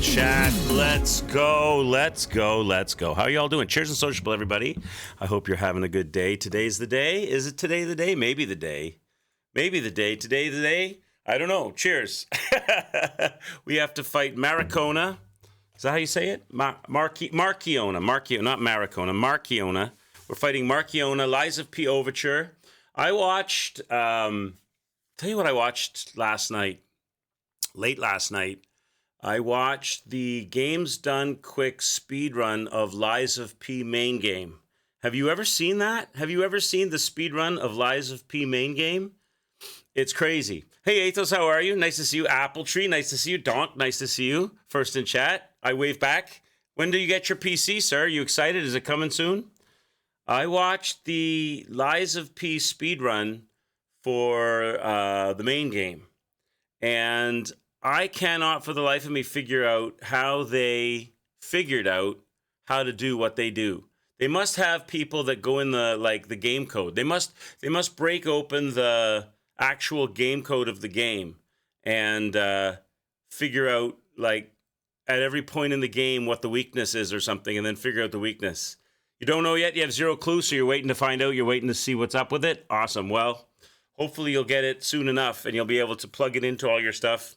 Chat, let's go. How are y'all doing? Cheers and sociable, everybody. I hope you're having a good day. Today's the day. Is it today the day? Maybe the day. Today the day? I don't know. Cheers. We have to fight Maricona. Is that how you say it? Marchiona, not Maricona. Marchiona. We're fighting Marchiona, Lies of P Overture. I watched, tell you what I watched late last night. I watched the Games Done Quick speedrun of Lies of P main game. Have you ever seen that? Have you ever seen the speedrun of Lies of P main game? It's crazy. Hey, Athos, how are you? Nice to see you. Apple Tree, nice to see you. Donk, nice to see you. First in chat. I wave back. When do you get your PC, sir? You excited? Is it coming soon? I watched the Lies of P speedrun for the main game. And I cannot for the life of me figure out how they figured out how to do what they do. They must have people that go in the game code. They must break open the actual game code of the game and figure out like at every point in the game what the weakness is or something, and then figure out the weakness. You don't know yet? You have zero clue, so you're waiting to find out. You're waiting to see what's up with it? Awesome. Well, hopefully you'll get it soon enough, and you'll be able to plug it into all your stuff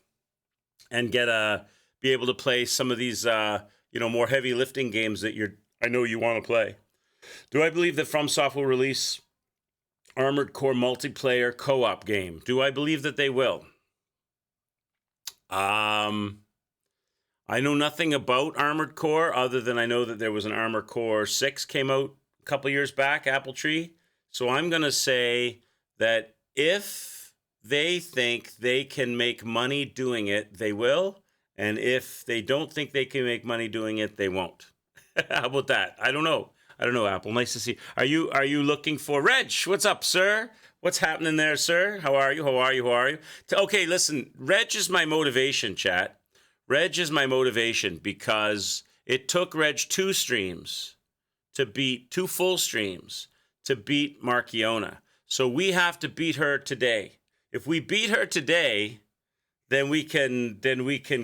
and be able to play some of these more heavy lifting games that I know you want to play. Do I believe that FromSoft will release Armored Core multiplayer co-op game? Do I believe that they will? I know nothing about Armored Core other than I know that there was an Armored Core 6 came out a couple years back, Apple Tree. So I'm going to say that if they think they can make money doing it, they will. And if they don't think they can make money doing it, they won't. How about that? I don't know, Apple. Nice to see you. Are you looking for Reg? What's up, sir? What's happening there, sir? How are you? Okay, listen, Reg is my motivation, chat. Reg is my motivation because it took Reg two full streams to beat Markiona. So we have to beat her today. If we beat her today, then we can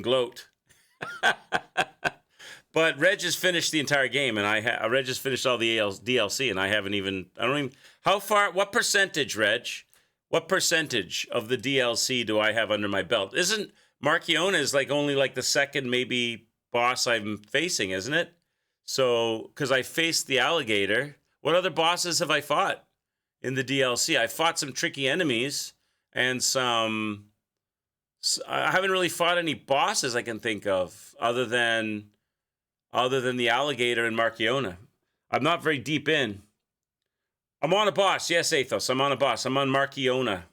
gloat. But Reg has finished the entire game, and Reg has finished all the DLC, and what percentage, Reg? What percentage of the DLC do I have under my belt? Isn't Markiona is only the second maybe boss I'm facing, isn't it? So, because I faced the alligator. What other bosses have I fought in the DLC? I fought some tricky enemies and I haven't really fought any bosses I can think of other than the alligator and Markiona. I'm not very deep in. I'm on a boss. Yes, Athos, I'm on a boss. I'm on Markiona,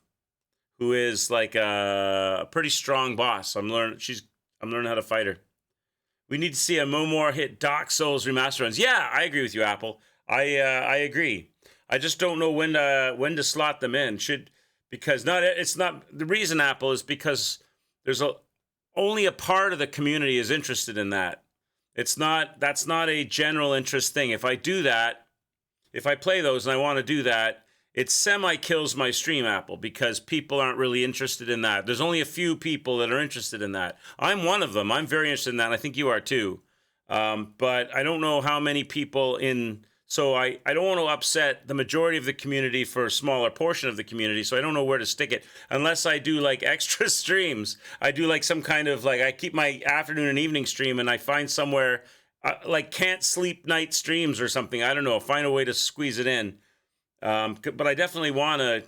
who is like a pretty strong boss. I'm learning how to fight her. We need to see a more hit Dark Souls remaster runs. Yeah, I agree with you, Apple. I agree. I just don't know when to slot them in. The reason, Apple, is because only a part of the community is interested in that. That's not a general interest thing. If I play those and I want to do that, it semi-kills my stream, Apple, because people aren't really interested in that. There's only a few people that are interested in that. I'm one of them. I'm very interested in that, and I think you are too. But I don't know how many people so I don't want to upset the majority of the community for a smaller portion of the community, so I don't know where to stick it. Unless I do extra streams. I do some kind of I keep my afternoon and evening stream, and I find somewhere can't sleep night streams or something. I don't know. Find a way to squeeze it in. But I definitely want to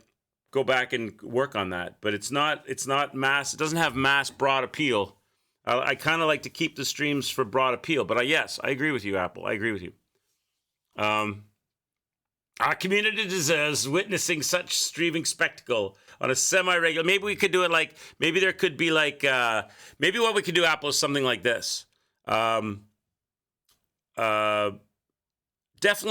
go back and work on that. But it's not mass. It doesn't have mass broad appeal. I kind of like to keep the streams for broad appeal. But yes, I agree with you, Apple. I agree with you. Our community deserves witnessing such streaming spectacle on a semi-regular. Maybe we could do it maybe there could be maybe what we could do, Apple, is something like this. Definitely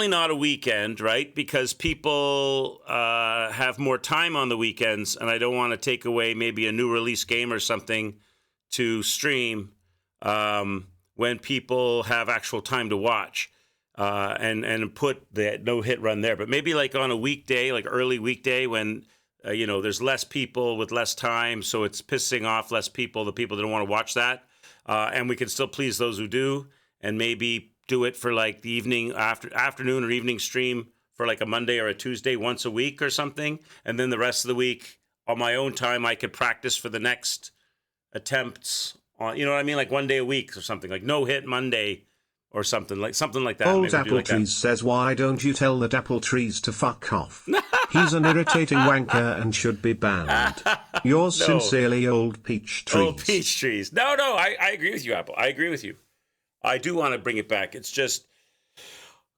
not a weekend, right? Because people have more time on the weekends, and I don't want to take away maybe a new release game or something to stream when people have actual time to watch and put the no-hit run there. But maybe on a weekday, early weekday when, there's less people with less time, so it's pissing off less people, the people that don't want to watch that. And we can still please those who do, and maybe do it for the evening afternoon or evening stream for a Monday or a Tuesday once a week or something, and then the rest of the week on my own time I could practice for the next attempts on, you know what I mean, one day a week or something, no hit Monday or something like that. Old Apple Trees says, why don't you tell that Apple Trees to fuck off? He's an irritating wanker and should be banned. Yours sincerely, Old Peach Trees. Old Peach Trees. No, I agree with you, Apple. I agree with you. I do want to bring it back. It's just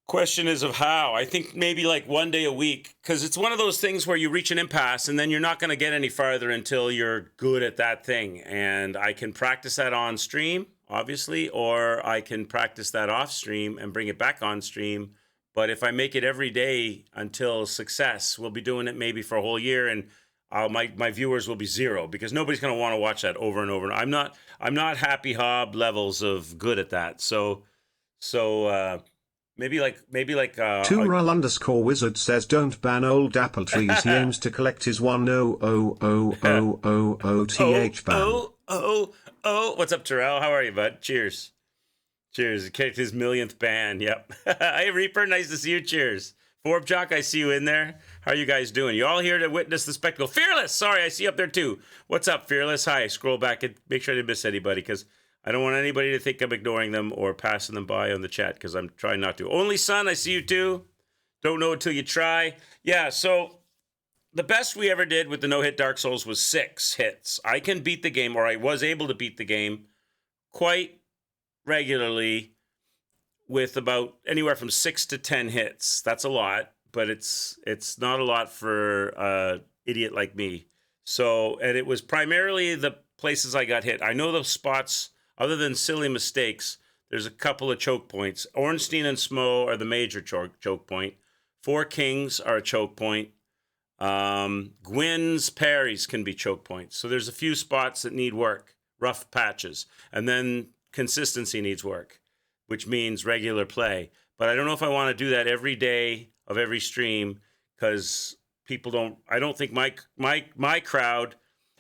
question is of how. I think maybe one day a week, because it's one of those things where you reach an impasse and then you're not going to get any farther until you're good at that thing. And I can practice that on stream, obviously, or I can practice that off stream and bring it back on stream. But if I make it every day until success, we'll be doing it maybe for a whole year, and my viewers will be zero because nobody's going to want to watch that over and over. I'm not Happy Hob levels of good at that. So So maybe like Tural_wizard says don't ban old apple trees. He aims to collect his 1000000th ban. Oh, what's up, Terrell? How are you, bud? Cheers. Cheers. He kicked his millionth ban. Yep. Hey, Reaper, nice to see you. Cheers. Forbjock, I see you in there. How are you guys doing? You all here to witness the spectacle? Fearless! Sorry, I see you up there too. What's up, Fearless? Hi. Scroll back and make sure I didn't miss anybody, because I don't want anybody to think I'm ignoring them or passing them by on the chat, because I'm trying not to. Only Son, I see you too. Don't know until you try. Yeah, so the best we ever did with the no-hit Dark Souls was 6 hits. I can beat the game, or I was able to beat the game quite regularly with about anywhere from 6 to 10 hits. That's a lot, but it's not a lot for an idiot like me. So, and it was primarily the places I got hit. I know those spots, other than silly mistakes, there's a couple of choke points. Ornstein and Smo are the major choke point. Four Kings are a choke point. Gwyn's parries can be choke points. So there's a few spots that need work, rough patches. And then consistency needs work, which means regular play. But I don't know if I want to do that every day of every stream, because people don't, I don't think my crowd,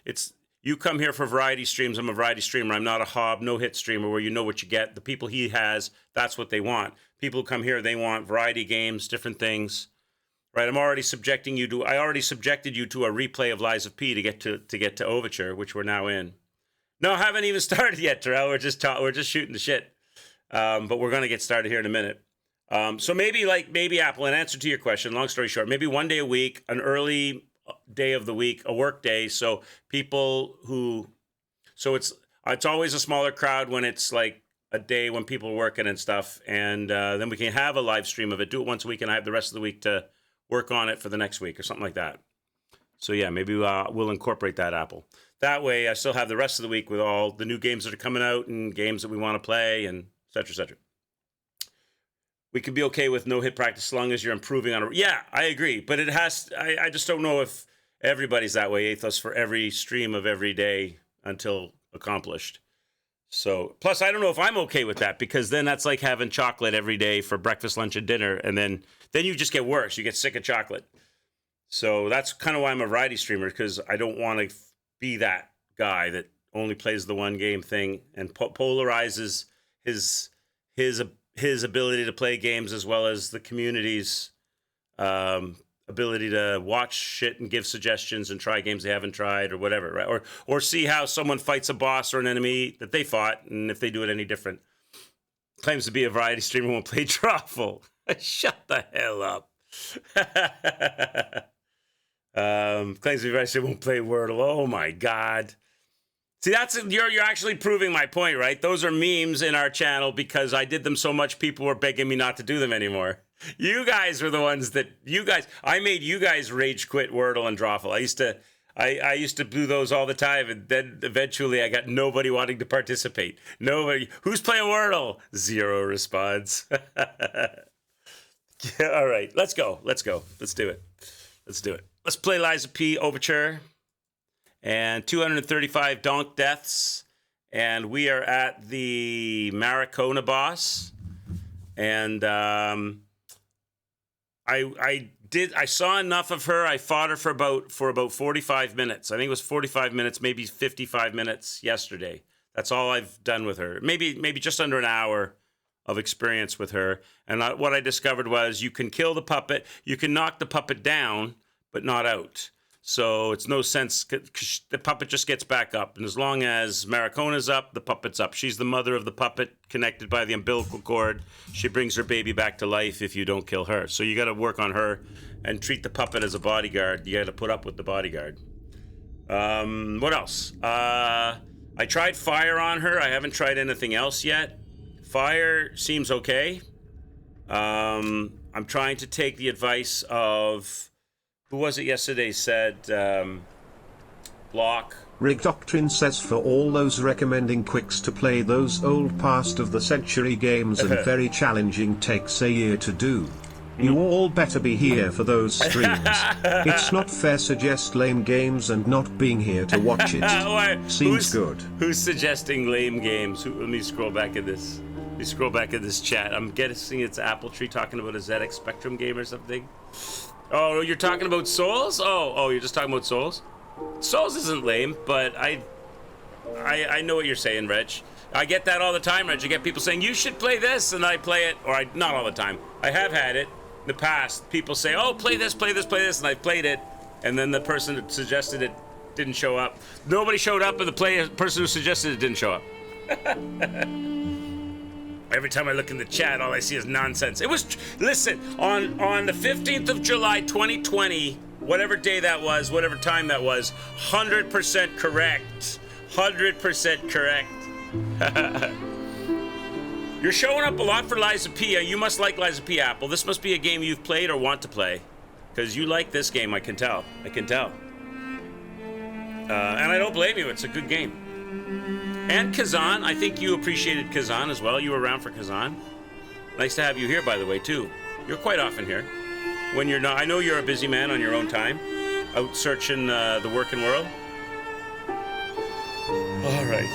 it's, you come here for variety streams. I'm a variety streamer. I'm not a Hob no-hit streamer where you know what you get. The people he has, that's what they want. People who come here, they want variety games, different things. Right? I already subjected you to a replay of Lies of P to get to Overture, which we're now in. No, I haven't even started yet, Terrell. We're just shooting the shit. But we're going to get started here in a minute. So maybe Apple, in answer to your question, long story short, maybe one day a week, an early day of the week, a work day. So it's always a smaller crowd when it's like a day when people are working and stuff. And then we can have a live stream of it, do it once a week, and I have the rest of the week to work on it for the next week or something like that. So yeah, maybe we'll incorporate that, Apple. That way I still have the rest of the week with all the new games that are coming out and games that we want to play and et cetera, et cetera. We could be okay with no hit practice as long as you're improving on it. Yeah, I agree. But it has, I just don't know if everybody's that way. Athos for every stream of every day until accomplished. So, plus I don't know if I'm okay with that, because then that's like having chocolate every day for breakfast, lunch, and dinner. And then you just get worse. You get sick of chocolate. So that's kind of why I'm a variety streamer, because I don't want to be that guy that only plays the one game thing and polarizes his ability to play games as well as the community's ability to watch shit and give suggestions and try games they haven't tried or whatever, right? Or see how someone fights a boss or an enemy that they fought and if they do it any different. Claims to be a variety streamer, won't play Drawful. Shut the hell up. Claims to be a variety streamer, won't play Wordle. Oh my God. See, you're actually proving my point, right? Those are memes in our channel because I did them so much, people were begging me not to do them anymore. You guys were the ones I made you guys rage quit Wordle and Drawful. I used to do those all the time, and then eventually I got nobody wanting to participate. Nobody. Who's playing Wordle? Zero response. Yeah, all right, let's go. Let's do it. Let's play Lies of P Overture. And 235 donk deaths, and we are at the Maracona boss. And I saw enough of her. I fought her for about 45 minutes. I think it was 45 minutes, maybe 55 minutes yesterday. That's all I've done with her. Maybe just under an hour of experience with her. And what I discovered was you can kill the puppet, you can knock the puppet down, but not out. So it's no sense, the puppet just gets back up. And as long as Maracona's up, the puppet's up. She's the mother of the puppet, connected by the umbilical cord. She brings her baby back to life if you don't kill her. So you got to work on her and treat the puppet as a bodyguard. You got to put up with the bodyguard. What else? I tried fire on her. I haven't tried anything else yet. Fire seems okay. I'm trying to take the advice of... Who was it yesterday said, Block? Rig Doctrine says for all those recommending quicks to play those old past of the century games and very challenging takes a year to do. You all better be here for those streams. It's not fair suggest lame games and not being here to watch it. Seems good. Who's suggesting lame games? Let me scroll back at this. me scroll back in this chat. I'm guessing it's Apple Tree talking about a ZX Spectrum game or something. Oh, you're talking about Souls? Oh, you're just talking about Souls? Souls isn't lame, but I know what you're saying, Reg. I get that all the time, Reg. I get people saying, you should play this, and I play it. Or not all the time. I have had it in the past. People say, oh, play this, and I played it. And then the person that suggested it didn't show up. Nobody showed up, and the person who suggested it didn't show up. Every time I look in the chat, all I see is nonsense. It was, listen, on the 15th of July, 2020, whatever day that was, whatever time that was, 100% correct. 100% correct. You're showing up a lot for Liza P. You must like Liza P, Apple. This must be a game you've played or want to play. Because you like this game, I can tell. I can tell. And I don't blame you, it's a good game. And Kazan, I think you appreciated Kazan as well. You were around for Kazan. Nice to have you here, by the way, too. You're quite often here. When you're not, I know you're a busy man on your own time, out searching the working world. All right.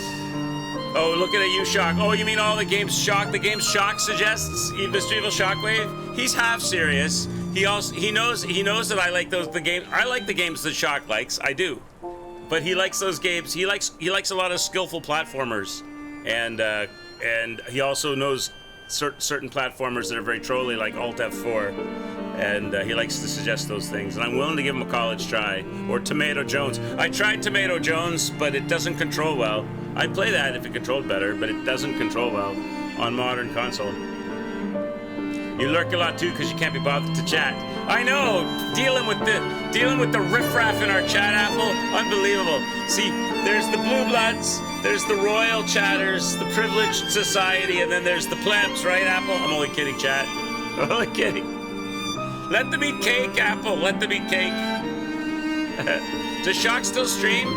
Oh, looking at you, Shock. Oh, you mean all the games Shock? The games Shock suggests, Mr. Evil Shockwave. He's half serious. He knows that I like the games. I like the games that Shock likes. I do. But he likes those games. He likes a lot of skillful platformers, and he also knows certain platformers that are very trolly, like Alt F4, and he likes to suggest those things. And I'm willing to give him a college try, or Tomato Jones. I tried Tomato Jones, but it doesn't control well. I'd play that if it controlled better, but it doesn't control well on modern console. You lurk a lot too, because you can't be bothered to chat. I know, dealing with the riffraff in our chat, Apple, unbelievable. See, there's the Blue Bloods, there's the Royal Chatters, the Privileged Society, and then there's the plebs, right, Apple? I'm only kidding, chat. I'm only kidding. Let them eat cake, Apple. Let them eat cake. Does Shock still stream?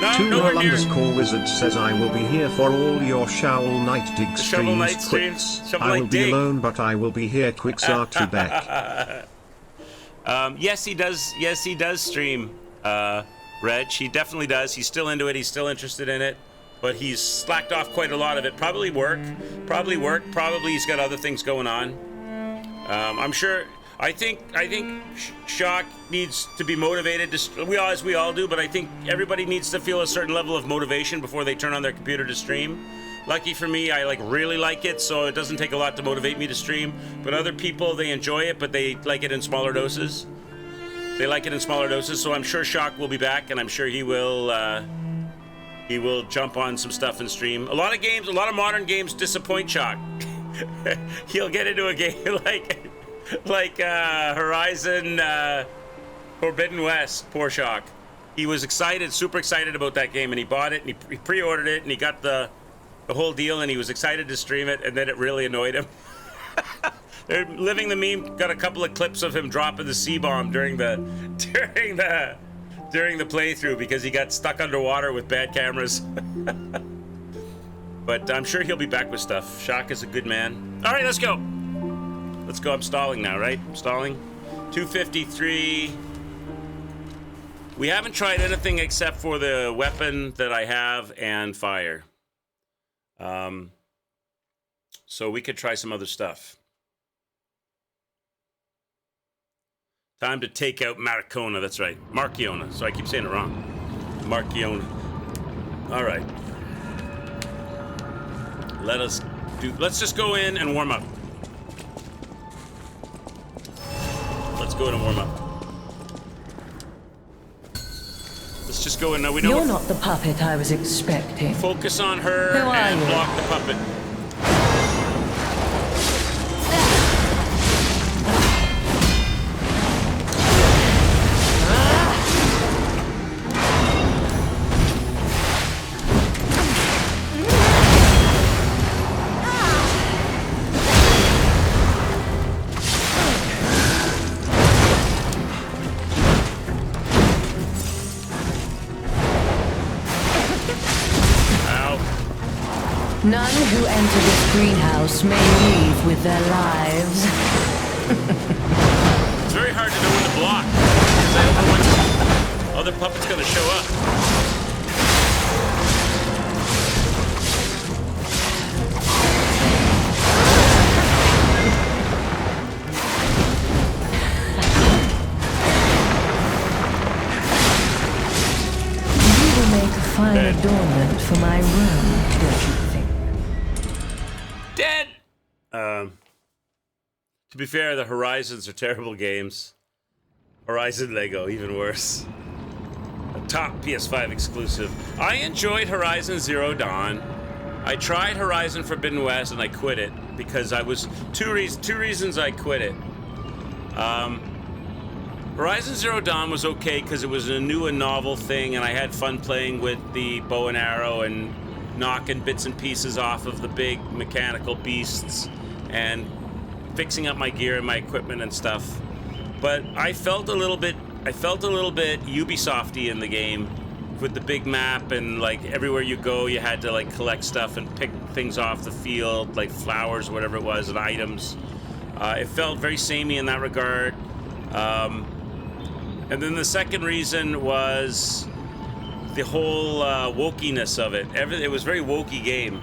No, _wizard says I will be here for all your Shovel Knight dig streams. Quicks. I will be alone, but I will be here. Quicks are to back. Yes, he does. Yes, he does stream. Reg, he definitely does. He's still into it. He's still interested in it, but he's slacked off quite a lot of it. Probably work. Probably he's got other things going on. I'm sure. I think Shock needs to be motivated. As we all do, but I think everybody needs to feel a certain level of motivation before they turn on their computer to stream. Lucky for me, I really like it, so it doesn't take a lot to motivate me to stream. But other people, they enjoy it, but they like it in smaller doses. They like it in smaller doses, so I'm sure Shock will be back, and I'm sure he will jump on some stuff and stream. A lot of modern games disappoint Shock. He'll get into a game like Horizon Forbidden West. Poor Shock. He was super excited about that game, and he bought it, and he pre-ordered it, and he got the whole deal, and he was excited to stream it, and then it really annoyed him. They're living the meme. Got a couple of clips of him dropping the C-bomb during the playthrough because he got stuck underwater with bad cameras. But I'm sure he'll be back with stuff. Shock is a good man. All right, let's go. Let's go. I'm stalling now, right? I'm stalling. 253. We haven't tried anything except for the weapon that I have and fire. So we could try some other stuff. Time to take out Marcona. That's right. Marciona. So I keep saying it wrong. Marciona. All right. Let's just go in and warm up. Let's go in and warm up. Let's just go in now. You're not the puppet I was expecting. Focus on her Who are and you? block the puppet. None who enter this greenhouse may leave with their lives. It's very hard to know when to block. Because I don't know when other puppet's gonna show up. for my room, don't you think? Dead! To be fair, the Horizons are terrible games. Horizon Lego, even worse. A top PS5 exclusive. I enjoyed Horizon Zero Dawn. I tried Horizon Forbidden West and I quit it because I was two reasons I quit it. Horizon Zero Dawn was okay because it was a new and novel thing, and I had fun playing with the bow and arrow and knocking bits and pieces off of the big mechanical beasts and fixing up my gear and my equipment and stuff. But I felt a little bit Ubisofty in the game with the big map, and like everywhere you go you had to like collect stuff and pick things off the field, like flowers or whatever it was, and items. It felt very samey in that regard. And then the second reason was the whole wokiness of it. It was a very wokey game.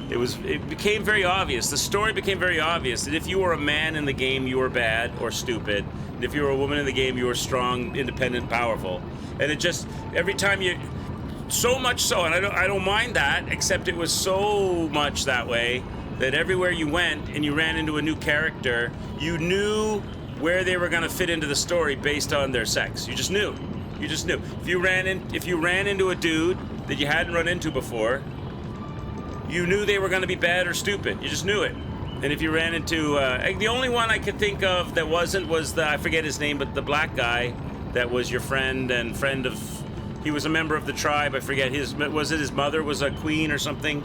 It became very obvious. The story became very obvious that if you were a man in the game, you were bad or stupid. And if you were a woman in the game, you were strong, independent, powerful. And it just, every time you, so much so, and I don't mind that, except it was so much that way that everywhere you went and you ran into a new character, you knew where they were going to fit into the story based on their sex. You just knew. You just knew. If you ran into a dude that you hadn't run into before, you knew they were going to be bad or stupid. You just knew it. And if you ran into the only one I could think of that wasn't was the, I forget his name, but the black guy that was your friend and friend of, he was a member of the tribe. I forget his mother was a queen or something,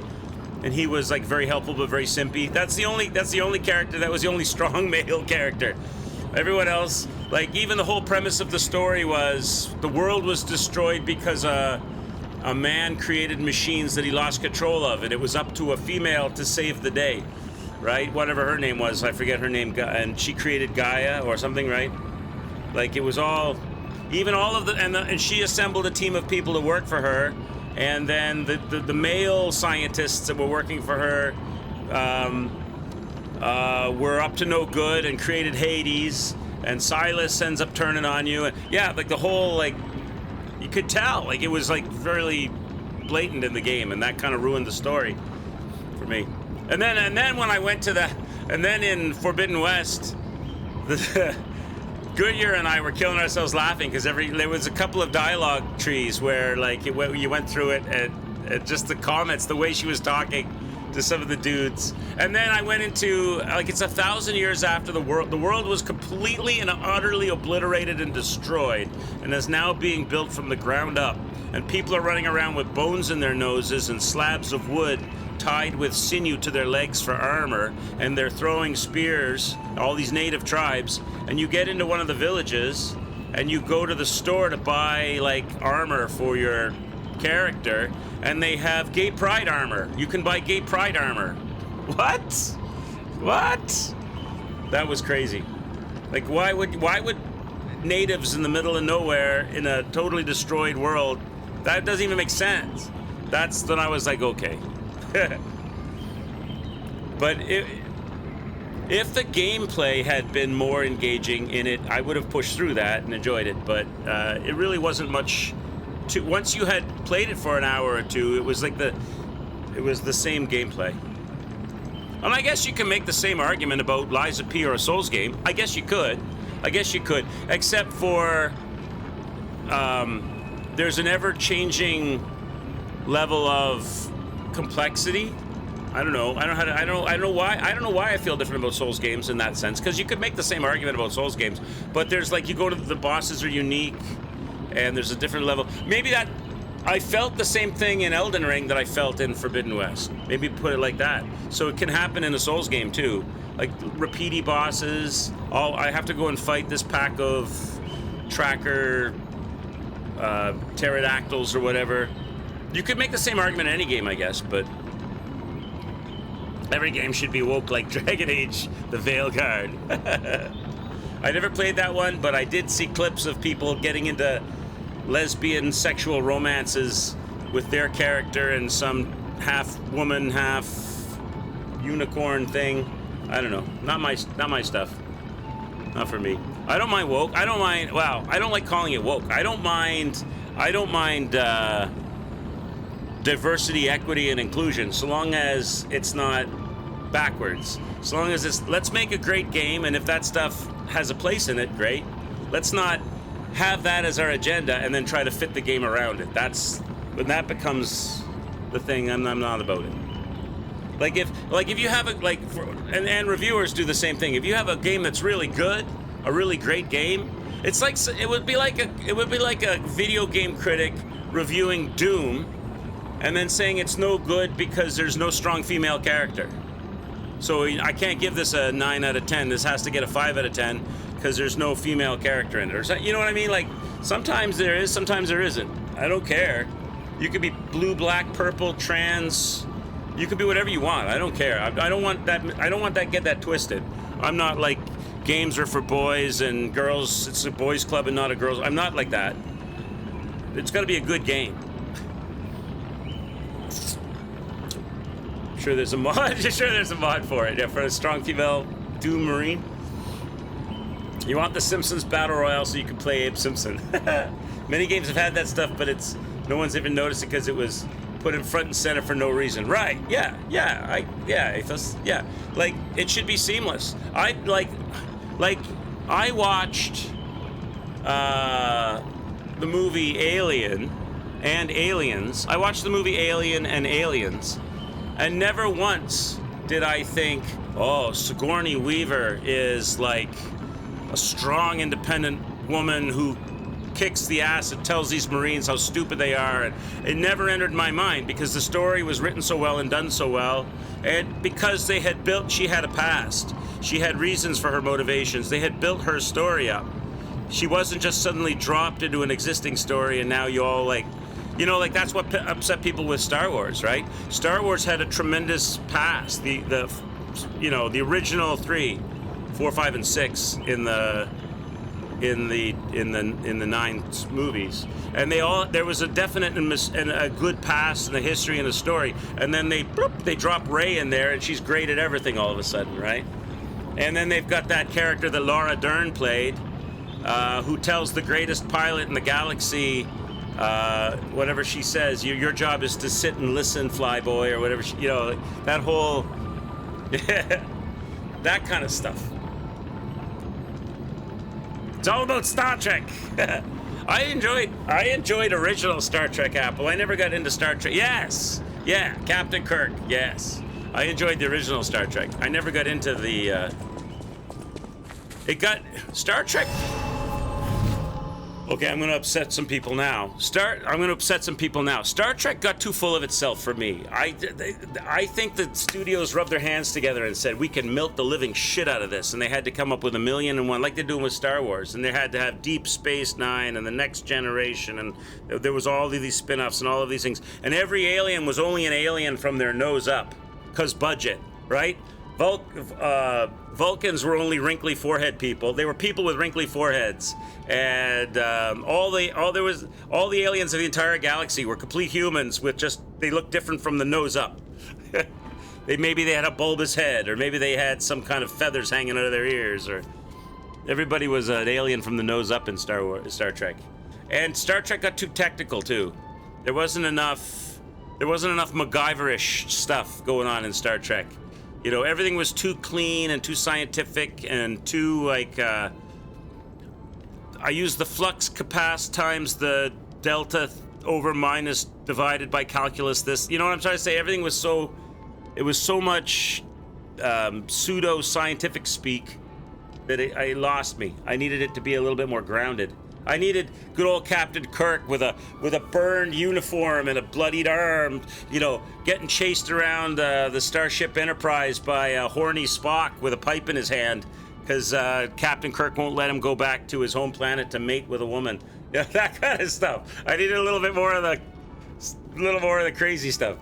and he was like very helpful but very simpy. That's the only character that was the only strong male character. Everyone else, like even the whole premise of the story was the world was destroyed because a man created machines that he lost control of, and it was up to a female to save the day, right? Whatever her name was, I forget her name, and she created Gaia or something, right? Like it was all, even all of the, and she assembled a team of people to work for her, and then the male scientists that were working for her were up to no good and created Hades, and Silas ends up turning on you, and yeah, like the whole, like, you could tell, like it was like fairly blatant in the game, and that kind of ruined the story for me. And then when I went to and then in Forbidden West, Goodyear and I were killing ourselves laughing because there was a couple of dialogue trees where like you went through it and just the comments, the way she was talking to some of the dudes. And then I went into, like, it's 1,000 years after the world was completely and utterly obliterated and destroyed, and is now being built from the ground up. And people are running around with bones in their noses and slabs of wood tied with sinew to their legs for armor, and they're throwing spears, all these native tribes, and you get into one of the villages, and you go to the store to buy, like, armor for your character, and they have gay pride armor. You can buy gay pride armor. What? That was crazy. Like, why would natives in the middle of nowhere in a totally destroyed world, that doesn't even make sense. That's when I was like, okay. But if the gameplay had been more engaging in it, I would have pushed through that and enjoyed it, but it really wasn't much. Once you had played it for an hour or two, it was like it was the same gameplay. And I guess you can make the same argument about Lies of P or a Souls game. I guess you could, except for there's an ever-changing level of complexity. I don't know. I don't know why I feel different about Souls games in that sense. Because you could make the same argument about Souls games, but there's like, you go to the bosses are unique, and there's a different level. Maybe that I felt the same thing in Elden Ring that I felt in Forbidden West. Maybe put it like that. So it can happen in a Souls game too. Like repeaty bosses. I have to go and fight this pack of tracker pterodactyls or whatever. You could make the same argument in any game, I guess, but every game should be woke like Dragon Age, the Veilguard. I never played that one, but I did see clips of people getting into lesbian sexual romances with their character and some half woman, half unicorn thing. I don't know. Not my stuff. Not for me. I don't mind woke. I don't mind. Wow. I don't like calling it woke. I don't mind diversity, equity, and inclusion, so long as it's not backwards. So long as it's, let's make a great game, and if that stuff has a place in it, great. Let's not have that as our agenda and then try to fit the game around it. That's when that becomes the thing. I'm not about it. Like if you have and reviewers do the same thing. If you have a game that's really good, a really great game, it's like it would be like a video game critic reviewing Doom and then saying it's no good because there's no strong female character. So I can't give this a 9 out of 10. This has to get a 5 out of 10 because there's no female character in it. Or you know what I mean? Like sometimes there is, sometimes there isn't. I don't care. You could be blue, black, purple, trans. You could be whatever you want. I don't care. I don't want that. I don't want that. Get that twisted. I'm not like games are for boys and girls. It's a boys' club and not a girls'. I'm not like that. It's got to be a good game. Sure, there's a mod. Sure, there's a mod for it. Yeah, for a strong female Doom Marine. You want the Simpsons Battle Royale so you can play Abe Simpson. Many games have had that stuff, but no one's even noticed it because it was put in front and center for no reason. Right? Yeah. Like it should be seamless. I watched the movie Alien and Aliens. I watched the movie Alien and Aliens, and never once did I think, oh, Sigourney Weaver is like a strong, independent woman who kicks the ass and tells these Marines how stupid they are. And it never entered my mind because the story was written so well and done so well. And because she had a past. She had reasons for her motivations. They had built her story up. She wasn't just suddenly dropped into an existing story and now you all like, you know, like that's what upset people with Star Wars, right? Star Wars had a tremendous past. The original 3, 4, 5, and 6 in the 9 movies, and there was a definite and a good past and a history and a story, and then they drop Rey in there and she's great at everything all of a sudden, right? And then they've got that character that Laura Dern played, who tells the greatest pilot in the galaxy, whatever she says, your job is to sit and listen, flyboy, or whatever, that whole that kind of stuff. It's all about Star Trek. I enjoyed original Star Trek, Apple. I never got into Star Trek. Yes. Yeah, Captain Kirk. Yes. I enjoyed the original Star Trek. I never got into the Star Trek. Okay, I'm going to upset some people now. Star Trek got too full of itself for me. I think the studios rubbed their hands together and said, we can milk the living shit out of this. And they had to come up with 1,000,001, like they're doing with Star Wars. And they had to have Deep Space Nine and The Next Generation. And there was all of these spin-offs and all of these things. And every alien was only an alien from their nose up. Because budget, right? Vulcans were only wrinkly forehead people. They were people with wrinkly foreheads, and all the aliens of the entire galaxy were complete humans with they looked different from the nose up. Maybe they had a bulbous head, or maybe they had some kind of feathers hanging out of their ears, or everybody was an alien from the nose up in Star Trek. And Star Trek got too technical too. There wasn't enough MacGyver-ish stuff going on in Star Trek. You know, everything was too clean and too scientific and too, I use the flux capac times the delta over minus divided by calculus this. You know what I'm trying to say? Everything was so much pseudo-scientific speak that it lost me. I needed it to be a little bit more grounded. I needed good old Captain Kirk with a burned uniform and a bloodied arm, getting chased around the Starship Enterprise by a horny Spock with a pipe in his hand, because Captain Kirk won't let him go back to his home planet to mate with a woman. Yeah, that kind of stuff. I needed a little more of the crazy stuff.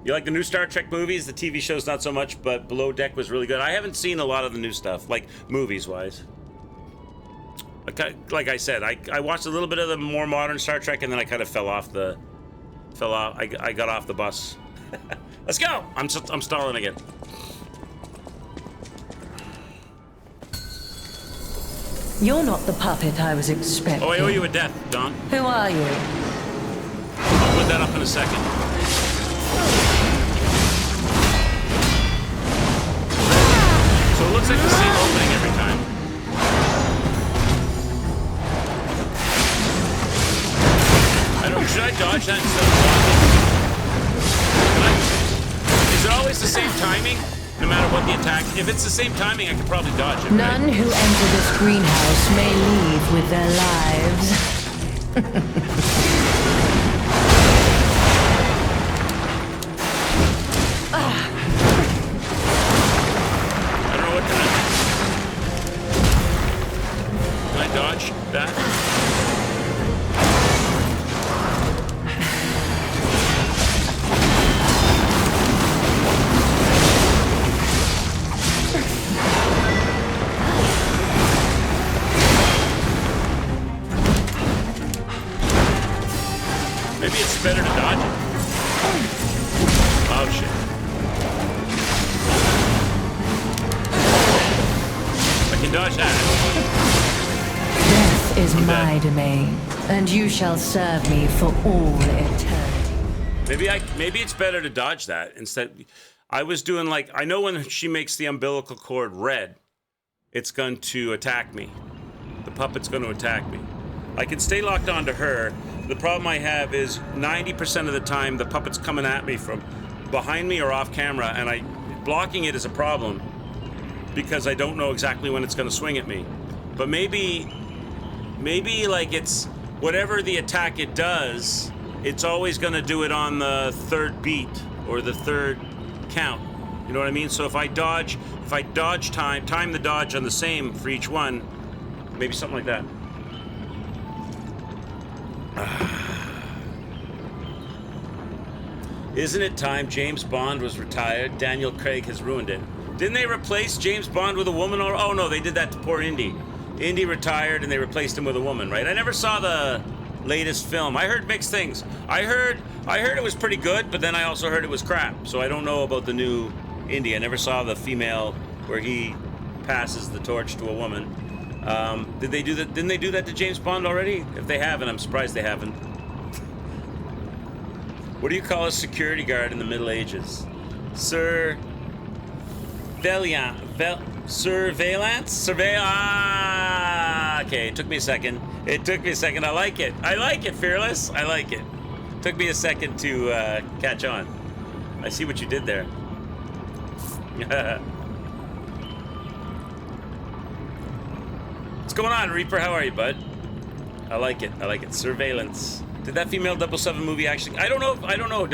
You like the new Star Trek movies? The TV show's not so much, but Below Deck was really good. I haven't seen a lot of the new stuff, like movies-wise. Like I said, I watched a little bit of the more modern Star Trek, and then I kind of fell off. I got off the bus. Let's go. I'm stalling again. You're not the puppet I was expecting. Oh, I owe you a death, Don. Who are you? I'll put that up in a second. So it looks like the same opening every time. I don't know, should I dodge that instead of blocking? Is it always the same timing? No matter what the attack, if it's the same timing, I could probably dodge it. None Right? who enter this greenhouse may leave with their lives. I don't know what can I dodge that? Maybe it's better to dodge it. Oh shit. I can dodge that. Death is my domain, and you shall serve me for all eternity. Maybe it's better to dodge that instead. I was doing like, I know when she makes the umbilical cord red, it's going to attack me. The puppet's going to attack me. I can stay locked onto her. The problem I have is 90% of the time the puppet's coming at me from behind me or off camera, and blocking it is a problem because I don't know exactly when it's going to swing at me. But maybe like it's whatever the attack it does, it's always going to do it on the third beat or the third count. You know what I mean? So if I dodge time the dodge on the same for each one, maybe something like that. Isn't it time James Bond was retired? Daniel Craig has ruined it. Didn't they replace James Bond with a woman? Or oh no, they did that to poor Indy. Indy retired and they replaced him with a woman, right? I never saw the latest film. I heard mixed things. I heard it was pretty good, but then I also heard it was crap. So I don't know about the new Indy. I never saw the female where he passes the torch to a woman. Did they do that? Didn't they do that to James Bond already? If they haven't, I'm surprised they haven't. What do you call a security guard in the Middle Ages? Surveillance? Okay, it took me a second. I like it. I like it, Fearless. I like it. Took me a second to catch on. I see what you did there. What's going on, Reaper? How are you, bud? I like it. Surveillance. Did that female 007 movie actually? I don't know.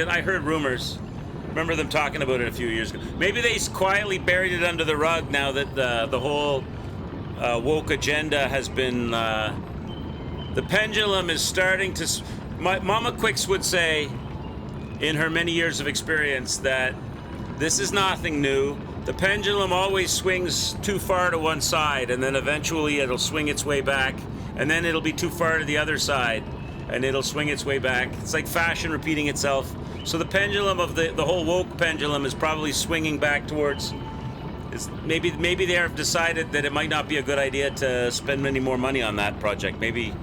I heard rumors. Remember them talking about it a few years ago. Maybe they quietly buried it under the rug now that the whole woke agenda has been. The pendulum is starting to. My Mama Quicks would say, in her many years of experience, that this is nothing new. The pendulum always swings too far to one side, and then eventually it'll swing its way back, and then it'll be too far to the other side, and it'll swing its way back. It's like fashion repeating itself. So the pendulum of the whole woke pendulum is probably swinging back towards. Maybe they have decided that it might not be a good idea to spend any more money on that project. Maybe.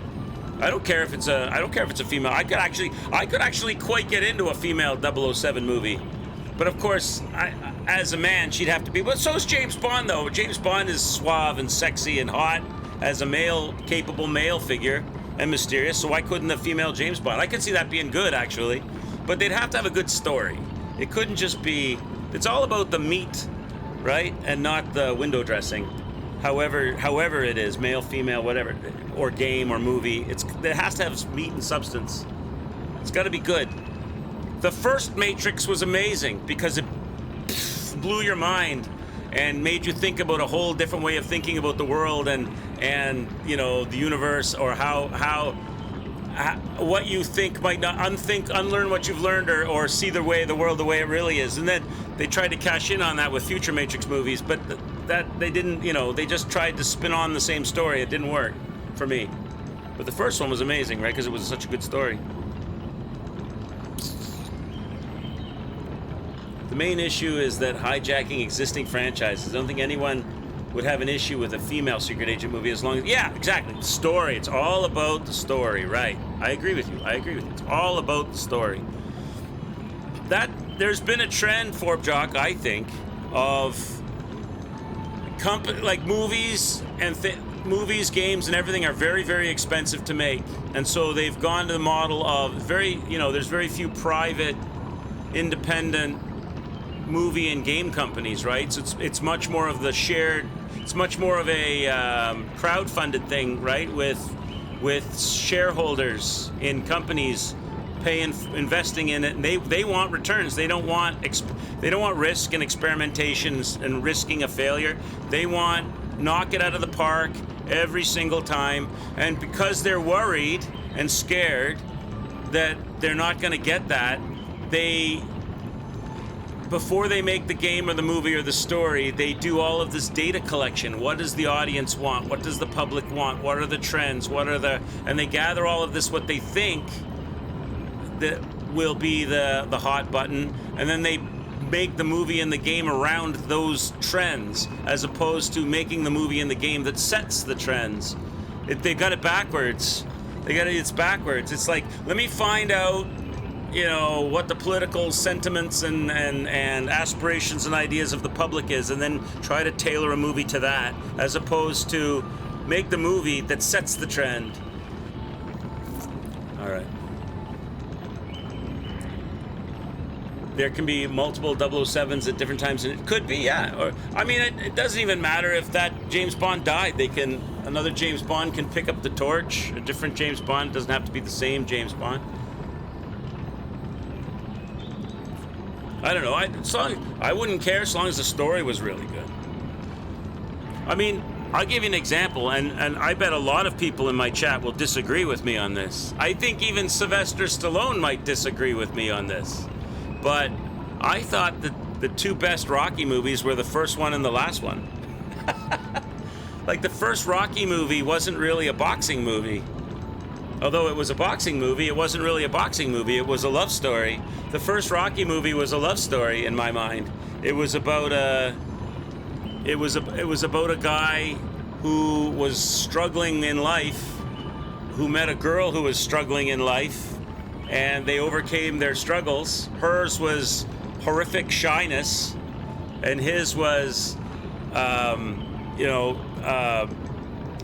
I don't care if it's a female. I could actually quite get into a female 007 movie. But of course, as a man, she'd have to be. But so is James Bond, though. James Bond is suave and sexy and hot as a capable male figure and mysterious. So why couldn't the female James Bond? I could see that being good, actually. But they'd have to have a good story. It couldn't just be. It's all about the meat, right, and not the window dressing. However it is, male, female, whatever, or game or movie. It has to have meat and substance. It's got to be good. The first Matrix was amazing because it blew your mind and made you think about a whole different way of thinking about the world and the universe, or how what you think might not unlearn what you've learned, or see the world the way it really is. And then they tried to cash in on that with future Matrix movies, but that they didn't. They just tried to spin on the same story. It didn't work for me. But the first one was amazing, right? Because it was such a good story. The main issue is that hijacking existing franchises. I don't think anyone would have an issue with a female secret agent movie as long as... Yeah, exactly. The story. It's all about the story, right. I agree with you. It's all about the story. there's been a trend, Forbjock, I think, of like movies and movies, games, and everything are very, very expensive to make, and so they've gone to the model of there's very few private, independent movie and game companies, right? So it's much more of the shared. It's much more of a crowd-funded thing, right? With shareholders in companies investing in it, and they want returns. They don't want risk and experimentations and risking a failure. They want knock it out of the park every single time, and because they're worried and scared that they're not going to get that, before they make the game or the movie or the story, they do all of this data collection. What does the audience want? What does the public want? What are the trends? And they gather all of this, what they think that will be the hot button, and then they make the movie and the game around those trends, as opposed to making the movie and the game that sets the trends. They got it backwards. It's backwards. It's like, let me find out what the political sentiments and aspirations and ideas of the public is, and then try to tailor a movie to that, as opposed to make the movie that sets the trend. All right. There can be multiple 007s at different times, and it could be, yeah. Or it doesn't even matter if that James Bond died. Another James Bond can pick up the torch. A different James Bond doesn't have to be the same James Bond. I don't know. I wouldn't care as long as the story was really good. I'll give you an example, and I bet a lot of people in my chat will disagree with me on this. I think even Sylvester Stallone might disagree with me on this. But I thought that the two best Rocky movies were the first one and the last one. Like, the first Rocky movie wasn't really a boxing movie. Although it was a boxing movie, it wasn't really a boxing movie. It was a love story. The first Rocky movie was a love story in my mind. It was about a guy who was struggling in life, who met a girl who was struggling in life, and they overcame their struggles. Hers was horrific shyness, and his was,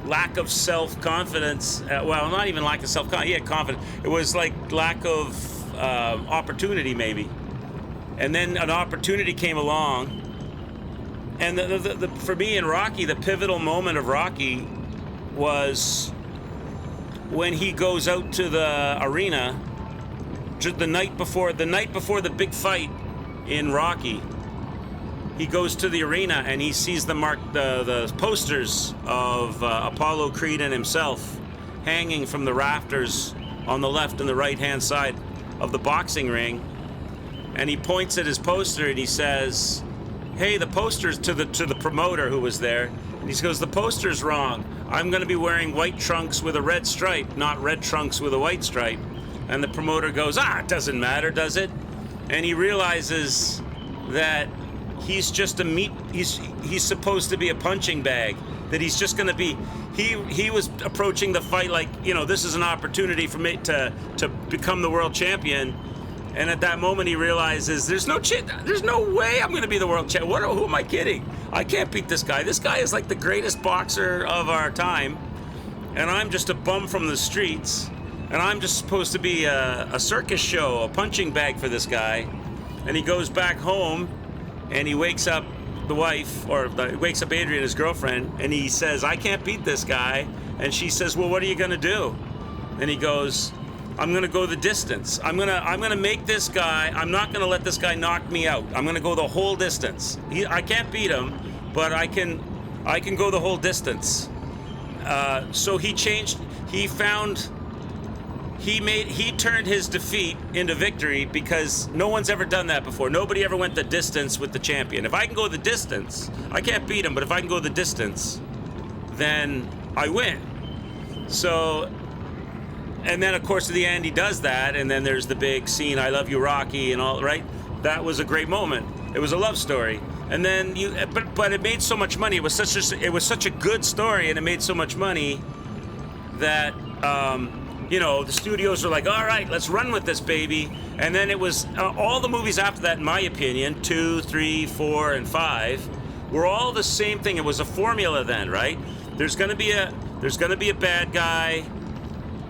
lack of self-confidence. Well, not even lack of self-confidence. He had confidence. It was like lack of opportunity, maybe. And then an opportunity came along. And for me in Rocky, the pivotal moment of Rocky was when he goes out to the arena the night before the big fight in Rocky. He goes to the arena and he sees the posters of Apollo Creed and himself hanging from the rafters on the left and the right hand side of the boxing ring. And he points at his poster and he says, "Hey, the poster's," to the promoter who was there. And he goes, "The poster's wrong. I'm going to be wearing white trunks with a red stripe, not red trunks with a white stripe." And the promoter goes, "It doesn't matter, does it?" And he realizes that he's just he's supposed to be a punching bag, that he's just going to be, he was approaching the fight like, this is an opportunity for me to become the world champion. And at that moment he realizes there's no way I'm going to be the world champion. Who am I kidding? I can't beat this guy. This guy is like the greatest boxer of our time, and I'm just a bum from the streets, and I'm just supposed to be a circus show, a punching bag for this guy. And he goes back home and he wakes up the wife, wakes up Adrian, his girlfriend, and he says, "I can't beat this guy." And she says, "Well, what are you going to do?" And he goes, "I'm going to go the distance. I'm going to make this guy, I'm not going to let this guy knock me out. I'm going to go the whole distance. I can't beat him, but I can go the whole distance." So he turned his defeat into victory, because no one's ever done that before. Nobody ever went the distance with the champion. If I can go the distance, I can't beat him, but if I can go the distance, then I win. So, and then of course at the end he does that, and then there's the big scene, "I love you, Rocky," and all, right? That was a great moment. It was a love story. And then but it made so much money. It was such a good story, and it made so much money that you know, the studios were like, all right, let's run with this, baby. And then it was all the movies after that, in my opinion, 2, 3, 4, and 5, were all the same thing. It was a formula then, right? There's gonna be a bad guy.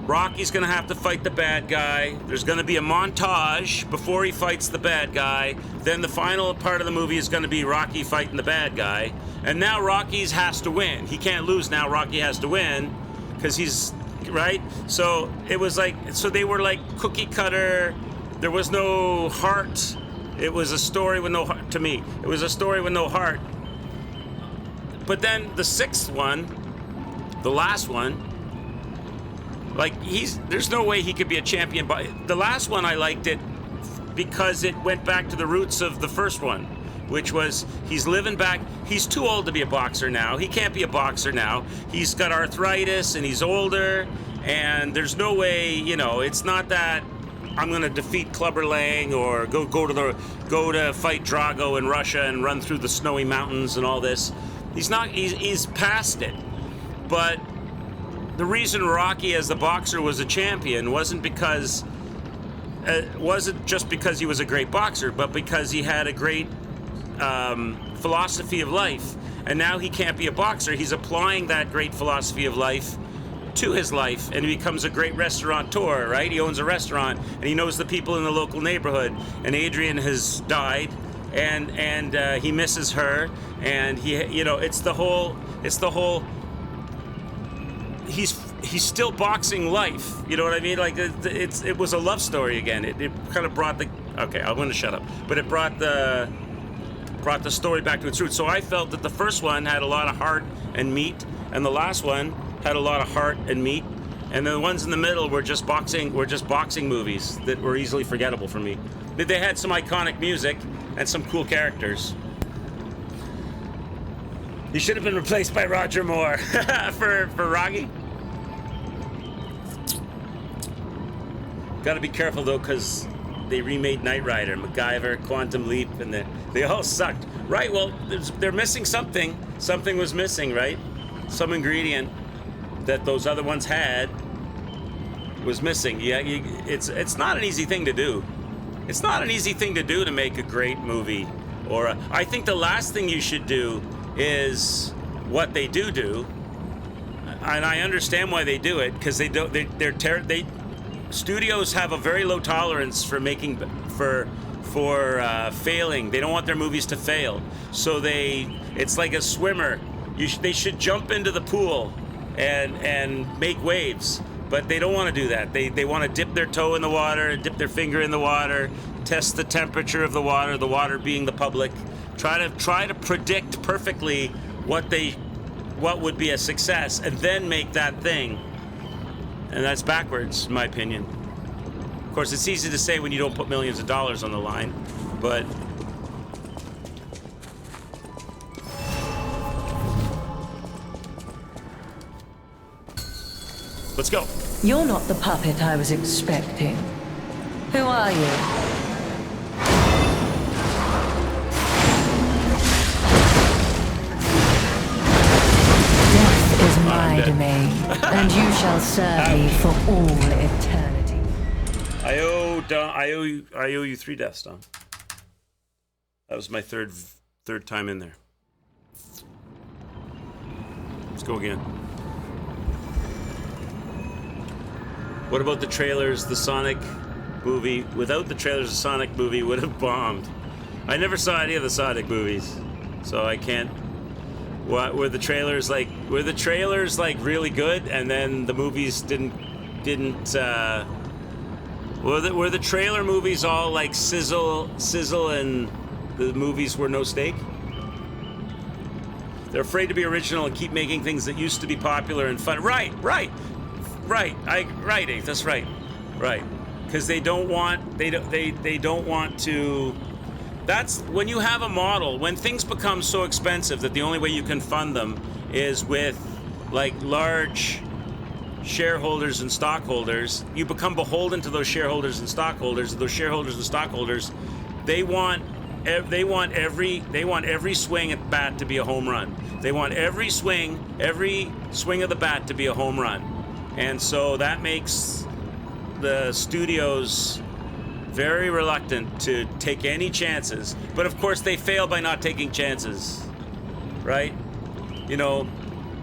Rocky's gonna have to fight the bad guy. There's gonna be a montage before he fights the bad guy. Then the final part of the movie is gonna be Rocky fighting the bad guy. And now Rocky's has to win. He can't lose now. Rocky has to win because he's right. So it was like, so they were like cookie cutter. There was no heart. It was a story with no heart to me. It was a story with no heart. But then the sixth one, the last one. Like, there's no way he could be a champion. But the last one, I liked it because it went back to the roots of the first one, which was he's living back. He's too old to be a boxer now. He can't be a boxer now. He's got arthritis and he's older. And there's no way, you know, it's not that I'm going to defeat Clubber Lang or go to fight Drago in Russia and run through the snowy mountains and all this. He's past it. But the reason Rocky as the boxer was a champion wasn't just because he was a great boxer, but because he had a great philosophy of life. And now he can't be a boxer. He's applying that great philosophy of life to his life, and he becomes a great restaurateur, right? He owns a restaurant, and he knows the people in the local neighborhood. And Adrian has died, and he misses her, and he, you know, it's the whole. He's still boxing life. You know what I mean? Like it was a love story again. It kind of brought the. Okay, I'm going to shut up. But it brought the story back to its roots. So I felt that the first one had a lot of heart and meat, and the last one had a lot of heart and meat, and the ones in the middle were just boxing movies that were easily forgettable for me. They had some iconic music and some cool characters. He should have been replaced by Roger Moore for Rocky. Got to be careful though, because they remade Knight Rider, MacGyver, Quantum Leap, and they all sucked. Right? Well, they're missing something. Something was missing, right? Some ingredient that those other ones had was missing. Yeah, it's not an easy thing to do. It's not an easy thing to do to make a great movie. I think the last thing you should do is what they do, and I understand why they do it, because studios have a very low tolerance for failing. They don't want their movies to fail, so it's like a swimmer. They should jump into the pool and make waves, but they don't want to do that. They want to dip their toe in the water, dip their finger in the water, test the temperature of the water being the public. Try to predict perfectly what would be a success, and then make that thing. And that's backwards, in my opinion. Of course, it's easy to say when you don't put millions of dollars on the line, but let's go. You're not the puppet I was expecting. Who are you? My domain, and you shall serve me for all eternity. I owe you 3 deaths, Don. That was my third time in there. Let's go again. What about the trailers? The Sonic movie. Without the trailers, the Sonic movie would have bombed. I never saw any of the Sonic movies, so I can't. Were the trailers like really good, and then the movies didn't were the trailer movies all like sizzle, and the movies were no steak? They're afraid to be original and keep making things that used to be popular and fun. Right. That's right. Because they don't want to. That's when you have a model, when things become so expensive that the only way you can fund them is with like large shareholders and stockholders. You become beholden to those shareholders and stockholders. Those shareholders and stockholders, they want every swing at the bat to be a home run. They want every swing of the bat to be a home run. And so that makes the studios very reluctant to take any chances, but of course they fail by not taking chances, right? You know,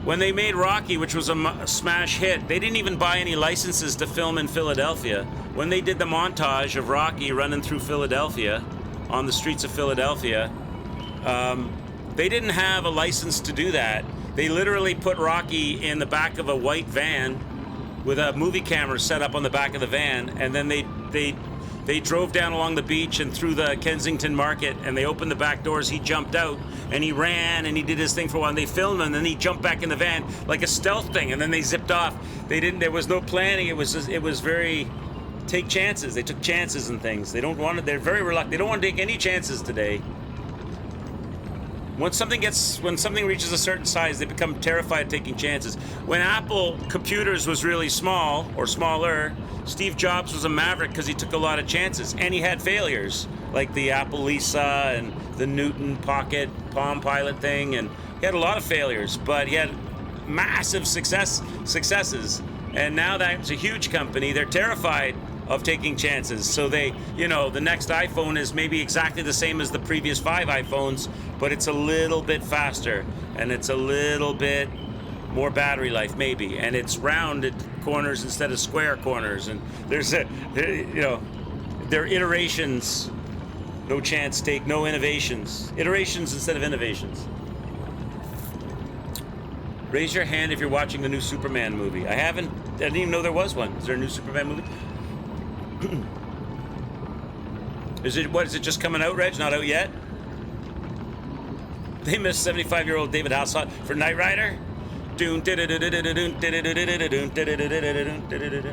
when they made Rocky, which was a smash hit, they didn't even buy any licenses to film in Philadelphia. When they did the montage of Rocky running through Philadelphia, on the streets of Philadelphia, they didn't have a license to do that. They literally put Rocky in the back of a white van with a movie camera set up on the back of the van, and then they drove down along the beach and through the Kensington Market, and they opened the back doors. He jumped out and he ran and he did his thing for a while, and they filmed him, and then he jumped back in the van like a stealth thing, and then they zipped off. There was no planning. It was very take chances. They took chances and things. They're very reluctant. They don't want to take any chances today. When something reaches a certain size, they become terrified of taking chances. When Apple computers was really small or smaller, Steve Jobs was a maverick because he took a lot of chances, and he had failures, like the Apple Lisa and the Newton Pocket Palm Pilot thing, and he had a lot of failures, but he had massive successes. And now that it's a huge company, they're terrified of taking chances. So the next iPhone is maybe exactly the same as the previous 5 iPhones, but it's a little bit faster, and it's a little bit more battery life maybe, and it's rounded corners instead of square corners, and they're iterations. No chance take, no innovations. Iterations instead of innovations. Raise your hand if you're watching the new Superman movie. I didn't even know there was one. Is there a new Superman movie? Is it just coming out, Reg? Not out yet? They missed 75-year-old David Hasselhoff for Knight Rider? I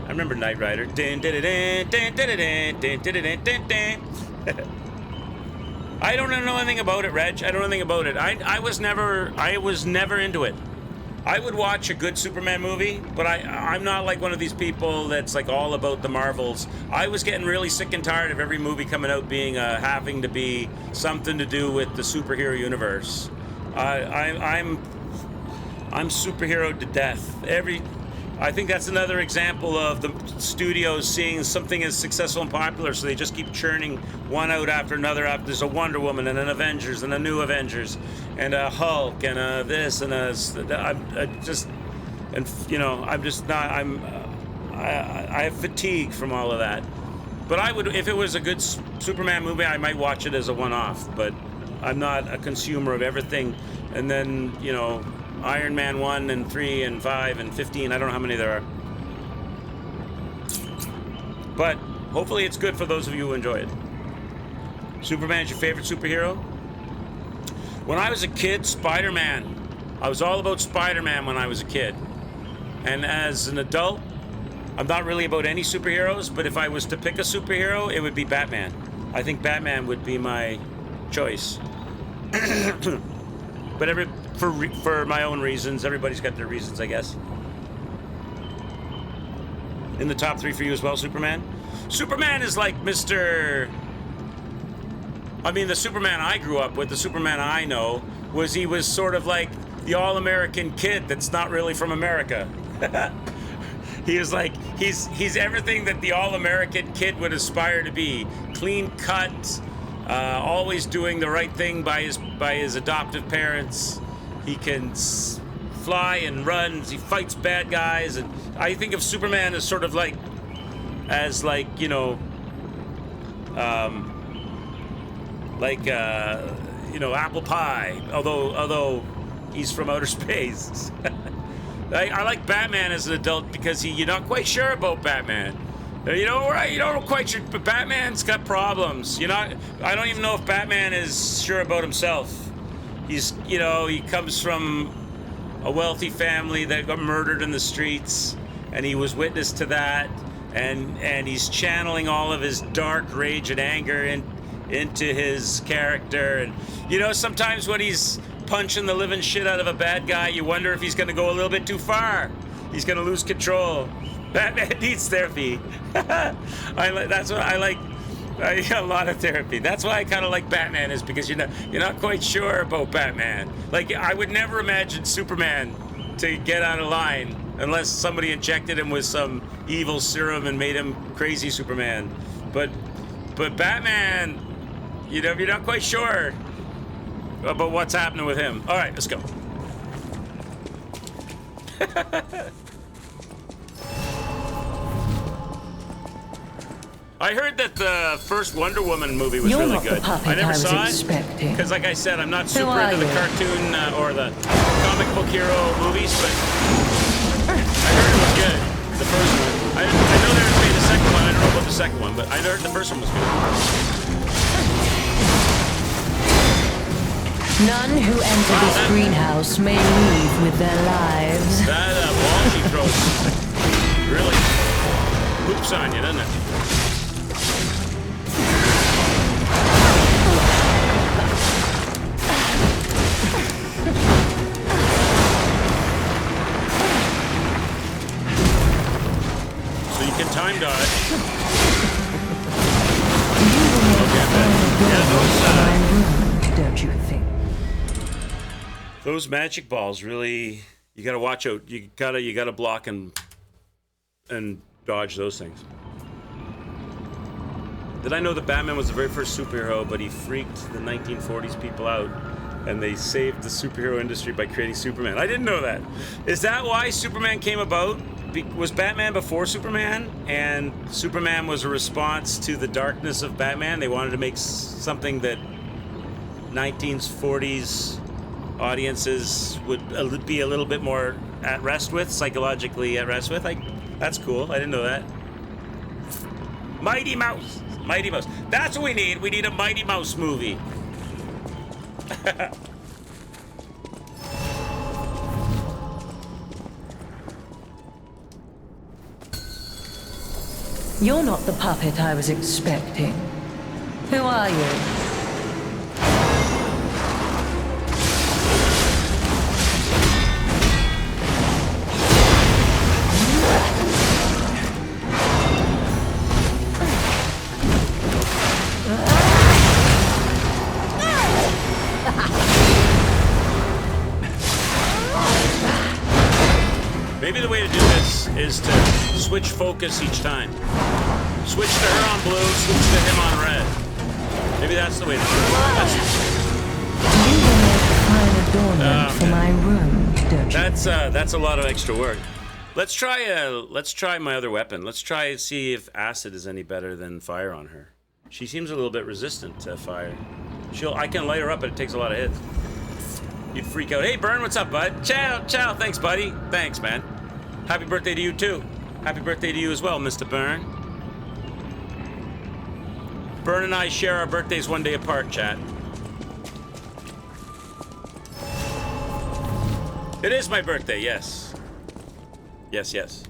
remember Knight Rider. I don't know anything about it, Reg. I don't know anything about it. I was never into it. I would watch a good Superman movie, but I'm not like one of these people that's like all about the Marvels. I was getting really sick and tired of every movie coming out being having to be something to do with the superhero universe. I'm superheroed to death. I think that's another example of the studios seeing something as successful and popular, so they just keep churning one out after another. There's a Wonder Woman and an Avengers and a new Avengers and a Hulk and a this and a. I have fatigue from all of that. But I would, if it was a good Superman movie, I might watch it as a one-off. But I'm not a consumer of everything. And then Iron Man 1 and 3 and 5 and 15, I don't know how many there are. But hopefully it's good for those of you who enjoy it. Superman is your favorite superhero? When I was a kid, Spider-Man. I was all about Spider-Man when I was a kid. And as an adult, I'm not really about any superheroes, but if I was to pick a superhero, it would be Batman. I think Batman would be my choice. But for my own reasons, everybody's got their reasons, I guess. In the top 3 for you as well, Superman? Superman is like the Superman I grew up with, the Superman I know, he was sort of like the all-American kid that's not really from America. He is like, he's everything that the all-American kid would aspire to be. Clean cut, always doing the right thing by his adoptive parents. He can fly and run. He fights bad guys, and I think of Superman as sort of like, apple pie. Although he's from outer space. I like Batman as an adult because you're not quite sure about Batman. You're not quite sure, but Batman's got problems. I don't even know if Batman is sure about himself. He comes from a wealthy family that got murdered in the streets, and he was witness to that, and he's channeling all of his dark rage and anger into his character. And sometimes when he's punching the living shit out of a bad guy, you wonder if he's going to go a little bit too far. He's going to lose control. Batman needs therapy. That's what I like. I get a lot of therapy. That's why I kind of like Batman, is because you're not quite sure about Batman. Like, I would never imagine Superman to get out of line unless somebody injected him with some evil serum and made him crazy Superman. But Batman, you know, you're not quite sure about what's happening with him. All right, let's go. I heard that the first Wonder Woman movie was really good. I never saw it because, like I said, I'm not super into the cartoon or the comic book hero movies, but I heard it was good. The first one. I know they were made the second one. I don't know about the second one, but I heard the first one was good. None who enter this greenhouse may leave with their lives. That ball she throws really hoops on you, doesn't it? So you can time dodge. Don't you think? Those magic balls really, you gotta watch out. You gotta block and dodge those things. Did I know that Batman was the very first superhero, but he freaked the 1940s people out, and they saved the superhero industry by creating Superman? I didn't know that. Is that why Superman came about? Was Batman before Superman, and Superman was a response to the darkness of Batman? They wanted to make something that 1940s audiences would be a little bit more at rest with, psychologically at rest with. That's cool. I didn't know that. Mighty Mouse. Mighty Mouse. That's what we need. We need a Mighty Mouse movie. You're not the puppet I was expecting. Who are you? Maybe the way to do this is to switch focus each time. Switch to her on blue, switch to him on red. Maybe that's the way to do it. You will make a fine adornment for my room, don't you? That's a lot of extra work. Let's try my other weapon. Let's try and see if acid is any better than fire on her. She seems a little bit resistant to fire. I can light her up, but it takes a lot of hits. You'd freak out. Hey, Byrne, what's up, bud? Ciao. Thanks, buddy. Thanks, man. Happy birthday to you, too. Happy birthday to you as well, Mr. Byrne. Byrne and I share our birthdays one day apart, chat. It is my birthday, yes. Yes.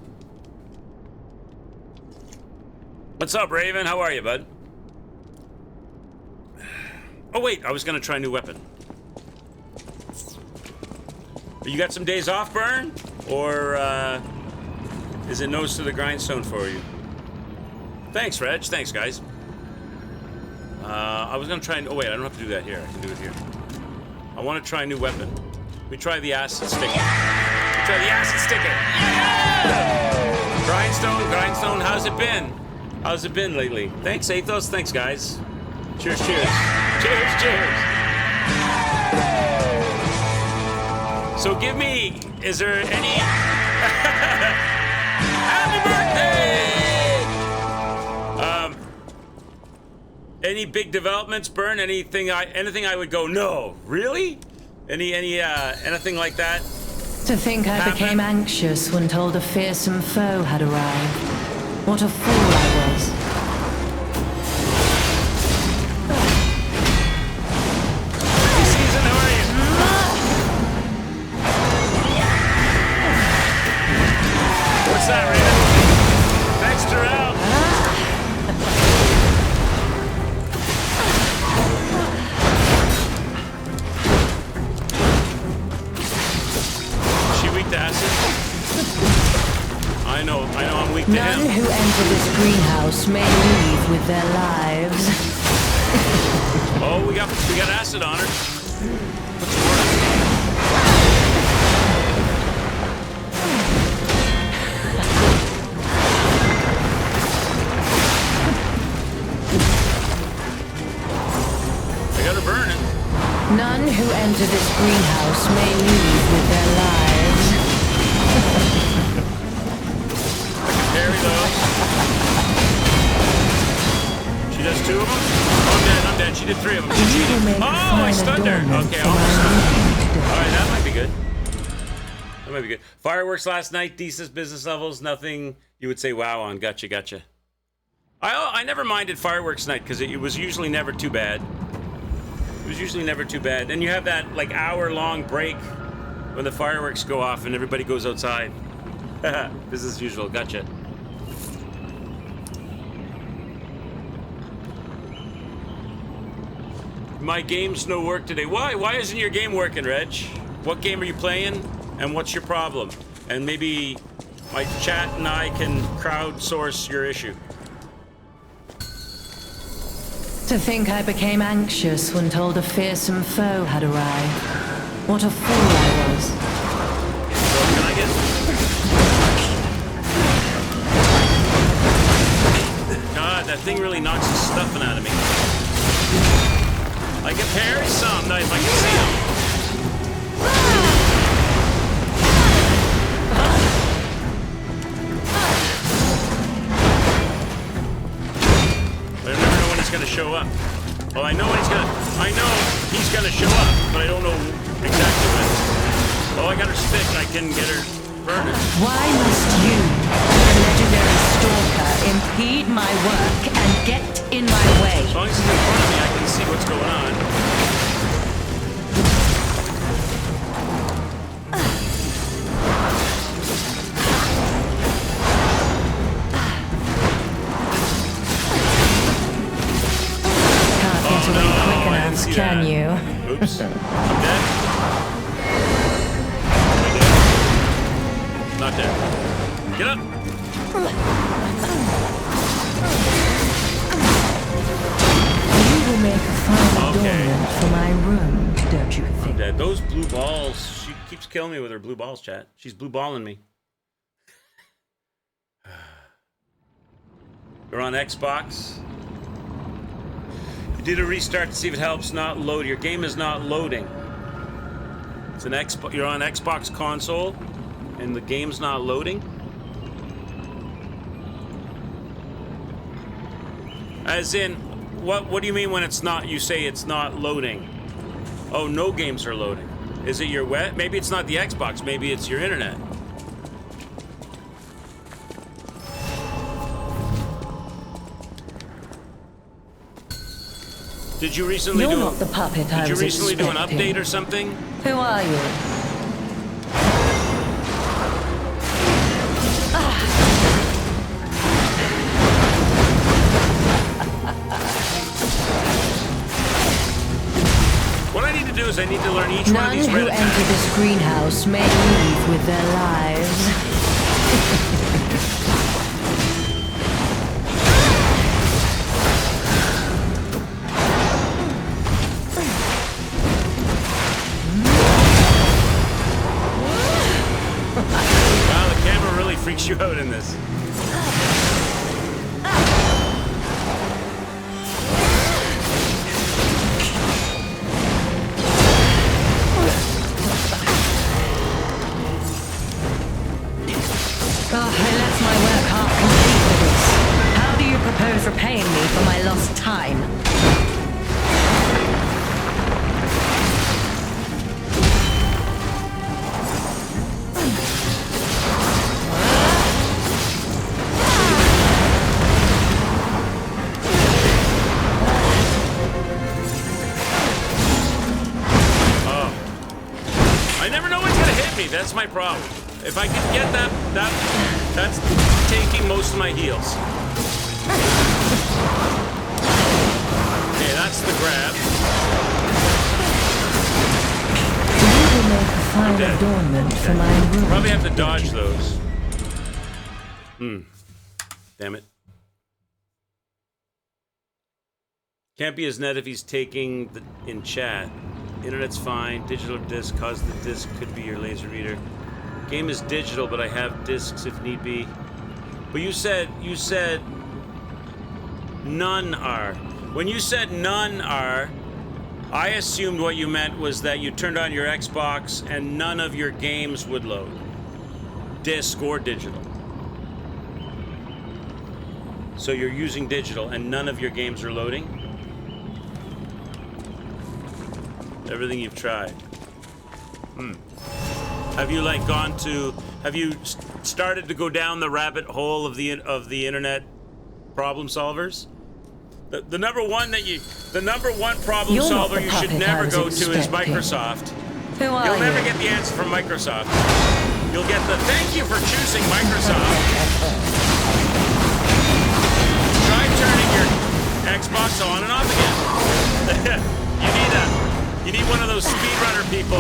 What's up, Raven? How are you, bud? Oh, wait. I was going to try a new weapon. You got some days off, Byrne? Or is it nose to the grindstone for you? Thanks, Reg. Thanks, guys. I was going to try... Oh, wait. I don't have to do that here. I can do it here. I want to try a new weapon. We try the acid sticker. Yeah! Grindstone. How's it been? How's it been lately? Thanks, Athos. Thanks, guys. Cheers. Cheers. So give me, is there any... Happy birthday! Any big developments, Byrne? Anything I would go, no, really? Anything like that? To think I became anxious when told a fearsome foe had arrived. What a fool I was. What's that, Raven? Thanks, Terrell. Is she weak to acid? I know I'm weak to him. None who enter this greenhouse may leave with their lives. Oh, we got acid on her. What's the word? None who enter this greenhouse may leave with their lives. Parry though. She does 2 of them? I'm dead. She did 3 of them. She cheated. Oh, I stunned her. Okay, almost. Alright, that might be good. That might be good. Fireworks last night, decent business levels, nothing you would say wow on. Gotcha. I never minded fireworks night because it was usually never too bad. It was usually never too bad. Then you have that like hour-long break when the fireworks go off and everybody goes outside. Business as usual. Gotcha. My game's no work today. Why? Why isn't your game working, Reg? What game are you playing? And what's your problem? And maybe my chat and I can crowdsource your issue. To think I became anxious when told a fearsome foe had arrived. What a fool I was. So can I get... God, that thing really knocks the stuffing out of me. I can parry some, if I can see him. But I never know when he's gonna show up. Well, I know he's gonna show up, but I don't know exactly when. Oh, I got her stick. I can get her burned. Why must you, the legendary stalker, impede my work and get in my way? As long as he's in front of me, I can see what's going on. Can you? Oops. I'm dead. Not dead. Get up! You will make a fine adornment for my room, don't you think? I'm dead. Those blue balls. She keeps killing me with her blue balls, chat. She's blue balling me. You're on Xbox. Did a restart to see if it helps. Not load. Your game is not loading. It's an Xbox. You're on Xbox console, and the game's not loading. As in, what do you mean when it's not? You say it's not loading. Oh, no games are loading. Is it your web? Maybe it's not the Xbox. Maybe it's your internet. Did you recently You're do? not the puppet I was Did you recently do an expecting. update or something? Who are you? What I need to do is I need to learn each one of None these who red enter attacks. this greenhouse may leave with their lives. Wow, the camera really freaks you out in this. I left my work half complete for this. How do you propose repaying me for my lost time? I never know when it's gonna hit me. That's my problem. If I can get that's taking most of my heals. Okay, that's the grab. You will make a fine dead. adornment for my room. Probably have to dodge those. Damn it. Can't be as net if he's taking the in chat. Internet's fine. Digital disc, cause the disc could be your laser reader. Game is digital, but I have discs if need be. But you said none are. When you said none are, I assumed what you meant was that you turned on your Xbox and none of your games would load. Disc or digital. So you're using digital and none of your games are loading? Everything you've tried. Have you like have you started to go down the rabbit hole of the internet problem solvers? The number one problem You're not solver the you should puppet never I was go to is expecting. Microsoft. Who are You'll never you? get the answer from Microsoft. You'll get the thank you for choosing Microsoft. Try turning your Xbox on and off again. You need one of those speedrunner people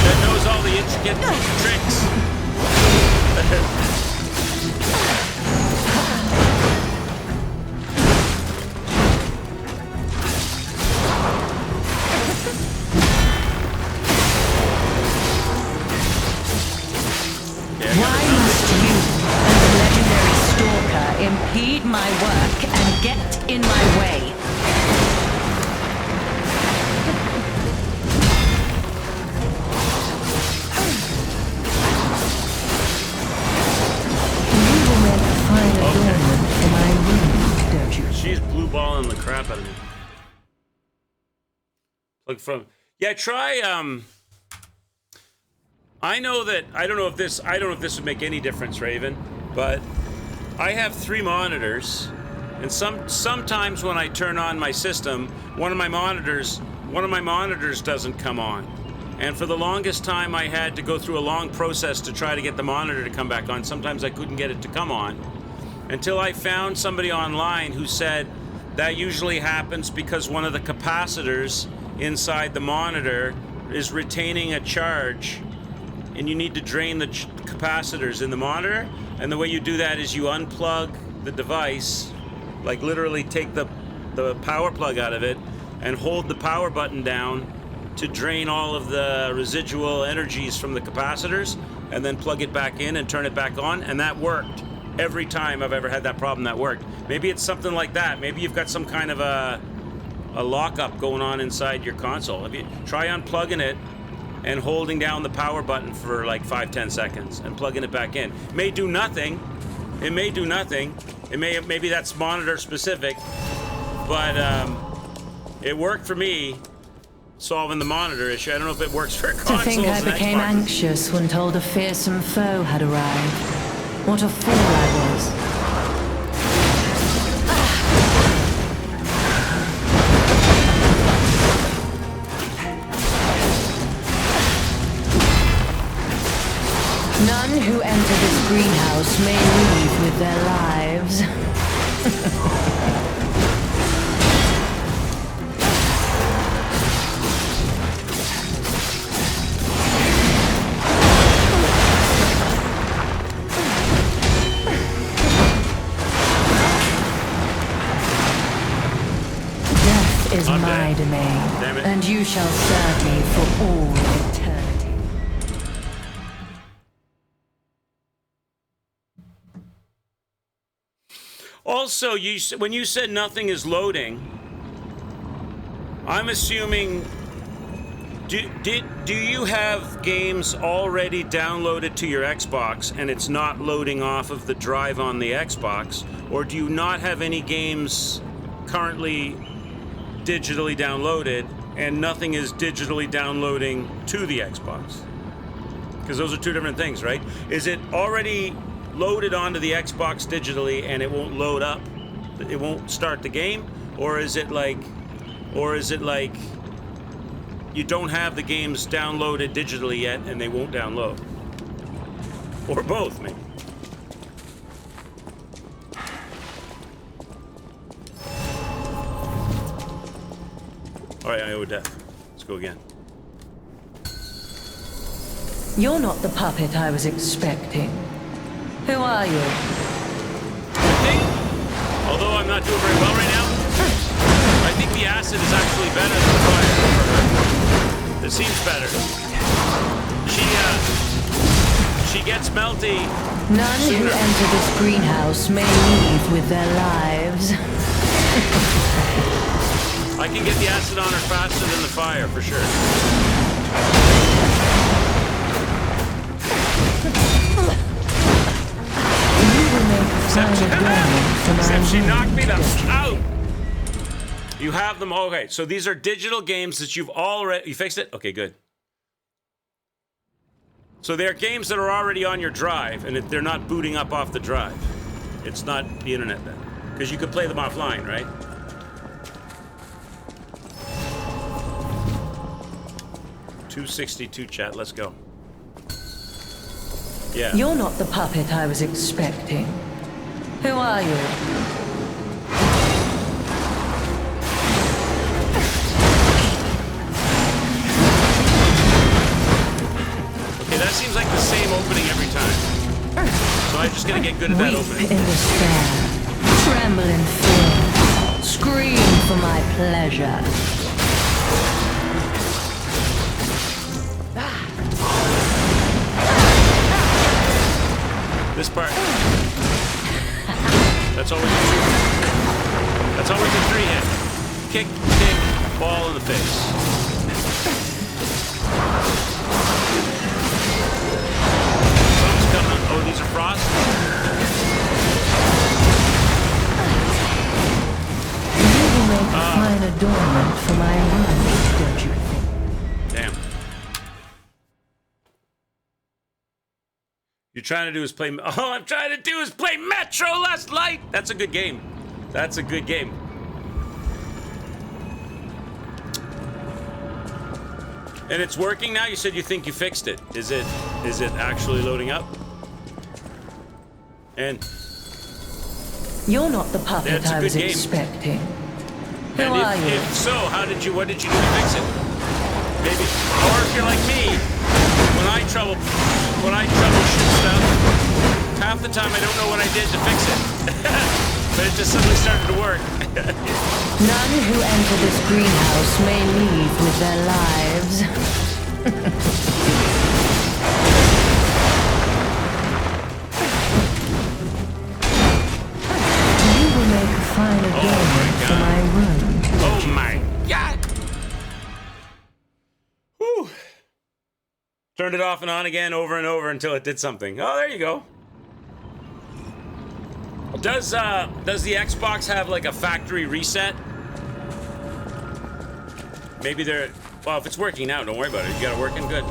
that knows all the intricate tricks. Why must you and the legendary stalker impede my work and get in my way? You will make a fine adornment for my room, don't you? She's blue balling the crap out of me. Try I don't know if this would make any difference, Raven, but I have 3 monitors, and sometimes when I turn on my system, one of my monitors doesn't come on. And for the longest time I had to go through a long process to try to get the monitor to come back on. Sometimes I couldn't get it to come on. Until I found somebody online who said that usually happens because one of the capacitors inside the monitor is retaining a charge, and you need to drain the capacitors in the monitor. And the way you do that is you unplug the device, like literally take the power plug out of it and hold the power button down to drain all of the residual energies from the capacitors, and then plug it back in and turn it back on. And that worked. Every time I've ever had that problem, that worked. Maybe it's something like that. Maybe you've got some kind of a lockup going on inside your console. Try unplugging it and holding down the power button for like 5-10 seconds and plugging it back in. It may do nothing. Maybe that's monitor specific, but it worked for me solving the monitor issue. I don't know if it works for To consoles think I and became Xboxes. anxious when told a fearsome foe had arrived. What a fool I was. None who enter this greenhouse may leave with their lives. Death is I'm my dead. domain, Damn it. and you shall serve me for all eternity. Also, when you said nothing is loading, I'm assuming, do you have games already downloaded to your Xbox and it's not loading off of the drive on the Xbox, or do you not have any games currently digitally downloaded and nothing is digitally downloading to the Xbox? Because those are two different things, right? Is it already loaded onto the Xbox digitally and it won't load up? It won't start the game? Or is it like you don't have the games downloaded digitally yet and they won't download? Or both, maybe. All right, I owe death. Let's go again. You're not the puppet I was expecting. Who are you? I think, although I'm not doing very well right now, I think the acid is actually better than the fire for her. It seems better. She gets melty. None who sooner. enter this greenhouse may leave with their lives. I can get the acid on her faster than the fire, for sure. Except she knocked me the out. You have them. Okay, so these are digital games that you've already... You fixed it? Okay, good. So they're games that are already on your drive, and they're not booting up off the drive. It's not the internet then. Because you could play them offline, right? $262 chat, let's go. Yeah. You're not the puppet I was expecting. Who are you? Okay, that seems like the same opening every time. So I'm just gonna get good at that opening. Weep in despair, tremble in fear, scream for my pleasure. This part. That's always a two. That's always a three hit. Kick, ball in the face. Something's coming. Oh, these are frost. You will make a fine adornment for my room, don't you think? Damn. You're trying to do is play... All I'm trying to do is play Metro Last Light! That's a good game. That's a good game. And it's working now? You said you think you fixed it. Is it actually loading up? And... You're not the puppet That's a I was good game. expecting. Who And are you? if so, what did you do to fix it? Maybe, or if you're like me, when I troubleshoot stuff, half the time I don't know what I did to fix it. But it just suddenly started to work. None who enter this greenhouse may leave with their lives. You will make a fine adornment for my room. Oh my God! Whew. Turned it off and on again over and over until it did something. Oh, there you go. Does the Xbox have like a factory reset? Maybe they're... Well, if it's working now, don't worry about it. You got it working good.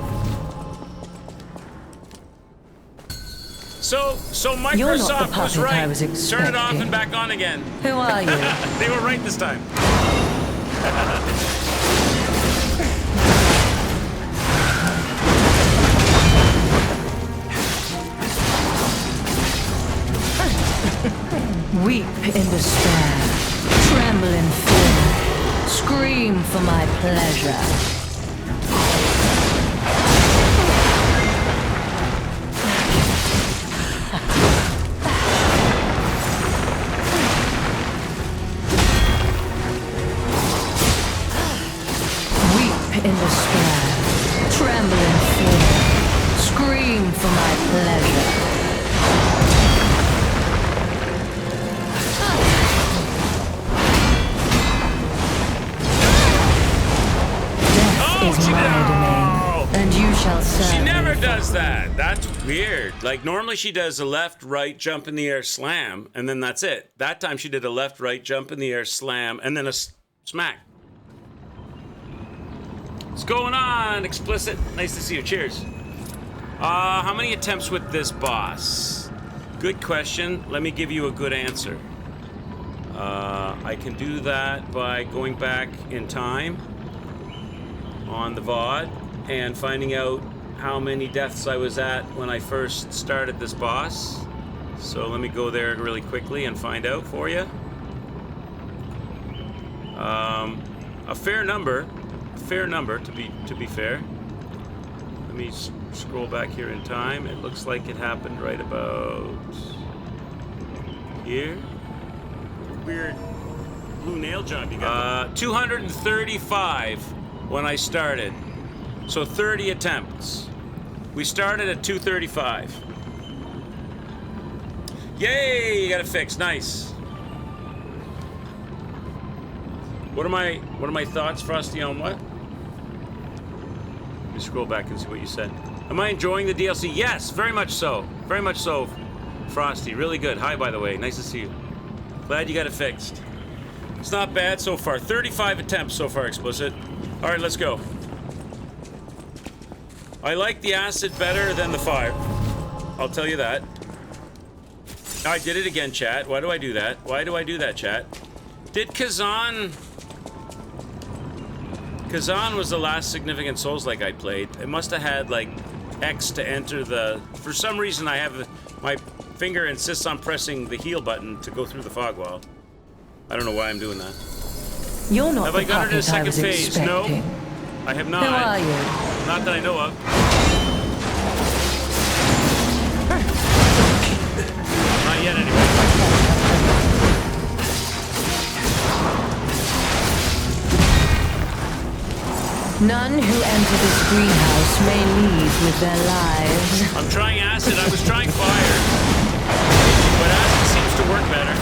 So Microsoft was right. Turn it off and back on again. Who are you? They were right this time. Weep in despair, tremble in fear, scream for my pleasure. Weep in despair, tremble in fear, scream for my pleasure. Is my domain, and you shall serve. She never does that. That's weird. Like, normally she does a left, right, jump in the air, slam, and then that's it. That time she did a left, right, jump in the air, slam, and then a smack. What's going on, Explicit? Nice to see you. Cheers. How many attempts with this boss? Good question. Let me give you a good answer. I can do that by going back in time on the VOD and finding out how many deaths I was at when I first started this boss. So let me go there really quickly and find out for you. A fair number to be fair. Let me scroll back here in time. It looks like it happened right about here. Weird blue nail job you got. 235 when I started. So 30 attempts. We started at 235. Yay, you got it fixed. Nice. What are my thoughts, Frosty, on what? Let me scroll back and see what you said. Am I enjoying the DLC? Yes, very much so. Very much so, Frosty. Really good. Hi, by the way. Nice to see you. Glad you got it fixed. It's not bad so far. 35 attempts so far, Explicit. All right, let's go. I like the acid better than the fire. I'll tell you that. I did it again, chat. Why do I do that? Why do I do that, chat? Did Kazan... Kazan was the last significant Souls-like I played. It must have had, like, X to enter the... For some reason, I have... My finger insists on pressing the heal button to go through the fog wall. I don't know why I'm doing that. You're not Have the I got her to the puppet I second was phase? No. expecting. I have not. Who are you? Not that I know of. Not yet, anyway. None who enter this greenhouse may leave with their lives. I'm trying acid. I was trying fire. But acid seems to work better.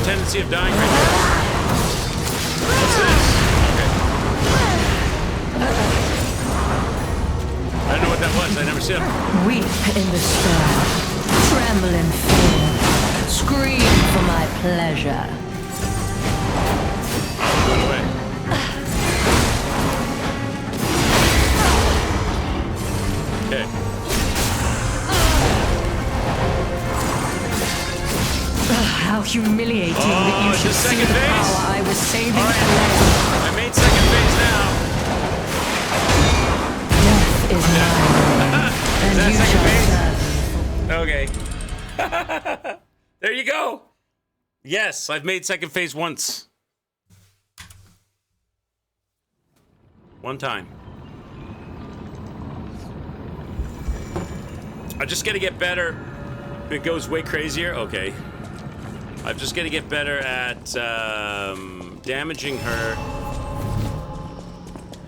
Tendency of dying right now. What's this? Okay. I don't know what that was. I never see it. Weep in despair. Tremble in fear. Scream for my pleasure. Going away. Okay. How humiliating that you should see the power I was saving for later. I made second phase now. Death is mine, and that you second shall phase? serve. Okay. There you go. Yes, I've made second phase once. One time. I just gotta get better. It goes way crazier. Okay. I'm just gonna get better at damaging her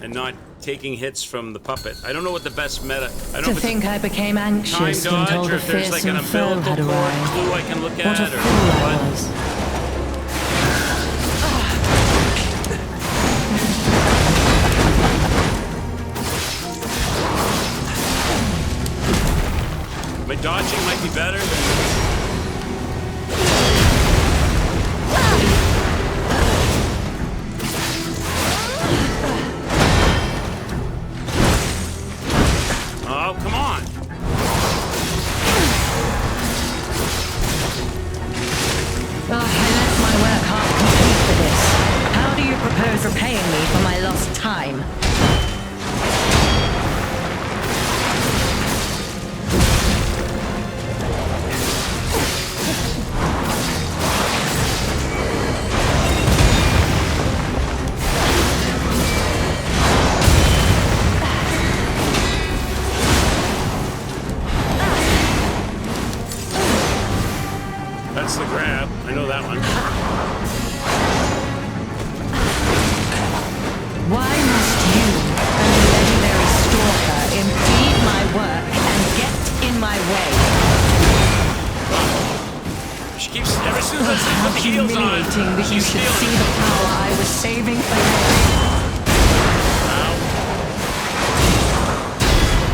and not taking hits from the puppet. I don't know what the best meta. I don't To know if think I became it's anxious time when dodge told or a if there's like an fearsome foe umbilical had cord arrived. clue I can look What at a or fool I what. was. My dodging might be better. Oh, come on. I left my work half complete for this. How do you propose repaying me for my lost time? That's the grab. I know that one. Why must you and the legendary stalker impede my work and get in my way? She keeps, ever since I How put the heels on, humiliating that you she's should see stealing. the power I was saving for later. Ow.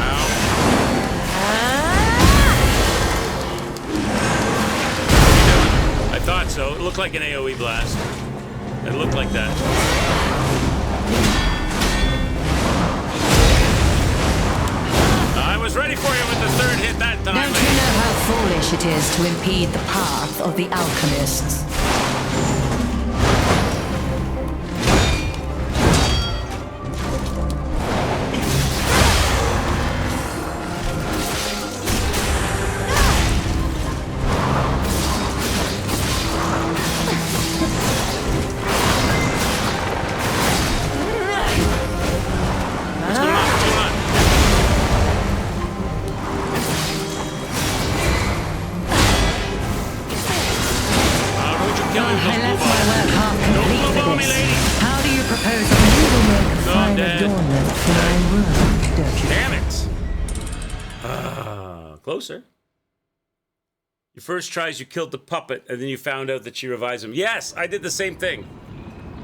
Ow. I thought so. It looked like an AoE blast. It looked like that. I was ready for you with the third hit that time. Don't you know how foolish it is to impede the path of the alchemists? What's going on? What's going on? kill me with I those blue left my balls. work half No complete blue for ball me, this. lady. How do you propose that you will make a No, fine Dad. adornment for my room, don't you? Damn it. Closer. Your first tries, you killed the puppet, and then you found out that she revives him. Yes, I did the same thing.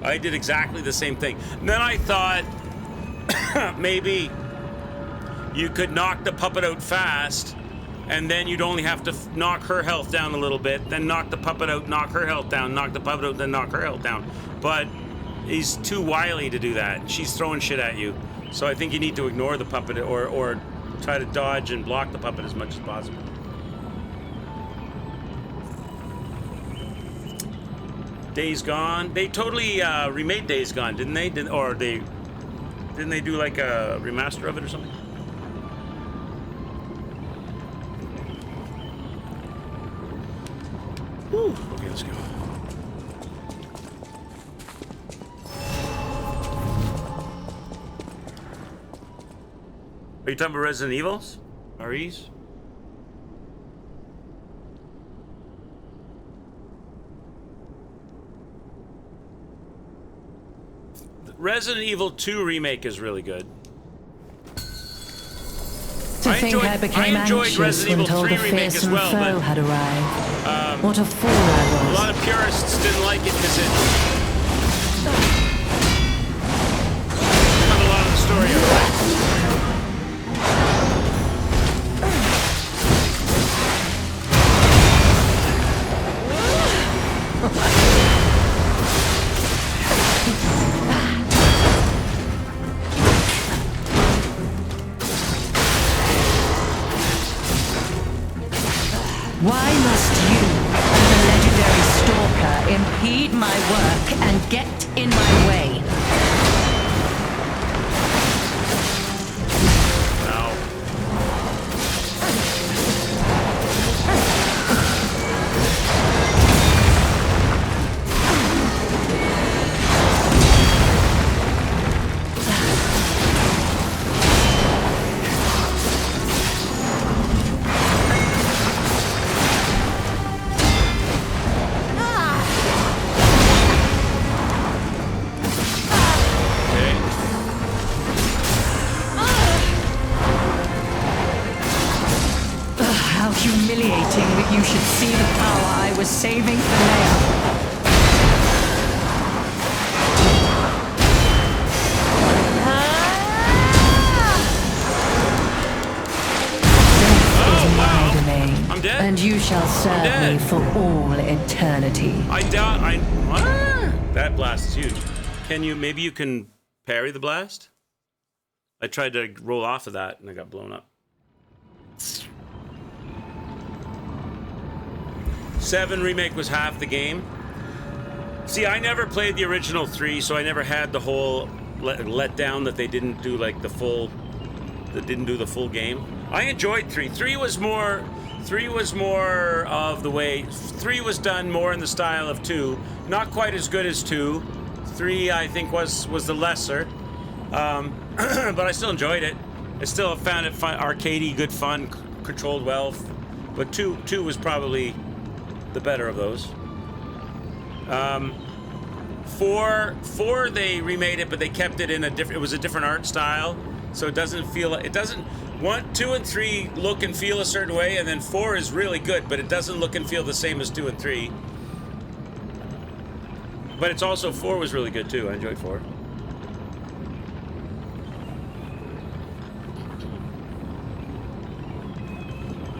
I did exactly the same thing. And then I thought maybe you could knock the puppet out fast, and then you'd only have to knock her health down a little bit, then knock the puppet out, knock her health down, knock the puppet out, then knock her health down. But he's too wily to do that. She's throwing shit at you. So I think you need to ignore the puppet or try to dodge and block the puppet as much as possible. Days Gone. They totally remade Days Gone, didn't they? Didn't they do like a remaster of it or something? Whew. Okay, let's go. Are you talking about Resident Evils? REs? Resident Evil 2 remake is really good. To think I became anxious when told a fearsome foe had arrived. What a fool I A was. lot of purists didn't like it because it cut a lot of the story out. Why must you, the legendary stalker, impede my work and get in my way? Now, How humiliating that you should see the power I was saving for Leia. Death is my domain, I'm dead. and you shall serve dead. me for all eternity. I doubt that blast is huge. Maybe you can parry the blast? I tried to roll off of that and I got blown up. 7 remake was half the game. See, I never played the original 3, so I never had the whole let down that they didn't do like the full game. I enjoyed 3. 3 was more of the way 3 was done more in the style of 2. Not quite as good as 2. 3 I think was the lesser. But I still enjoyed it. I still found it fun, arcadey, good fun, controlled well. But 2 was probably the better of those. 4 they remade it, but they kept it in a different. It was a different art style, so it doesn't feel. It doesn't. 1, 2, and 3 look and feel a certain way, and then 4 is really good, but it doesn't look and feel the same as 2 and 3. But it's also 4 was really good too. I enjoyed 4.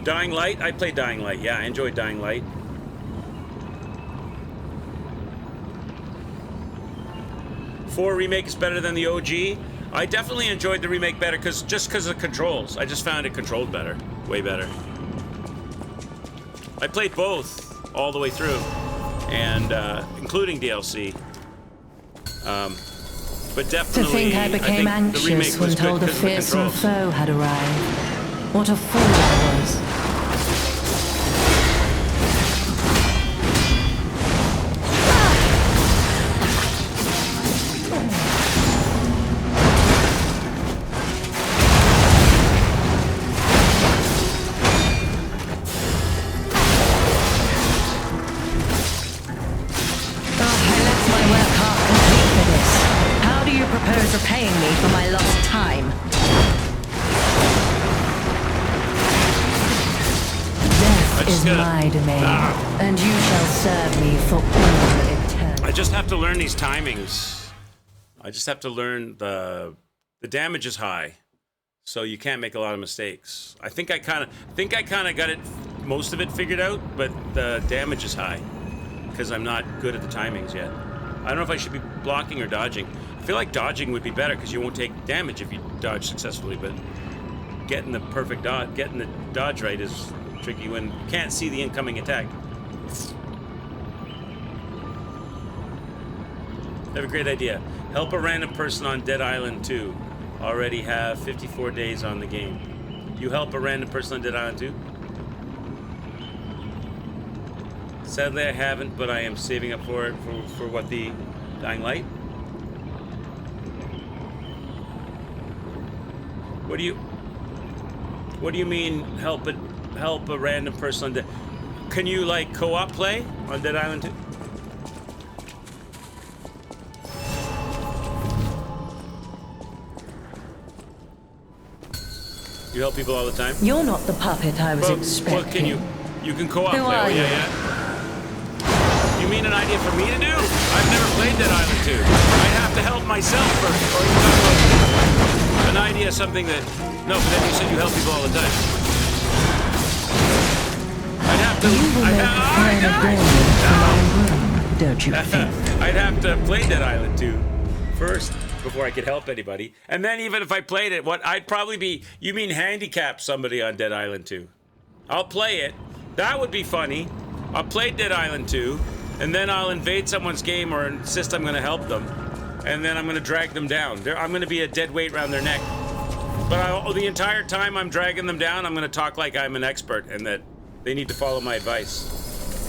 Dying Light? I played Dying Light. Yeah, I enjoyed Dying Light. 4 remake is better than the OG. I definitely enjoyed the remake better just because of the controls. I just found it controlled better. Way better. I played both all the way through, and including DLC. But definitely, To think I became anxious when told a fearsome foe had arrived. What a fool I was. paying me for my lost time. Death is my domain, and you shall serve me for all eternity. I just have to learn these timings. I just have to learn the damage is high, so you can't make a lot of mistakes. I think I kind of got it, most of it figured out, but the damage is high because I'm not good at the timings yet. I don't know if I should be blocking or dodging. I feel like dodging would be better because you won't take damage if you dodge successfully, but getting the perfect dodge, getting the dodge right is tricky when you can't see the incoming attack. I have a great idea. Help a random person on Dead Island 2. Already have 54 days on the game. You help a random person on Dead Island 2? Sadly, I haven't, but I am saving up for it for what, the Dying Light? What do you mean help a random person on Dead? Can you like co-op play on Dead Island 2? You help people all the time? You're not the puppet I was expecting. What can you can co-op Who play? are Oh, you? yeah. You mean an idea for me to do? I've never played Dead Island 2. I'd have to help myself first. Or you talk about an idea, something that... No, but then you said you help people all the time. I'd have to... You will make a plan of don't you think? I'd have to play Dead Island 2 first before I could help anybody. And then even if I played it, what I'd probably be... You mean handicap somebody on Dead Island 2? I'll play it. That would be funny. I'll play Dead Island 2, and then I'll invade someone's game or insist I'm going to help them, and then I'm going to drag them down. I'm going to be a dead weight around their neck. But the entire time I'm dragging them down, I'm going to talk like I'm an expert and that they need to follow my advice.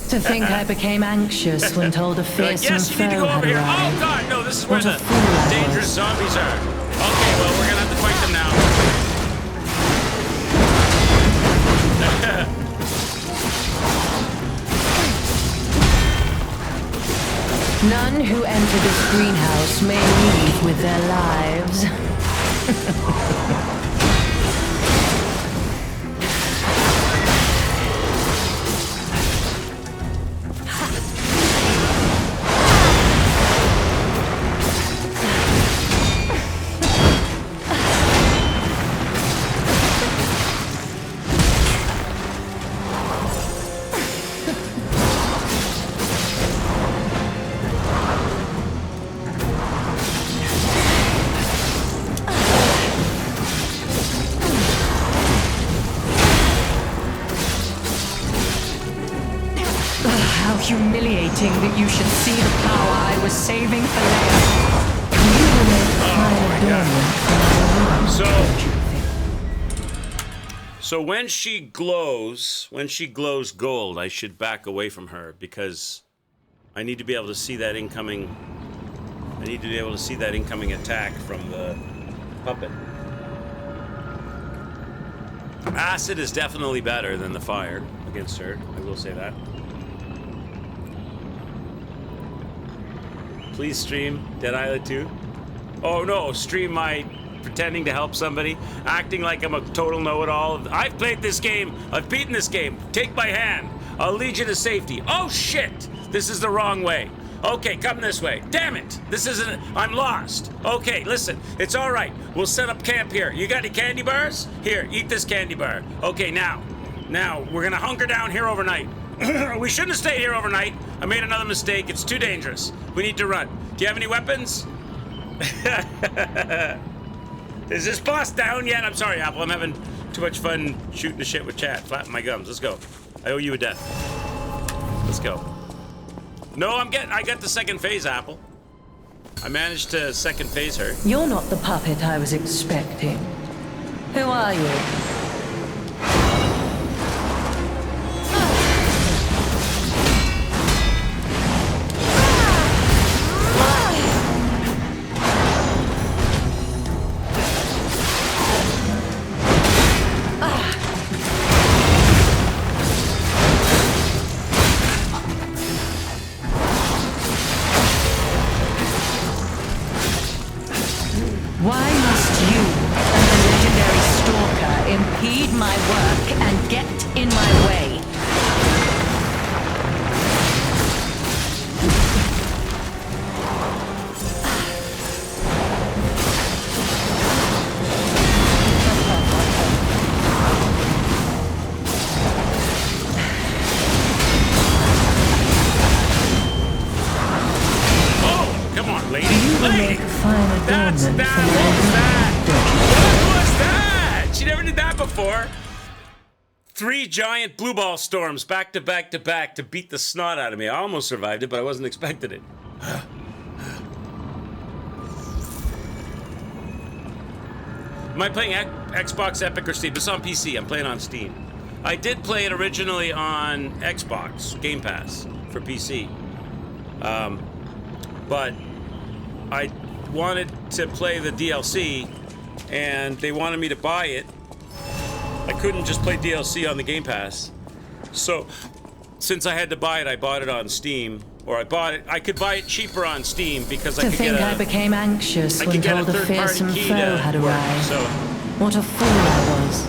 To think I became anxious when told a You're like, fearsome yes, you need to foe go had over here. Oh, arrived. God, no, this is where What a the fool I dangerous was. zombies are. Okay, well, we're going to have to fight them now. None who enter this greenhouse may leave with their lives. How humiliating that you should see the power I was saving for later. You will make So when she glows gold, I should back away from her because I need to be able to see that incoming. I need to be able to see that incoming attack from the puppet. Acid is definitely better than the fire against her. I will say that. Please stream Dead Island 2. Oh no, stream my pretending to help somebody, acting like I'm a total know-it-all. I've played this game. I've beaten this game. Take my hand. I'll lead you to safety. Oh shit! This is the wrong way. Okay, come this way. Damn it! This isn't... I'm lost. Okay, listen. It's all right. We'll set up camp here. You got any candy bars? Here, eat this candy bar. Okay, now, we're gonna hunker down here overnight. We shouldn't have stayed here overnight. I made another mistake. It's too dangerous. We need to run. Do you have any weapons? Is this boss down yet? I'm sorry, Apple. I'm having too much fun shooting the shit with chat. Flapping my gums. Let's go. I owe you a death. Let's go. No, I got the second phase, Apple. I managed to second phase her. You're not the puppet I was expecting. Who are you? will make a fine That's adornment that. for What was my that? room. What was that? She never did that before. 3 giant blue ball storms back to back to back to beat the snot out of me. I almost survived it, but I wasn't expecting it. Am I playing Xbox, Epic, or Steam? It's on PC. I'm playing on Steam. I did play it originally on Xbox Game Pass for PC. But I wanted to play the DLC, and they wanted me to buy it. I couldn't just play DLC on the Game Pass. So, since I had to buy it, I bought it on Steam. Or I could buy it cheaper on Steam because I To could think get I became anxious I when could get a told a third-party fearsome key foe to had work, arrived. so What a fool I was.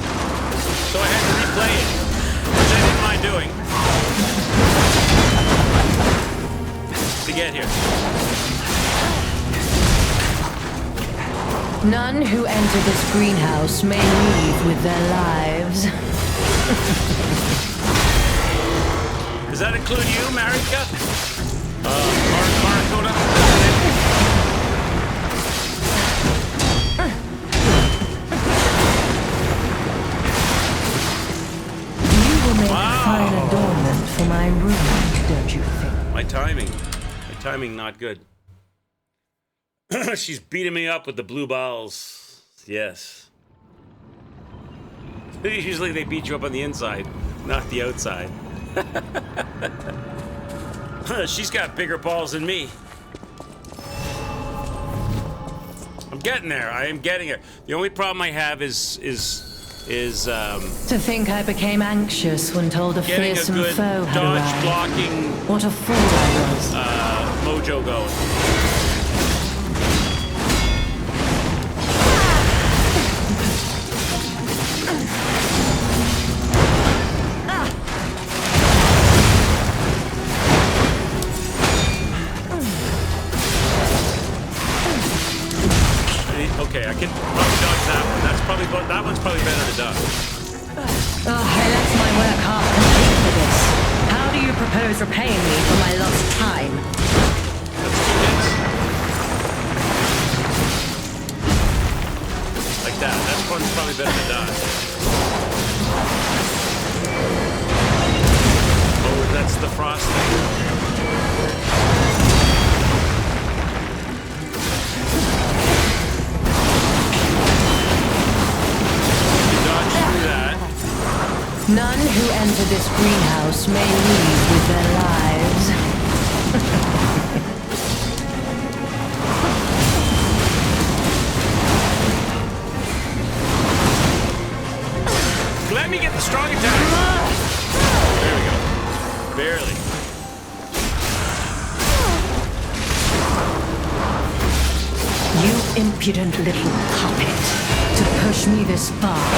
I had to replay it, which I didn't mind doing to get here. None who enter this greenhouse may leave with their lives. Does that include you, Marika? Marikota? You will make a fine adornment for my room, don't you think? My timing not good. She's beating me up with the blue balls. Yes. Usually they beat you up on the inside, not the outside. She's got bigger balls than me. I'm getting there. I am getting her. The only problem I have is To think I became anxious when told a getting a fearsome good foe had dodge arrived. blocking What a fool I was. mojo going. Okay, I can probably dodge that one. That one's probably better to dodge. Oh, I left my work half complete for this. How do you propose repaying me for my lost time? That's 2 hits. Like that. That one's probably better to dodge. Oh, that's the frost thing. None who enter this greenhouse may leave with their lives. Let me get the strong attack. There we go. Barely. You impudent little puppet. To push me this far.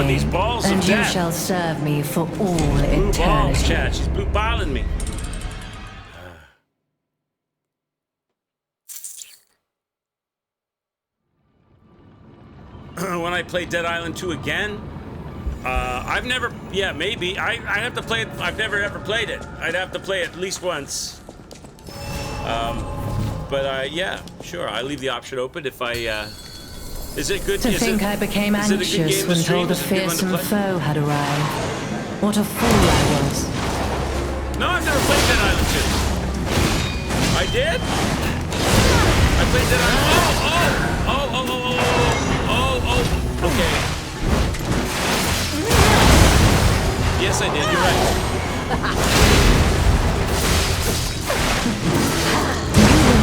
These balls and of you death. shall serve me for all Blue balls, eternity. Chad. She's blue balling me. When I play Dead Island 2 again, I've never. Yeah, maybe. I have to play it. I've never ever played it. I'd have to play it at least once. But yeah, sure. I leave the option open if I. Is it good? To think I became anxious when told a fearsome foe had arrived. What a fool I was. No, I've never played Dead Island 2. I did? I played Dead Island. Oh, okay. Yes, I did. You're right.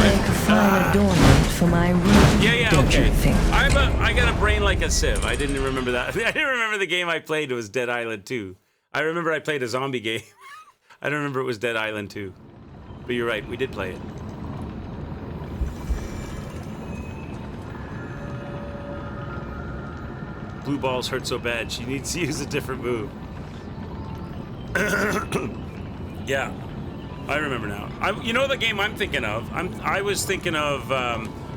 Make a fine adornment for my room. Yeah, don't okay. you think? I got a brain like a sieve. I didn't remember that. I didn't remember the game I played. It was Dead Island 2. I remember I played a zombie game. I don't remember it was Dead Island 2. But you're right, we did play it. Blue balls hurt so bad, she needs to use a different move. Yeah, I remember now. You know the game I'm thinking of? I was thinking of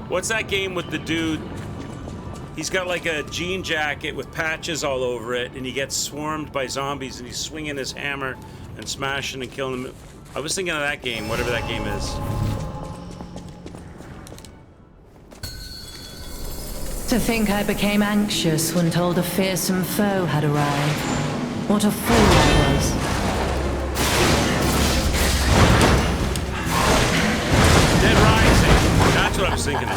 what's that game with the dude? He's got like a jean jacket with patches all over it, and he gets swarmed by zombies, and he's swinging his hammer and smashing and killing them. I was thinking of that game, whatever that game is. To think I became anxious when told a fearsome foe had arrived. What a fool I was. Dead Rising. That's what I was thinking of.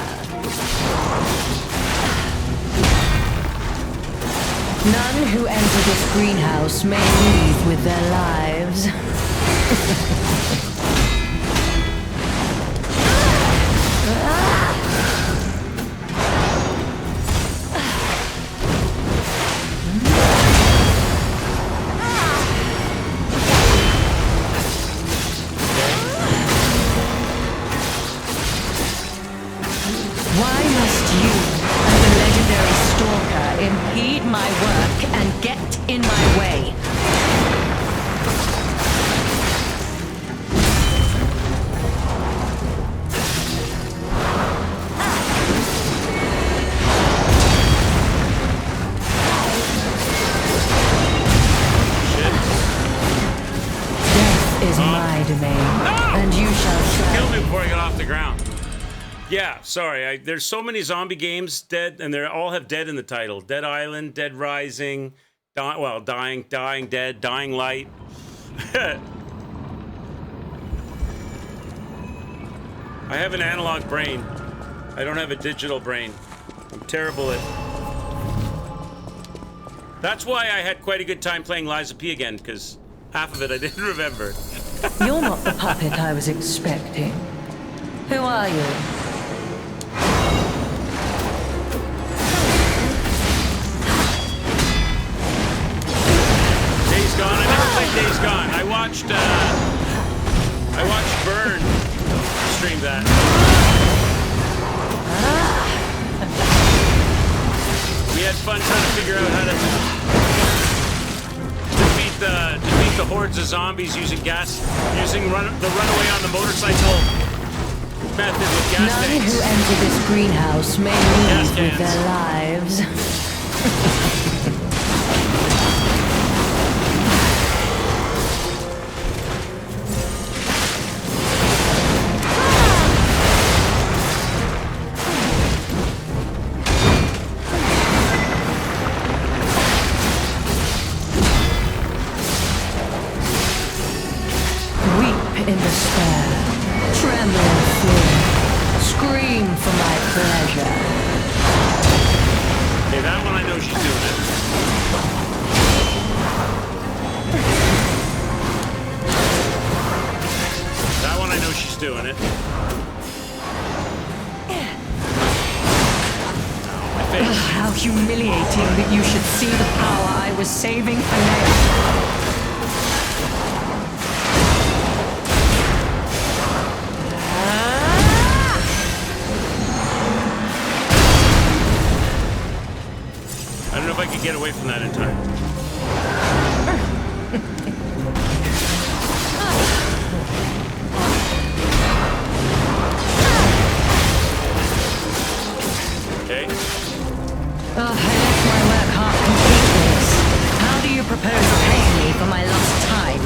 None who enter this greenhouse may leave with their lives. Why must you and the legendary stalker impede my work and get in my way? Death is my domain, and you shall Kill share. me before I get off the ground. Yeah, sorry. There's so many zombie games, Dead, and they all have Dead in the title. Dead Island, Dead Rising, Dying Dead, Dying Light. I have an analog brain. I don't have a digital brain. I'm terrible at... That's why I had quite a good time playing Liza P again, because half of it I didn't remember. You're not the puppet I was expecting. Who are you? Days Gone. I never played Days Gone. I watched Burn stream that. We had fun trying to figure out how to defeat the hordes of zombies using the runaway on the motorcycle method with gas None tanks. who enter this greenhouse may Gas leave with cans. their lives. Weep in despair, tremble in fear, scream for my pleasure. Okay, that one I know she's doing it. That one I know she's doing it. My face. How humiliating that you should see the power I was saving for later. I don't know if I could get away from that in time. Okay. I left my work half complete for this. How do you propose repaying me for my lost time?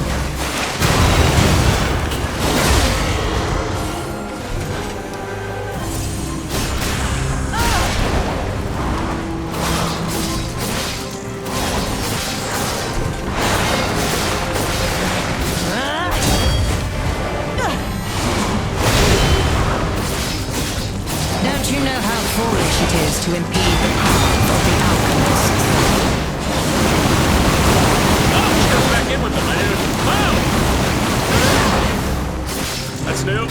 Don't you know how foolish it is to impede the path of the alchemists? Oh, she goes back in with them. I didn't. Wow! That's new.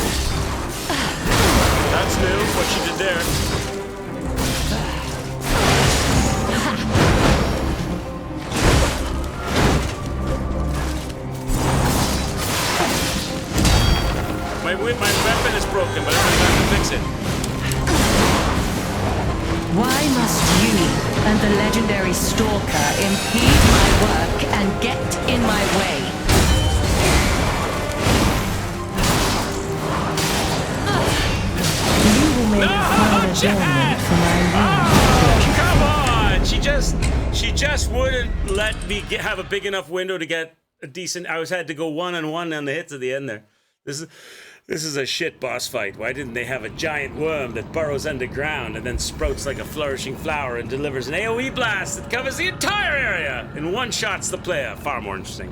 That's new, what she did there. My weapon is broken, but I don't have to fix it. Why must you and the legendary stalker impede my work and get in my way? have a big enough window to get a decent. I had to go one-on-one on the hits at the end there. This is a shit boss fight. Why didn't they have a giant worm that burrows underground and then sprouts like a flourishing flower and delivers an AoE blast that covers the entire area and one-shots the player? Far more interesting.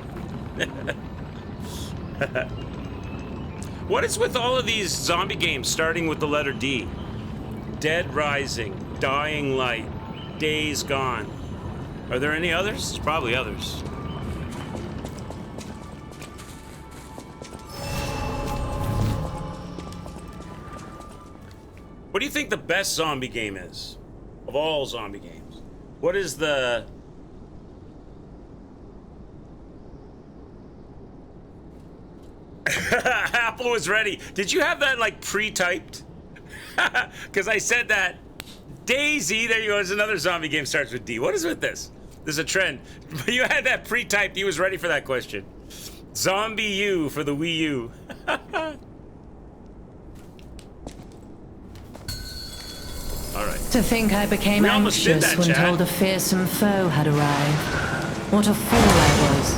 What is with all of these zombie games starting with the letter D? Dead Rising, Dying Light, Days Gone. Are there any others? There's probably others. What do you think the best zombie game is? Of all zombie games? What is the... Apple was ready. Did you have that, like, pre-typed? Because I said that. Daisy, there you go. There's another zombie game starts with D. What is with this? There's a trend. You had that pre-typed. He was ready for that question. Zombie U for the Wii U. All right. To think I became anxious when told a fearsome foe had arrived. What a fool I was.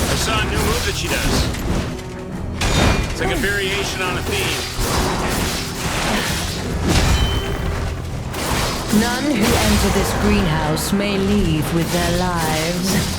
I saw a new move that she does. It's like a variation on a theme. None who enter this greenhouse may leave with their lives.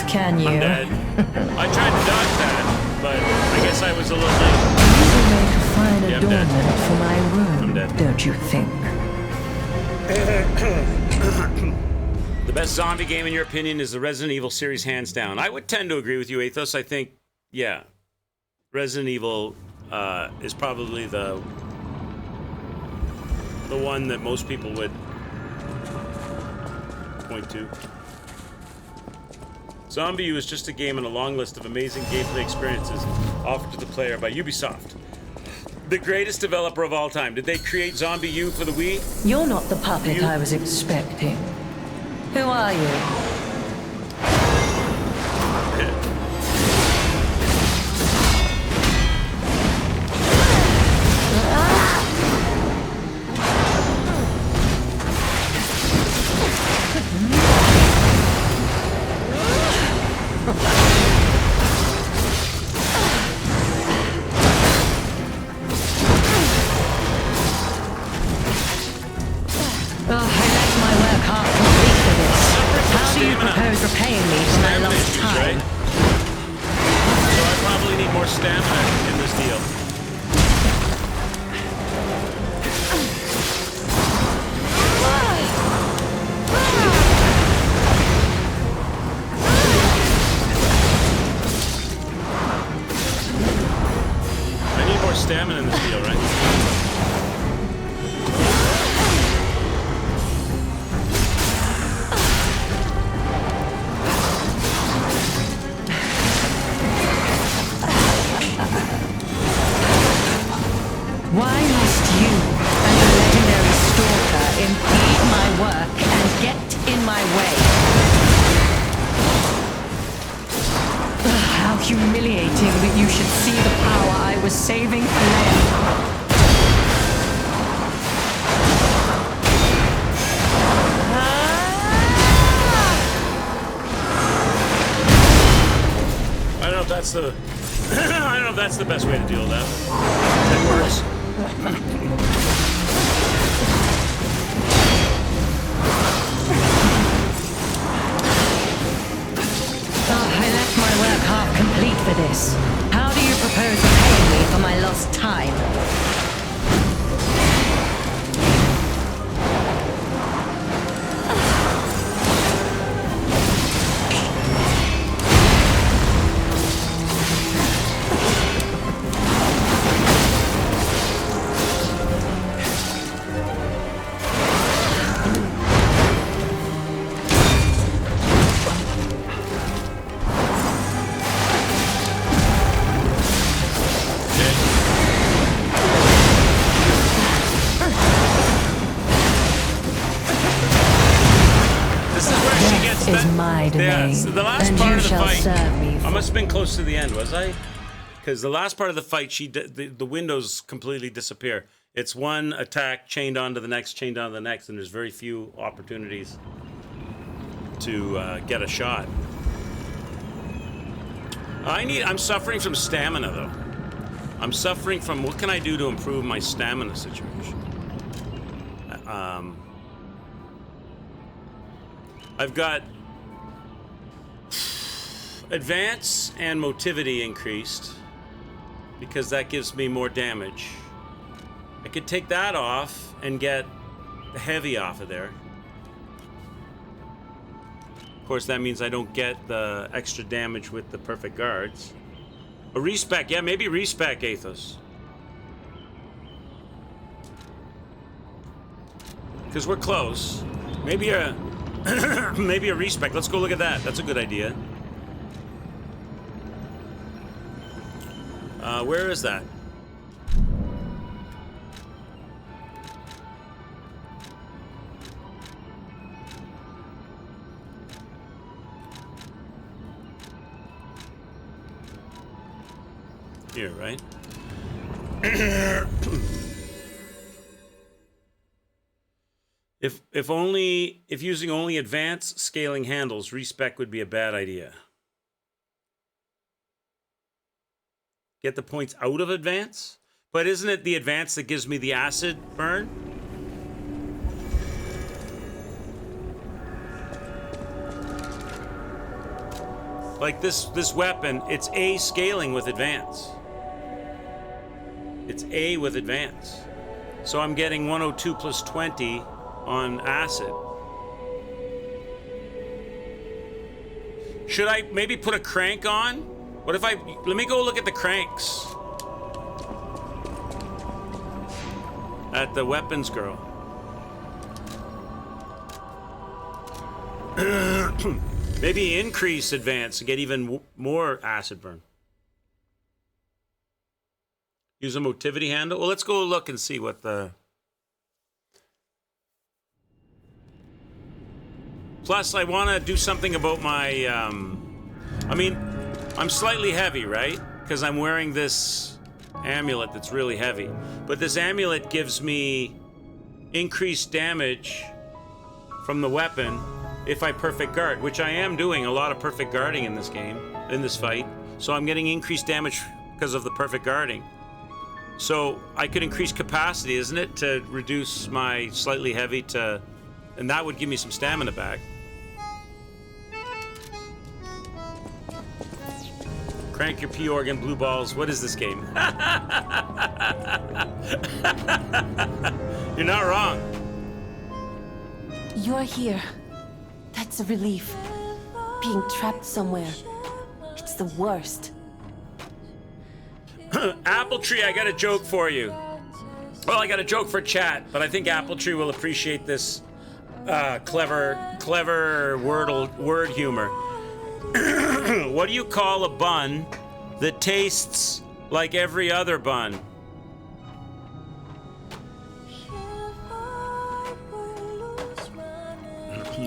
Can you? I'm dead. I tried to dodge that, but I guess I was a little late. You will make a fine adornment for my room, I'm dead. don't you think? The best zombie game, in your opinion, is the Resident Evil series, hands down. I would tend to agree with you, Athos. I think, yeah, Resident Evil is probably the one that most people would point to. Zombie U is just a game in a long list of amazing gameplay experiences offered to the player by Ubisoft, the greatest developer of all time. Did they create Zombie U for the Wii? You're not the puppet I was expecting. Who are you? Repaying me for my lost time. Right? So I probably need more stamina in this deal. I need more stamina in this deal, right? Why must you and the legendary stalker impede my work and get in my way? How humiliating that you should see the power I was saving for later. I don't know if that's the I don't know if that's the best way to deal with that. That works. I left my work half complete for this. How do you propose repaying me for my lost time? I must have been close to the end, was I? Because the last part of the fight, the windows completely disappear. It's one attack chained onto the next, chained onto the next, and there's very few opportunities to get a shot. I'm suffering from stamina, though. I'm suffering from, what can I do to improve my stamina situation? I've got advance and motivity increased because that gives me more damage. I could take that off and get the heavy off of there. Of course, that means I don't get the extra damage with the perfect guards. A respec, yeah, maybe respec, Athos. Because we're close. Maybe a maybe a respec. Let's go look at that. That's a good idea. Where is that? Here, right? If using only advanced scaling handles, respec would be a bad idea. Get the points out of advance? But isn't it the advance that gives me the acid burn? Like this weapon, it's A scaling with advance. It's A with advance. So I'm getting 102 plus 20 on acid. Should I maybe put a crank on? What if let me go look at the cranks. At the weapons girl. Maybe increase advance to get even more acid burn. Use a motivity handle. Well, let's go look and see what the... Plus, I want to do something about my... I mean, I'm slightly heavy, right? Because I'm wearing this amulet that's really heavy. But this amulet gives me increased damage from the weapon if I perfect guard, which I am doing a lot of perfect guarding in this game, in this fight. So I'm getting increased damage because of the perfect guarding. So I could increase capacity, isn't it, to reduce my slightly heavy to... And that would give me some stamina back. Crank your P organ, blue balls. What is this game? You're not wrong. You're here. That's a relief. Being trapped somewhere. It's the worst. Apple Tree, I got a joke for you. Well, I got a joke for chat, but I think Apple Tree will appreciate this clever word humor. What do you call a bun that tastes like every other bun?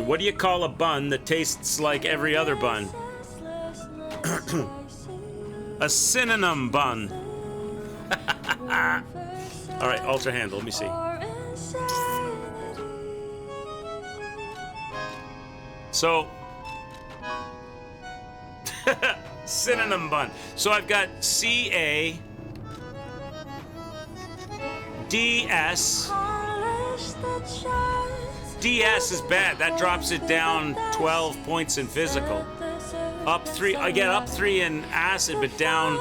What do you call a bun that tastes like every other bun? A synonym bun. All right, alter handle. Let me see. So, synonym bun. So I've got CA, DS. DS is bad. That drops it down 12 points in physical. Up 3. I get up 3 in acid, but down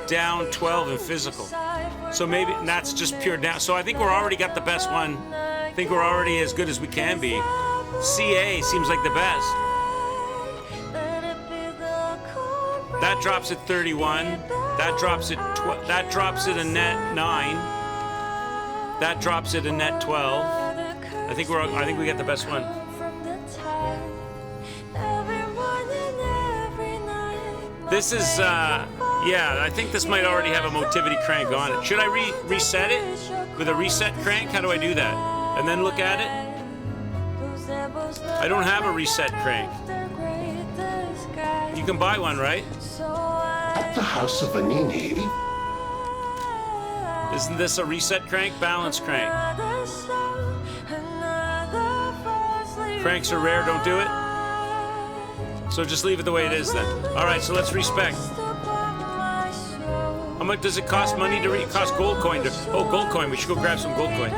12 in physical. So maybe that's just pure down. So I think we're already got the best one. I think we're already as good as we can be. CA seems like the best. That drops at 31. That drops it a net 9. That drops it a net 12. I think we got the best one. This is yeah, I think this might already have a motivity crank on it. Should I reset it with a reset crank? How do I do that? And then look at it? I don't have a reset crank. can buy one, right? At the House of Vanini, Isn't this a reset crank? Balance crank. Cranks are rare, don't do it. So just leave it the way it is then. All right, so let's respec. How much does it cost money to it cost gold coin to... Oh, gold coin. We should go grab some gold coin.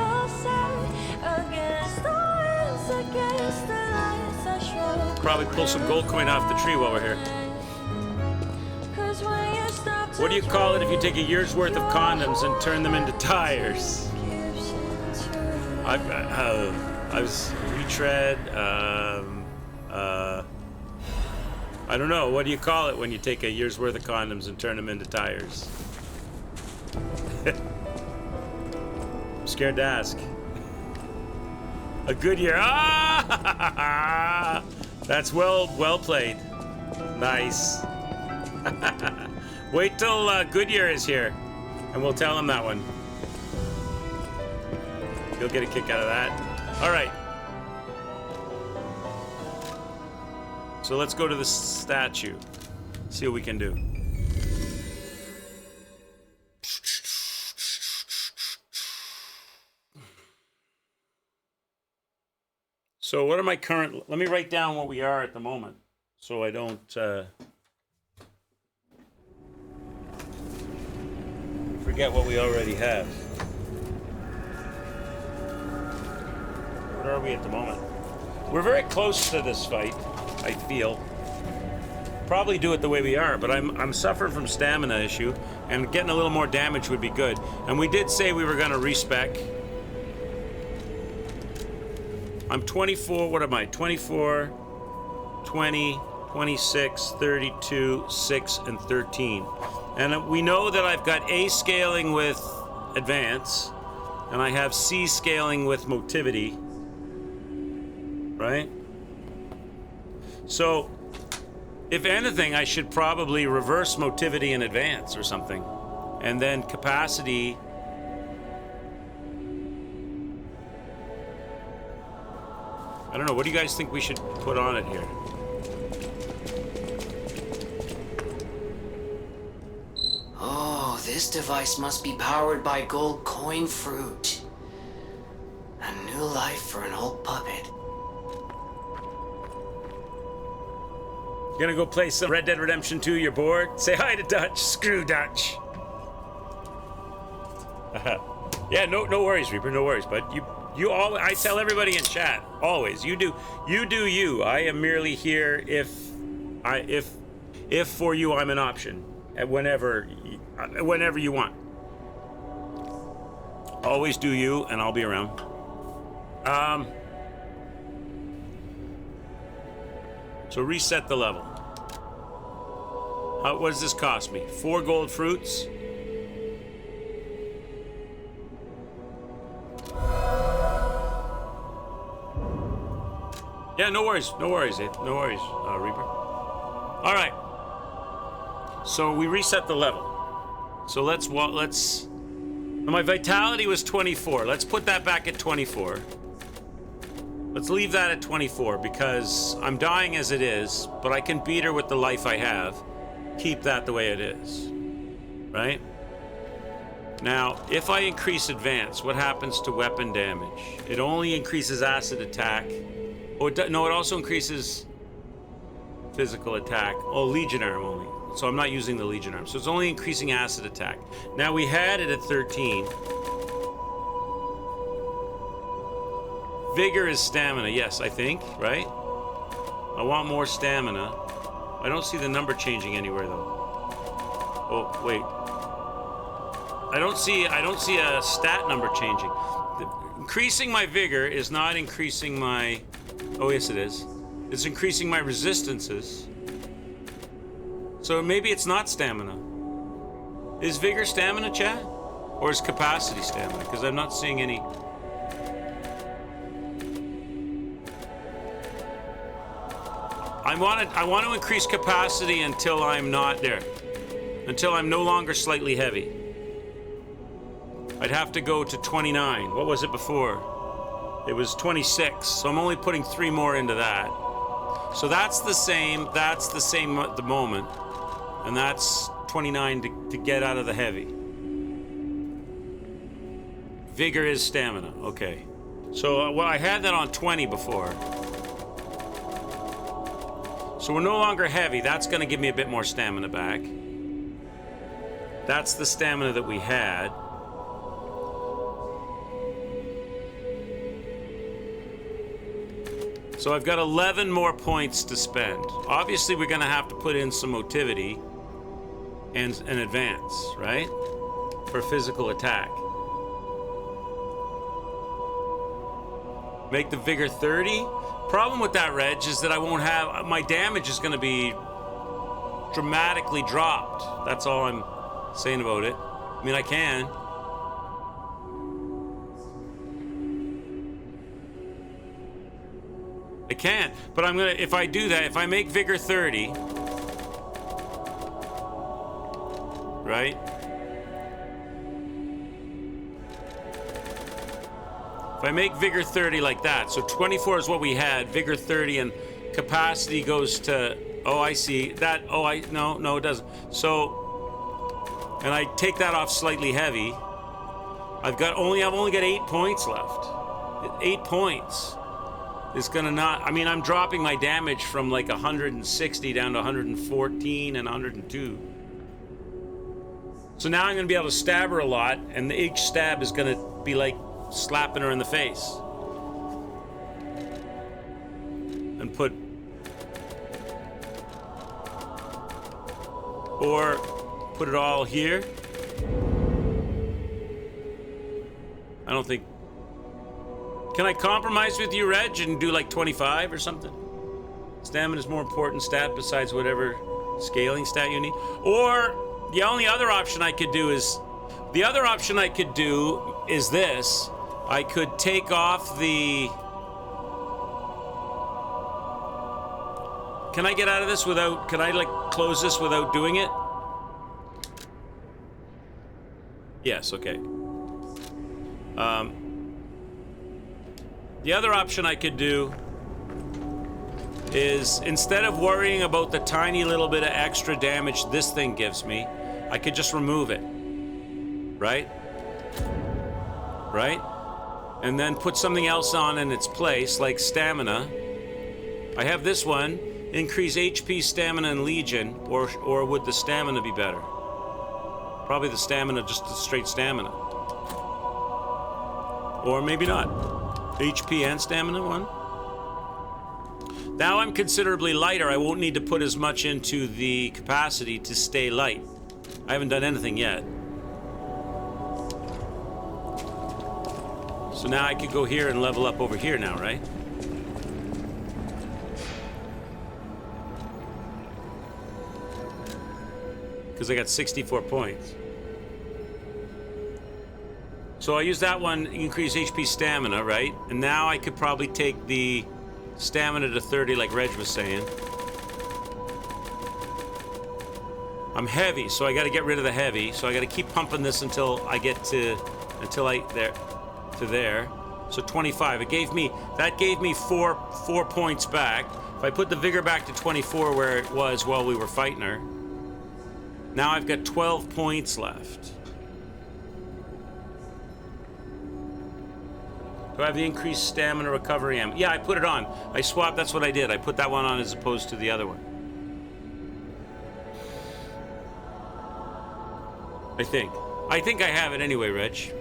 Probably pull some gold coin off the tree while we're here. What do you call it if you take a year's worth of condoms and turn them into tires? I was retread. I don't know. What do you call it when you take a year's worth of condoms and turn them into tires? I'm scared to ask. A Goodyear. Ah! That's well played. Nice. Wait till Goodyear is here, and we'll tell him that one. He'll get a kick out of that. All right. So let's go to the statue. See what we can do. So what are my current... Let me write down what we are at the moment, so I don't... forget what we already have. What are we at the moment? We're very close to this fight, I feel. Probably do it the way we are, but I'm suffering from stamina issue, and getting a little more damage would be good. And we did say we were going to respec. I'm 24, what am I? 24, 20, 26, 32, 6, and 13. And we know that I've got A scaling with advance, and I have C scaling with motivity, right? So, if anything, I should probably reverse motivity in advance or something. And then capacity... I don't know, what do you guys think we should put on it here? Oh, this device must be powered by gold coin fruit. A new life for an old puppet. You gonna go play some Red Dead Redemption 2, you're bored? Say hi to Dutch. Screw Dutch. Yeah, no worries, Reaper, no worries. But you all, I tell everybody in chat, always, you do you. I am merely here if for you I'm an option. Whenever you want. Always do you, and I'll be around. So reset the level. What does this cost me? 4 gold fruits. Yeah, no worries, Reaper. All right. So we reset the level. So let's. My vitality was 24. Let's put that back at 24. Let's leave that at 24 because I'm dying as it is, but I can beat her with the life I have. Keep that the way it is. Right? Now, if I increase advance, what happens to weapon damage? It only increases acid attack. Oh, no, it also increases physical attack. Oh, Legion Arm only. So I'm not using the Legion Arm. So it's only increasing acid attack. Now we had it at 13. Vigor is stamina, yes, I think, right? I want more stamina. I don't see the number changing anywhere though. Oh, wait. I don't see a stat number changing. Increasing my vigor is not increasing my... Oh, yes it is. It's increasing my resistances. So maybe it's not stamina. Is vigor stamina, chat? Or is capacity stamina? Because I'm not seeing any... I want to increase capacity until I'm not there. Until I'm no longer slightly heavy. I'd have to go to 29. What was it before? It was 26, so I'm only putting 3 more into that. So that's the same at the moment. And that's 29 to get out of the heavy. Vigor is stamina, okay. So well, I had that on 20 before. So we're no longer heavy. That's gonna give me a bit more stamina back. That's the stamina that we had. So I've got 11 more points to spend. Obviously, we're gonna have to put in some motivity and an advance, right? For physical attack. Make the vigor 30. Problem with that, Reg, is that I won't have, my damage is gonna be dramatically dropped. That's all I'm saying about it. I mean, I can. I can't, but I'm gonna, if I do that, if I make vigor 30, right? If I make vigor 30 like that, so 24 is what we had, vigor 30, and capacity goes to, oh, I see, that, oh, no, it doesn't. So, and I take that off slightly heavy, I've only got 8 points left. 8 points is gonna not, I mean, I'm dropping my damage from like 160 down to 114 and 102. So now I'm gonna be able to stab her a lot, and each stab is gonna be like slapping her in the face. And put, or put it all here. I don't think, can I compromise with you, Reg, and do like 25 or something? Stamina is more important stat besides whatever scaling stat you need. Or the only other option I could do is, this. I could take off the, can I get out of this without, can I like close this without doing it? Yes, okay. The other option I could do is, instead of worrying about the tiny little bit of extra damage this thing gives me, I could just remove it. Right? Right? And then put something else on in its place, like stamina. I have this one, increase HP, stamina, and legion, or would the stamina be better? Probably the stamina, just the straight stamina. Or maybe not. HP and stamina one. Now I'm considerably lighter. I won't need to put as much into the capacity to stay light. I haven't done anything yet. So now I could go here and level up over here now, right? Because I got 64 points. So I use that one, increase HP stamina, right? And now I could probably take the stamina to 30 like Reg was saying. I'm heavy, so I gotta get rid of the heavy. So I gotta keep pumping this until I get to, there. So 25, that gave me four points back. If I put the vigor back to 24 where it was while we were fighting her, now I've got 12 points left. Do I have the increased stamina recovery ammo? Yeah, I put it on. I swapped, that's what I did. I put that one on as opposed to the other one. I think I have it anyway, Reg.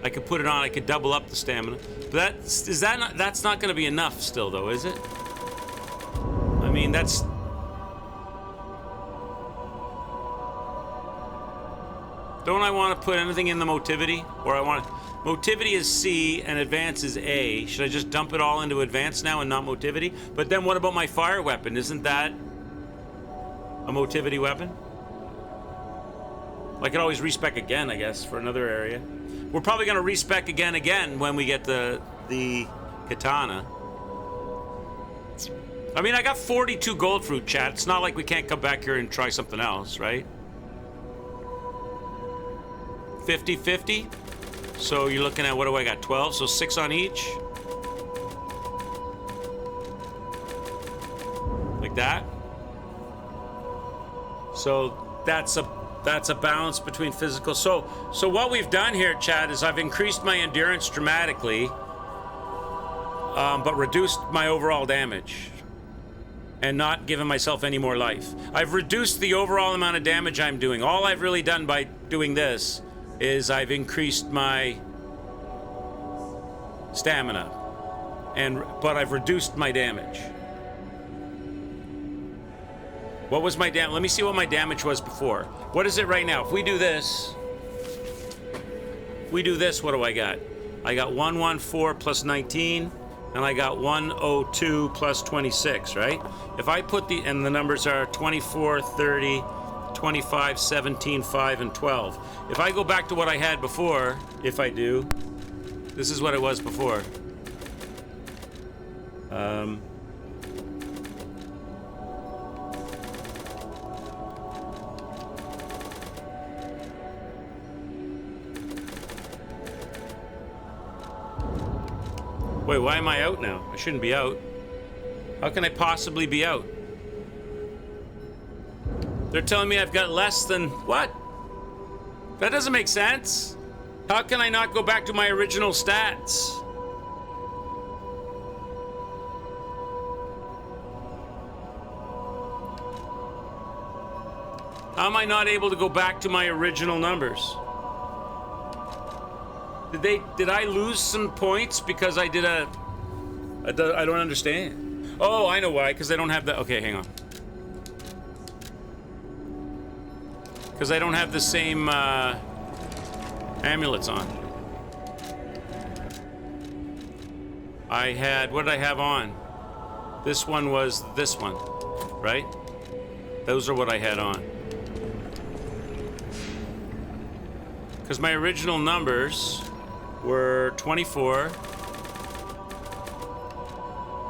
I could put it on, I could double up the stamina. But that's not gonna be enough still though, is it? I mean, that's... Don't I want to put anything in the motivity? Or I want to... Motivity is C and advance is A. Should I just dump it all into advance now and not motivity? But then what about my fire weapon? Isn't that a motivity weapon? I could always respec again, I guess, for another area. We're probably going to respec again when we get the katana. I mean, I got 42 gold fruit, chat. It's not like we can't come back here and try something else, right? 50-50. So you're looking at, what do I got, 12? So 6 on each. that. So that's a balance between physical. So what we've done here, Chad, is I've increased my endurance dramatically, but reduced my overall damage and not given myself any more life. I've reduced the overall amount of damage I'm doing. All I've really done by doing this is I've increased my stamina, but I've reduced my damage. What was my damage? Let me see what my damage was before. What is it right now? If we do this, what do I got? I got 114 plus 19, and I got 102 plus 26, right? If I put and the numbers are 24, 30, 25, 17, 5, and 12. If I go back to what I had before, if I do, this is what it was before. Wait, why am I out now? I shouldn't be out. How can I possibly be out? They're telling me I've got less than... What? That doesn't make sense. How can I not go back to my original stats? How am I not able to go back to my original numbers? Did I lose some points because I did I don't understand. Oh, I know why, because I don't have the... Okay, hang on. Because I don't have the same amulets on. I had... What did I have on? This one was this one, right? Those are what I had on. Because my original numbers were 24,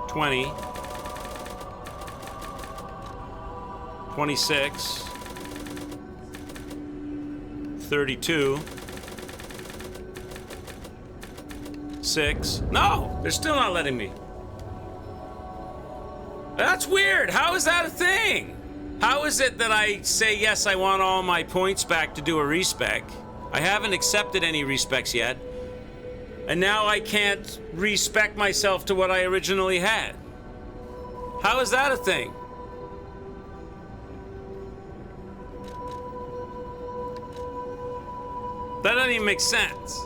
20, 26, 32, 6. No, they're still not letting me. That's weird. How is that a thing? How is it that I say, yes, I want all my points back to do a respec? I haven't accepted any respecs yet. And now I can't respec myself to what I originally had. How is that a thing? That doesn't even make sense.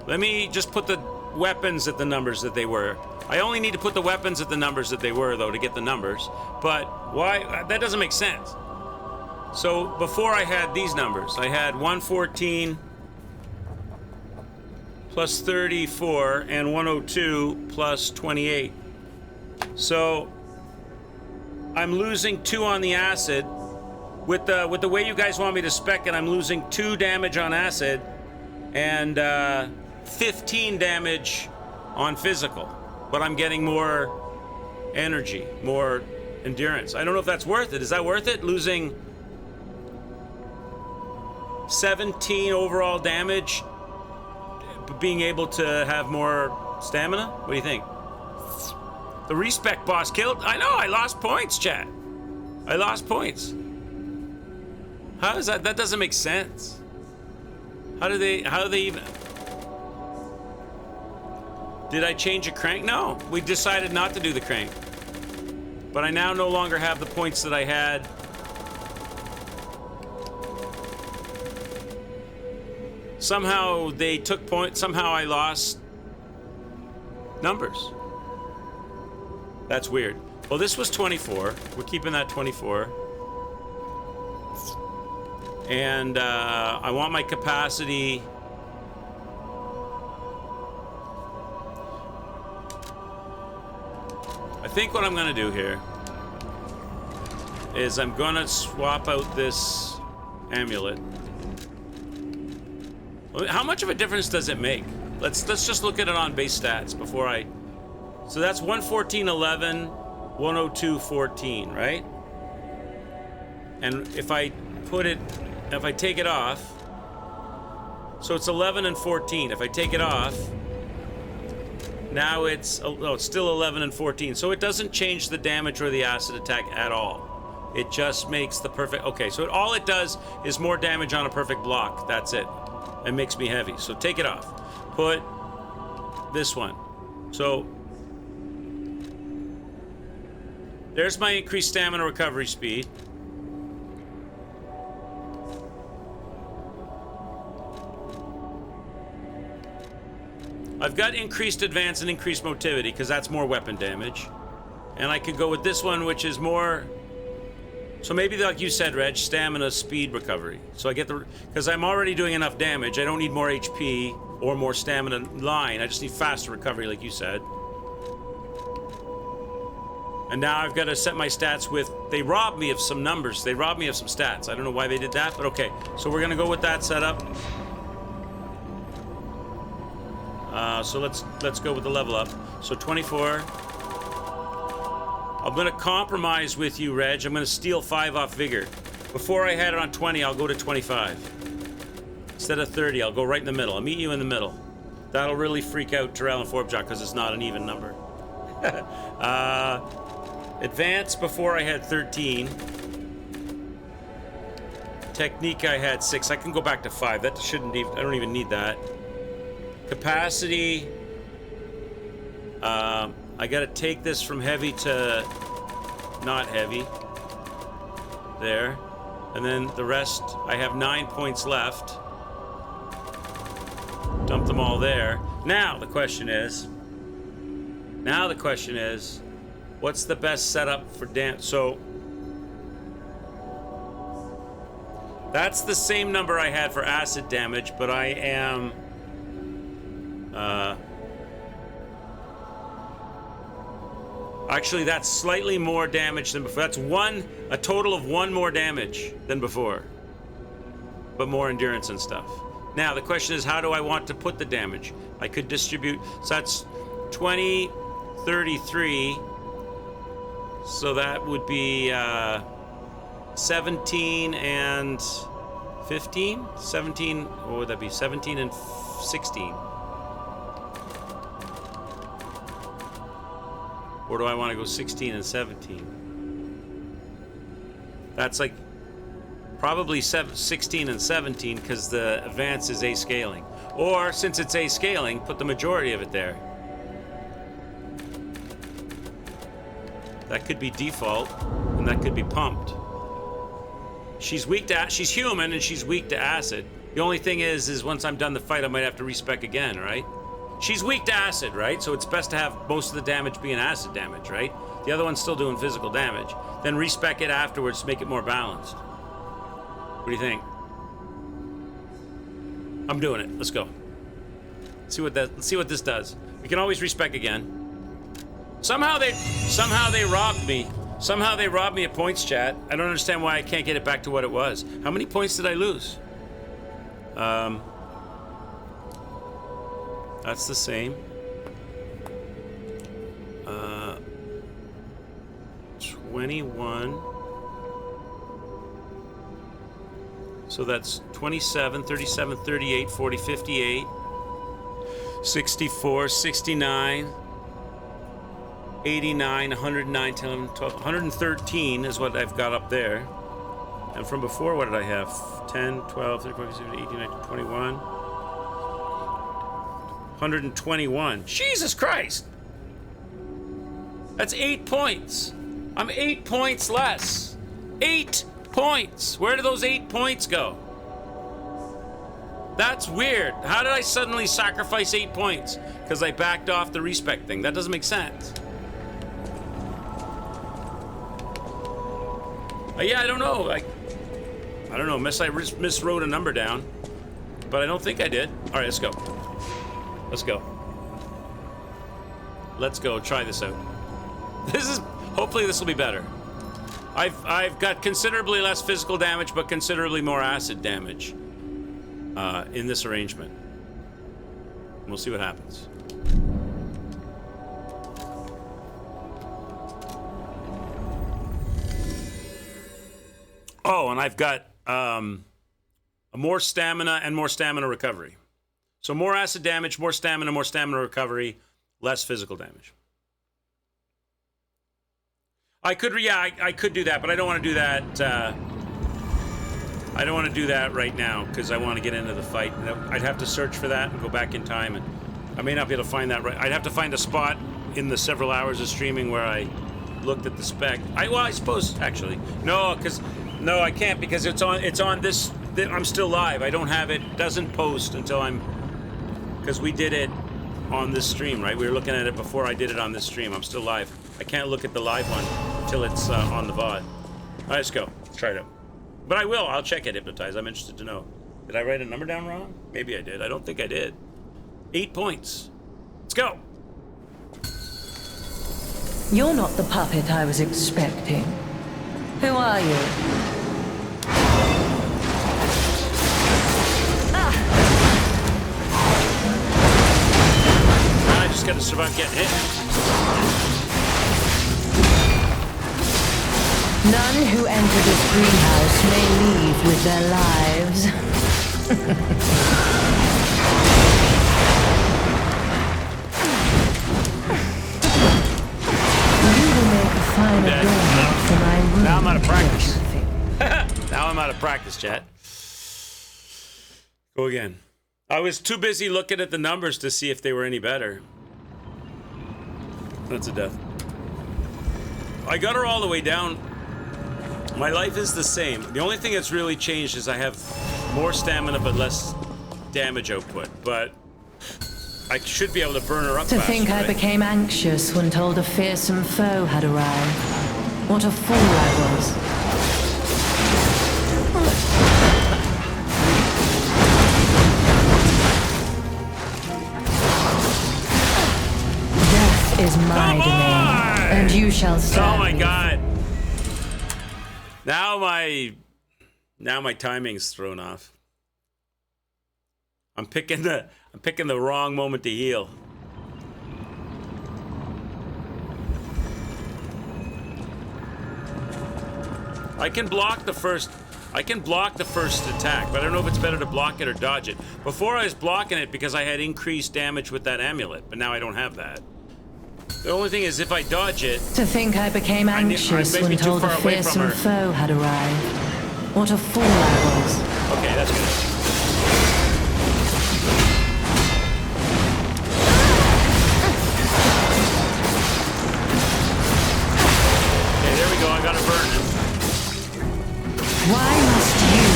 Let me just put the weapons at the numbers that they were. I only need to put the weapons at the numbers that they were, though, to get the numbers. But why? That doesn't make sense. So before I had these numbers, I had 114 plus 34 and 102 plus 28. So I'm losing 2 on the acid. With the way you guys want me to spec it, I'm losing 2 damage on acid and 15 damage on physical. But I'm getting more energy, more endurance. I don't know if that's worth it. Is that worth it? Losing 17 overall damage, being able to have more stamina? What do you think? The respec boss killed. I know, I lost points, chat. I lost points. How is that? That doesn't make sense. How do they even... Did I change a crank? No, we decided not to do the crank. But I now no longer have the points that I had. Somehow they took points, somehow I lost numbers. That's weird. Well, this was 24. We're keeping that 24. And I want my capacity... I think what I'm gonna do here is I'm gonna swap out this amulet. How much of a difference does it make? Let's just look at it on base stats before I... So that's 114.11, 102.14, right? And if I take it off, so it's 11 and 14. If I take it off, Now it's still 11 and 14. So it doesn't change the damage or the acid attack at all. It just makes the perfect... Okay, so all it does is more damage on a perfect block. That's it. It makes me heavy. So take it off. Put this one. So there's my increased stamina recovery speed. I've got increased advance and increased motility because that's more weapon damage. And I could go with this one, which is more... So maybe like you said, Reg, stamina, speed recovery. So I get the... Because I'm already doing enough damage. I don't need more HP or more stamina line. I just need faster recovery, like you said. And now I've got to set my stats with... They robbed me of some numbers. They robbed me of some stats. I don't know why they did that, but okay. So we're going to go with that setup. So let's go with the level up. So 24. I'm gonna compromise with you, Reg. I'm gonna steal 5 off Vigor. Before I had it on 20, I'll go to 25. Instead of 30, I'll go right in the middle. I'll meet you in the middle. That'll really freak out Terrell and Forbjack because it's not an even number. Advance before I had 13. Technique I had 6. I can go back to 5. That shouldn't even, I don't even need that. Capacity, I gotta take this from heavy to not heavy. There. And then the rest, I have 9 points left. Dump them all there. Now the question is, what's the best setup for So, that's the same number I had for acid damage, but I am... Actually, that's slightly more damage than before. That's a total of 1 more damage than before. But more endurance and stuff. Now, the question is, how do I want to put the damage? I could distribute, so that's 20, 33. So that would be 17 and 15? 17, what would that be? 17 and 16. Or do I want to go 16 and 17? That's like probably 16 and 17 because the advance is A scaling. Or since it's A scaling, put the majority of it there. That could be default, and that could be pumped. She's weak to she's human and she's weak to acid. The only thing is once I'm done the fight, I might have to respec again, right? She's weak to acid, right? So it's best to have most of the damage being acid damage, right? The other one's still doing physical damage. Then respec it afterwards to make it more balanced. What do you think? I'm doing it. Let's go. Let's see what this does. We can always respec again. Somehow they robbed me. Somehow they robbed me of points, chat. I don't understand why I can't get it back to what it was. How many points did I lose? That's the same. 21. So that's 27, 37, 38, 40, 58, 64, 69, 89, 109, 10, 12, 113 is what I've got up there. And from before, what did I have? 10, 12, 13, 14, 15, 18, 19, 21. 121. Jesus Christ! That's 8 points. I'm 8 points less. 8 points. Where do those 8 points go? That's weird. How did I suddenly sacrifice 8 points? Because I backed off the respec thing. That doesn't make sense. Yeah, I don't know. I don't know. Unless I miswrote a number down. But I don't think I did. All right, let's go. Let's go. Let's go. Try this out. Hopefully this will be better. I've got considerably less physical damage, but considerably more acid damage in this arrangement. We'll see what happens. Oh, and I've got more stamina and more stamina recovery. So more acid damage, more stamina recovery. less physical damage. I could do that, but I don't want to do that. I don't want to do that right now because I want to get into the fight. I'd have to search for that and go back in time, and I may not be able to find that right. I'd have to find a spot in the several hours of streaming where I looked at the spec. I suppose actually no, I can't because it's on this. I'm still live. I don't have it. Doesn't post until because we did it on this stream, right? We were looking at it before I did it on this stream. I'm still live. I can't look at the live one until it's on the VOD. All right, let's go. Let's try it out. But I will. I'll check it, Hypnotize. I'm interested to know. Did I write a number down wrong? Maybe I did. I don't think I did. 8 points. Let's go. You're not the puppet I was expecting. Who are you? I just gotta survive getting hit. None who enter this greenhouse may leave with their lives. You will make a fine adornment for my room. Now I'm out of practice. don't you think? Now I'm out of practice, chat. Go again. I was too busy looking at the numbers to see if they were any better. That's a death. I got her all the way down. My life is the same. The only thing that's really changed is I have more stamina but less damage output. But I should be able to burn her up To faster, think I right? became anxious when told a fearsome foe had arrived. What a fool I was. Death is my Come domain, on! and you shall serve Oh my me. god. Now my timing's thrown off. I'm picking the wrong moment to heal. I can block the first attack, but I don't know if it's better to block it or dodge it. Before I was blocking it because I had increased damage with that amulet, but now I don't have that. The only thing is if I dodge it, To think I became I anxious may be when too told a far away from fearsome her. foe had arrived. What a fool I was. okay, that's good. Okay, there we go. I got it burning. Why must you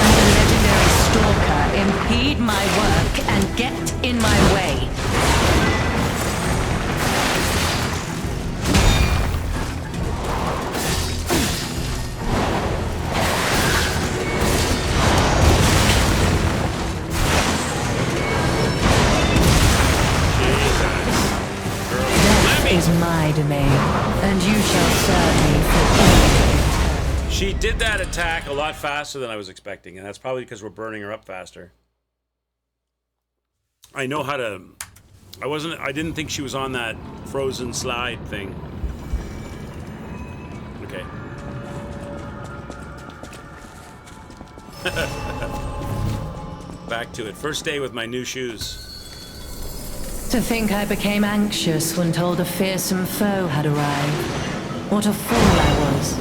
and the legendary stalker impede my work and get in my way? Death is my domain, and you shall serve me for all. She did that attack a lot faster than I was expecting, and that's probably because we're burning her up faster. I know how to... I didn't think she was on that frozen slide thing. Okay. Back to it. First day with my new shoes. To think I became anxious when told a fearsome foe had arrived. What a fool I was.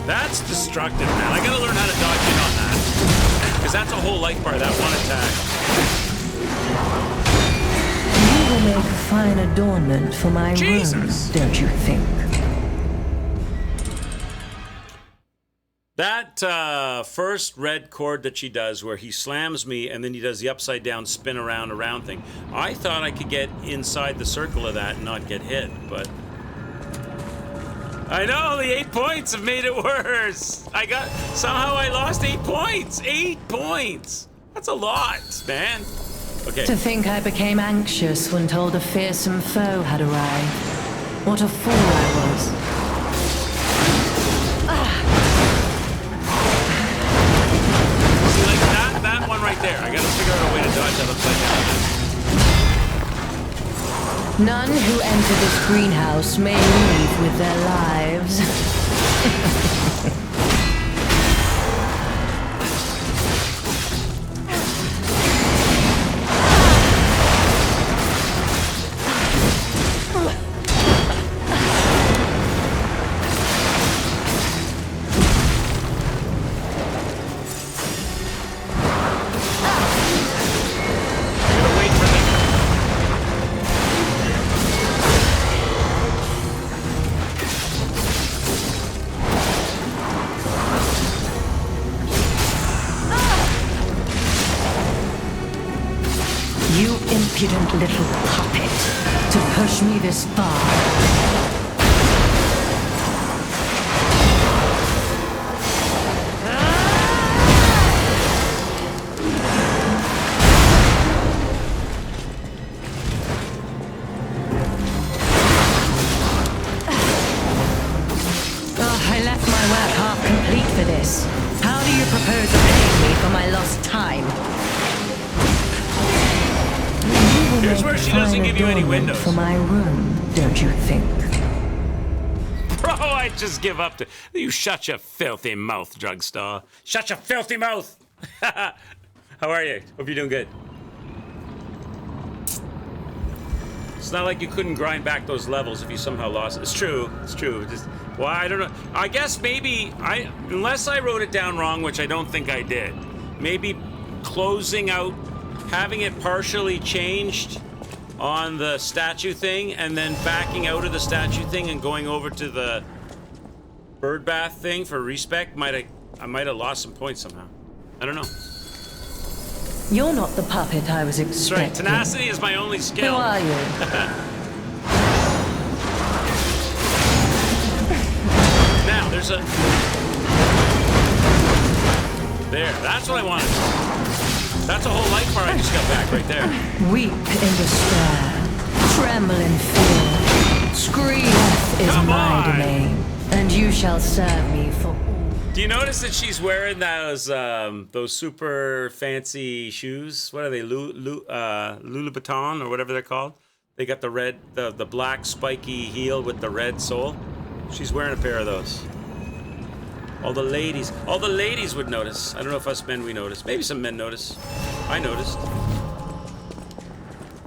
That's destructive, man. I gotta learn how to dodge in on that. Because that's a whole life bar, that one attack. You will make a fine adornment for my Jesus. room, don't you think? That first red chord that she does where he slams me and then he does the upside down spin around thing. I thought I could get inside the circle of that and not get hit, but... I know, the 8 points have made it worse. Somehow I lost 8 points. 8 points. That's a lot, man. Okay. To think I became anxious when told a fearsome foe had arrived. What a fool I was. See, like that one right there. I gotta figure out a way to dodge that upside down. None who enter this greenhouse may leave with their lives. little puppet to push me this far. I left my work half complete for this. How do you propose repaying me for my lost time? Here's where she doesn't give you any windows. For my room, don't you think? Bro, I just give up to you. Shut your filthy mouth, drugstore. Shut your filthy mouth. How are you? Hope you're doing good. It's not like you couldn't grind back those levels if you somehow lost it. It's true. It's true. Just, well, I don't know. I guess maybe unless I wrote it down wrong, which I don't think I did. Maybe closing out, having it partially changed on the statue thing, and then backing out of the statue thing and going over to the bird bath thing for respec. I might have lost some points somehow. I don't know. You're not the puppet I was That's right. expecting. Tenacity is my only Who skill. are you? Now there's a. There. That's what I wanted. That's a whole life bar I just got back right there. Weep in despair, tremble in fear. Scream, death is Come my on. domain, and you shall serve me for all. Do you notice that she's wearing those super fancy shoes? What are they? Lulubeton or whatever they're called. They got the red, the black spiky heel with the red sole. She's wearing a pair of those. All the ladies would notice. I don't know if us men we notice. Maybe some men notice. I noticed.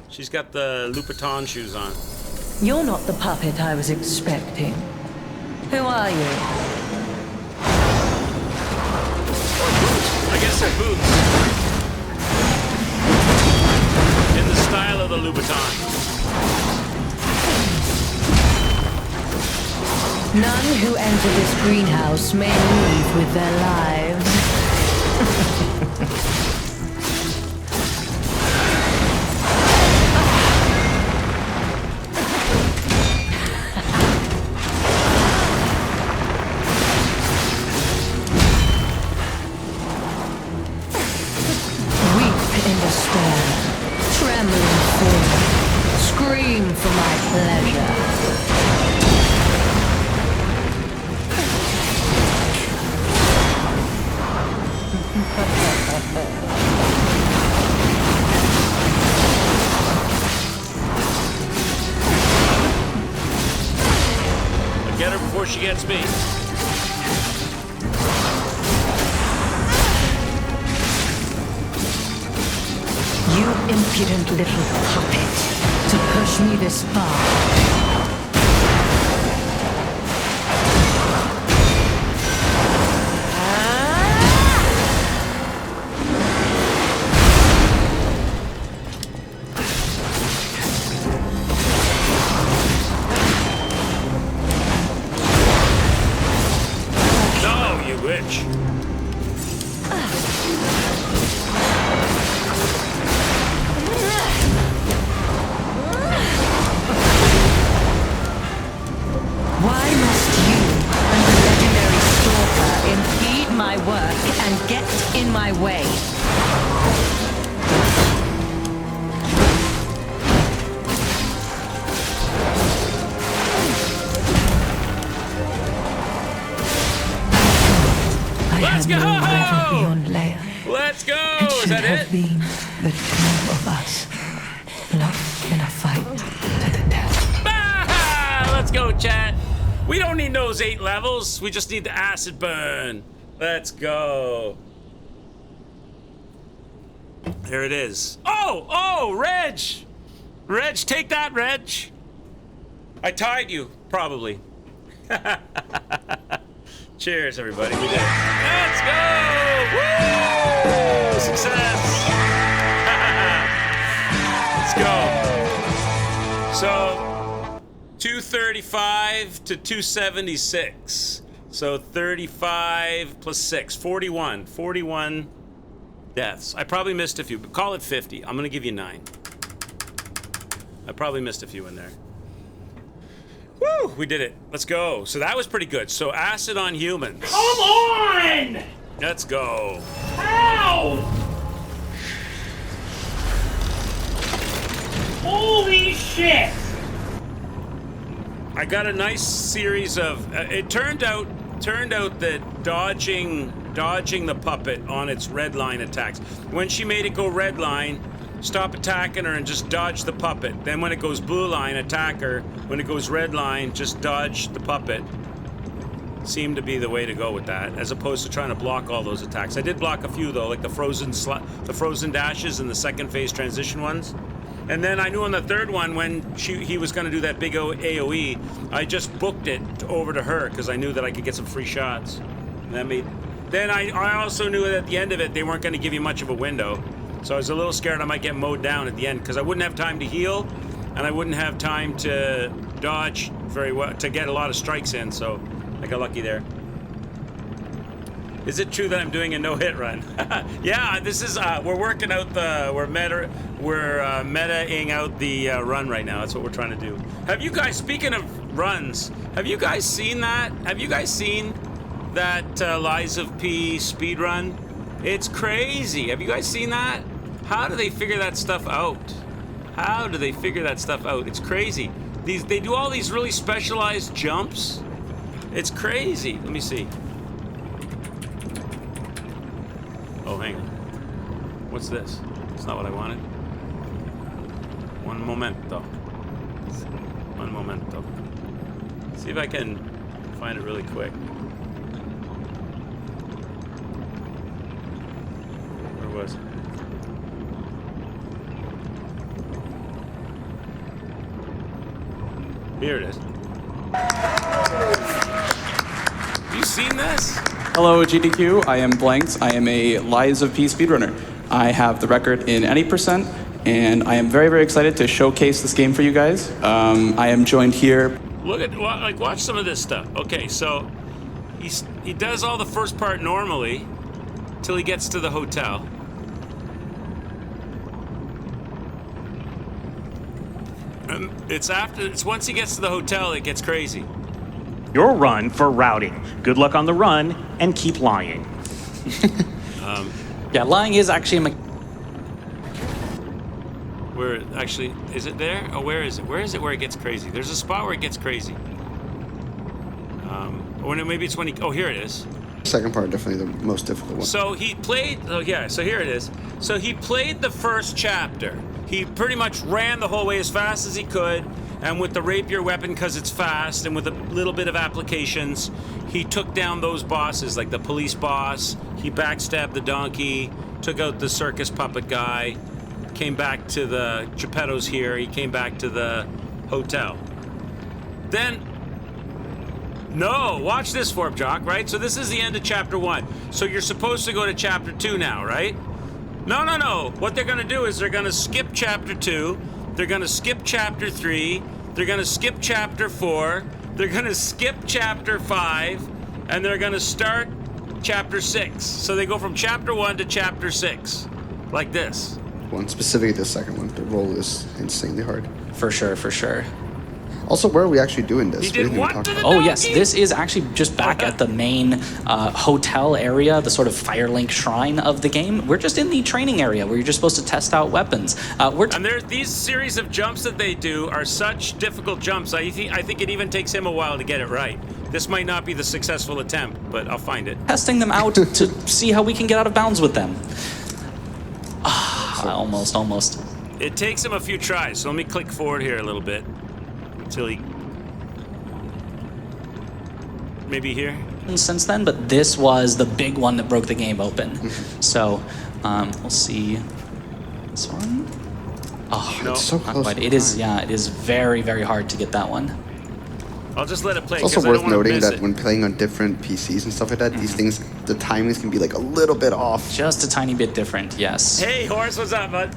She's got the Louboutin shoes on. You're not the puppet I was expecting. Who are you? I guess they're boots. In the style of the Louboutin. None who enter this greenhouse may leave with their lives. Weep in despair, tremble in fear, scream for my pleasure. I'll get her before she gets me. You impudent little puppet, to push me this far. No, you witch. Why must you and the legendary stalker impede my work and get in my way? I Let's had go! no rival beyond Leia. Let's go! It Is should that have it? been the two of us, locked in a fight to the death. Ah, let's go, chat. We don't need those 8 levels. We just need the acid burn. Let's go. There it is. Oh, Reg. Reg, take that, Reg. I tied you, probably. Cheers, everybody. We did it. Let's go! Woo! Success! Let's go. So, 235 to 276. So 35 plus 6, 41. 41 deaths. I probably missed a few, but call it 50. I'm going to give you 9. I probably missed a few in there. Woo! We did it. Let's go. So that was pretty good. So acid on humans. Come on! Let's go. Ow! Holy shit! I got a nice series of. It turned out that dodging the puppet on its red line attacks. When she made it go red line, stop attacking her and just dodge the puppet. Then when it goes blue line, attack her. When it goes red line, just dodge the puppet. Seemed to be the way to go with that, as opposed to trying to block all those attacks. I did block a few though, like the frozen dashes and the second phase transition ones. And then I knew on the third one when he was going to do that big AoE, I just booked it over to her because I knew that I could get some free shots. And that made. Then I also knew that at the end of it they weren't going to give you much of a window, so I was a little scared I might get mowed down at the end because I wouldn't have time to heal, and I wouldn't have time to dodge very well to get a lot of strikes in. So I got lucky there. Is it true that I'm doing a no-hit run? Yeah, this is we're working out we're metaing out the run right now. That's what we're trying to do. Have you guys, speaking of runs, have you guys seen that? Have you guys seen that Lies of P speed run? It's crazy. Have you guys seen that? How do they figure that stuff out? How do they figure that stuff out? It's crazy. They do all these really specialized jumps. It's crazy. Let me see. Oh, hang on. What's this? It's not what I wanted. Un momento. Un momento. See if I can find it really quick. Where was it? Here it is. Have you seen this? Hello, GDQ. I am Blanks. I am a Lies of P speedrunner. I have the record in any percent, and I am very, very excited to showcase this game for you guys. I am joined here. Look at, watch some of this stuff. Okay, so he does all the first part normally till he gets to the hotel. It's once he gets to the hotel it gets crazy. Your run for routing. Good luck on the run, and keep lying. Yeah, lying is actually Where actually is it there? Oh, where is it? Where is it where it gets crazy? There's a spot where it gets crazy. Maybe it's when he. Oh, here it is. Second part, definitely the most difficult one. So he played. Oh yeah. So here it is. So he played the first chapter. He pretty much ran the whole way as fast as he could, and with the rapier weapon, because it's fast, and with a little bit of applications, he took down those bosses, like the police boss. He backstabbed the donkey, took out the circus puppet guy, came back to the Geppetto's here. He came back to the hotel. Then. No, watch this, Forb Jock, right? So this is the end of chapter 1. So you're supposed to go to chapter 2 now, right? No. What they're going to do is they're going to skip chapter 2. They're going to skip chapter 3. They're going to skip chapter 4. They're going to skip chapter 5. And they're going to start chapter 6. So they go from chapter 1 to chapter 6. Like this. One, specifically the second one. The roll is insanely hard. for sure. Also, where are we actually doing this? He did what to the Oh donkey? yes, this is actually just back at the main hotel area, the sort of Firelink shrine of the game. We're just in the training area where you're just supposed to test out weapons. And there's these series of jumps that they do are such difficult jumps. I think it even takes him a while to get it right. This might not be the successful attempt, but I'll find it. testing them out to see how we can get out of bounds with them. Almost. It takes him a few tries, so let me click forward here a little bit until he... Maybe here? Since then, but this was the big one that broke the game open. So, we'll see this one. Oh, No. It's so not close. quite. to It is, time. yeah, it is very, very hard to get that one. I'll just let it play. It's also 'cause I worth don't wanna noting miss that it. when playing on different PCs and stuff like that, these things, the timings can be like a little bit off. Just a tiny bit different, yes. Hey, Horace, what's up, bud?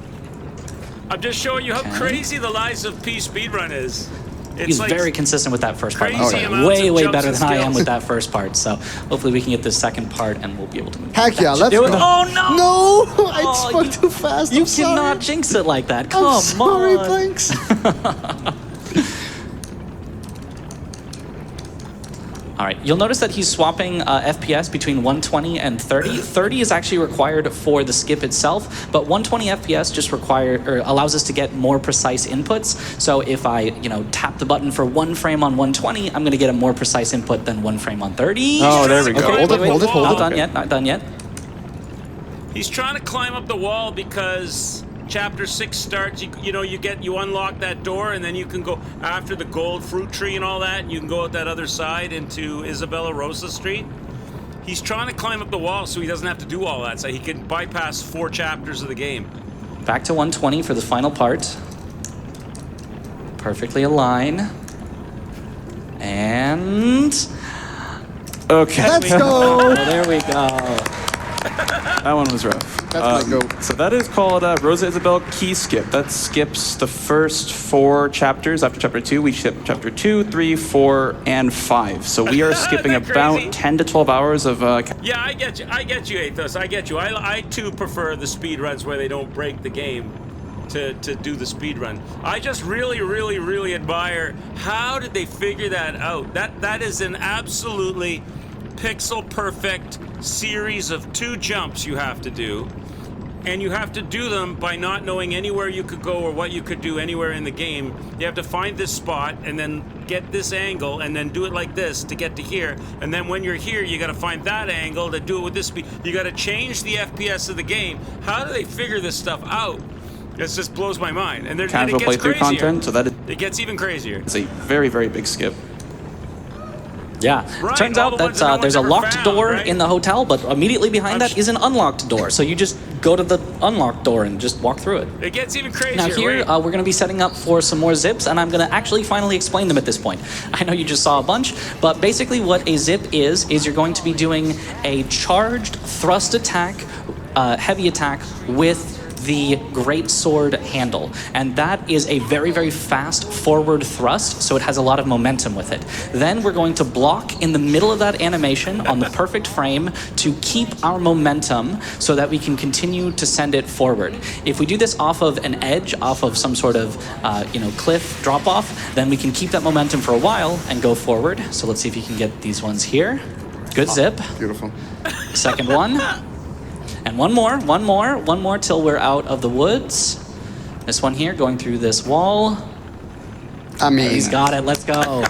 I'm just showing you how Okay. crazy the Lies of P speedrun is. He's like very consistent with that first part. crazy Like, amounts way, of way jumps better and than I am skills. with that first part. So hopefully we can get this second part and we'll be able to move. Heck yeah, let's do go. it. Oh no! No, I Oh, spoke you- too fast. You I'm sorry. cannot jinx it like that. Come I'm sorry, on. Blanks. All right, you'll notice that he's swapping FPS between 120 and 30. 30 is actually required for the skip itself, but 120 FPS just allows us to get more precise inputs. So if I, tap the button for 1 frame on 120, I'm going to get a more precise input than 1 frame on 30. Oh, there we go. Okay, Hold it, wait, hold it, hold Not it. done yet, not done yet. He's trying to climb up the wall because Chapter 6 starts. You unlock that door, and then you can go after the gold fruit tree and all that. You can go out that other side into Isabella Rosa Street. He's trying to climb up the wall so he doesn't have to do all that. So he can bypass 4 chapters of the game. Back to 120 for the final part. Perfectly align. And... Okay. Let's go. Oh, there we go. That one was rough. That's my go. So that is called Rosa Isabel Key Skip. That skips the first 4 chapters. After chapter 2, we skip chapter 2, 3, 4, and 5. So we are skipping Isn't that about crazy? 10 to 12 hours of... Yeah, I get you, Athos. I get you. I too prefer the speed runs where they don't break the game to do the speed run. I just really, really, really admire how did they figure that out. That is an absolutely pixel perfect series of 2 jumps you have to do. And you have to do them by not knowing anywhere you could go or what you could do anywhere in the game. You have to find this spot and then get this angle and then do it like this to get to here. And then when you're here, you got to find that angle to do it with this speed. You got to change the FPS of the game. How do they figure this stuff out? It just blows my mind. And, Casual it gets playthrough crazier. content, so that is It gets even crazier. a very, very big skip. Yeah. Right, Turns all out the ones that that no there's a one's ever locked found, door right? in the hotel, but immediately behind I'm that is an unlocked door. So you just go to the unlocked door and just walk through it. It gets even crazier. Now here, Wait. we're going to be setting up for some more zips, and I'm going to actually finally explain them at this point. I know you just saw a bunch, but basically what a zip is you're going to be doing a charged thrust attack, heavy attack with the great sword handle, and that is a very, very fast forward thrust, so it has a lot of momentum with it. Then we're going to block in the middle of that animation on the perfect frame to keep our momentum so that we can continue to send it forward. If we do this off of an edge, off of some sort of cliff drop off, then we can keep that momentum for a while and go forward. So let's see if you can get these ones here. Good zip. Beautiful. Second one. And one more till we're out of the woods. This one here, going through this wall. I mean, He's got it, let's go.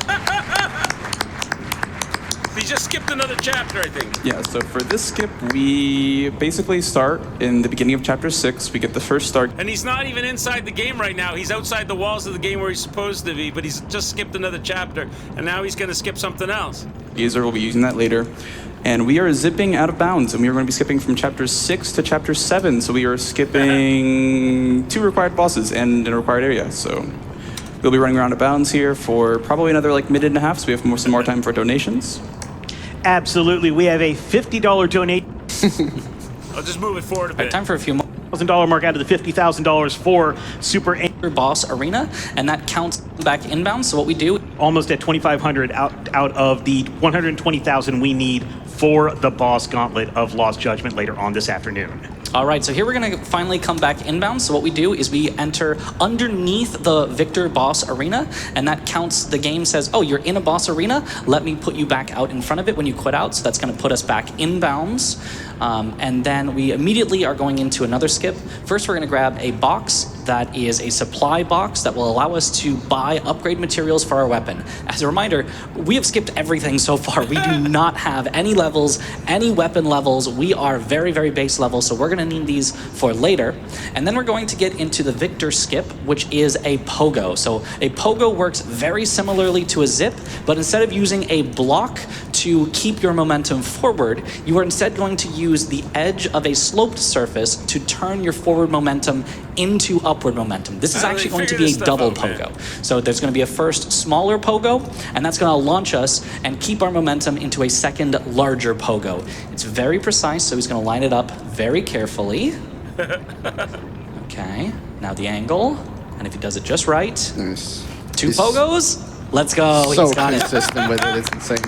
He just skipped another chapter, I think. Yeah, so for this skip, we basically start in the beginning of chapter 6. We get the first start. And he's not even inside the game right now. He's outside the walls of the game where he's supposed to be, but he's just skipped another chapter, and now he's going to skip something else. Gazer will be using that later. And we are zipping out of bounds, and we are going to be skipping from chapter 6 to chapter 7. So we are skipping 2 required bosses and a required area. So we'll be running around out of bounds here for probably another minute and a half, so we have some more time for donations. Absolutely. We have a $50 donate. I'll just move it forward a bit. Time for a few more. $1,000 mark out of the $50,000 for Super Boss Arena, and that counts back inbound. So what we do, almost at 2,500 out of the 120,000 we need for the boss gauntlet of Lost Judgment later on this afternoon. all right, so here we're gonna finally come back inbound. So what we do is we enter underneath the Victor Boss Arena, and that counts, the game says, oh, you're in a boss arena, let me put you back out in front of it when you quit out. So that's gonna put us back inbounds. And then we immediately are going into another skip. First, we're gonna grab a box that is a supply box that will allow us to buy upgrade materials for our weapon. As a reminder, we have skipped everything so far. We do not have any levels, any weapon levels. We are very, very base level, so we're gonna need these for later. And then we're going to get into the Victor skip, which is a pogo. So a pogo works very similarly to a zip, but instead of using a block to keep your momentum forward, you are instead going to use the edge of a sloped surface to turn your forward momentum into upward momentum. This is How do actually they going to figure be this a stuff double out, man? pogo. So there's going to be a first smaller pogo, and that's going to launch us and keep our momentum into a second larger pogo. It's very precise, so he's going to line it up very carefully. Okay, now the angle, and if he does it just right, Nice. two pogos. Let's go. So He's got it. consistent with it. It's insane.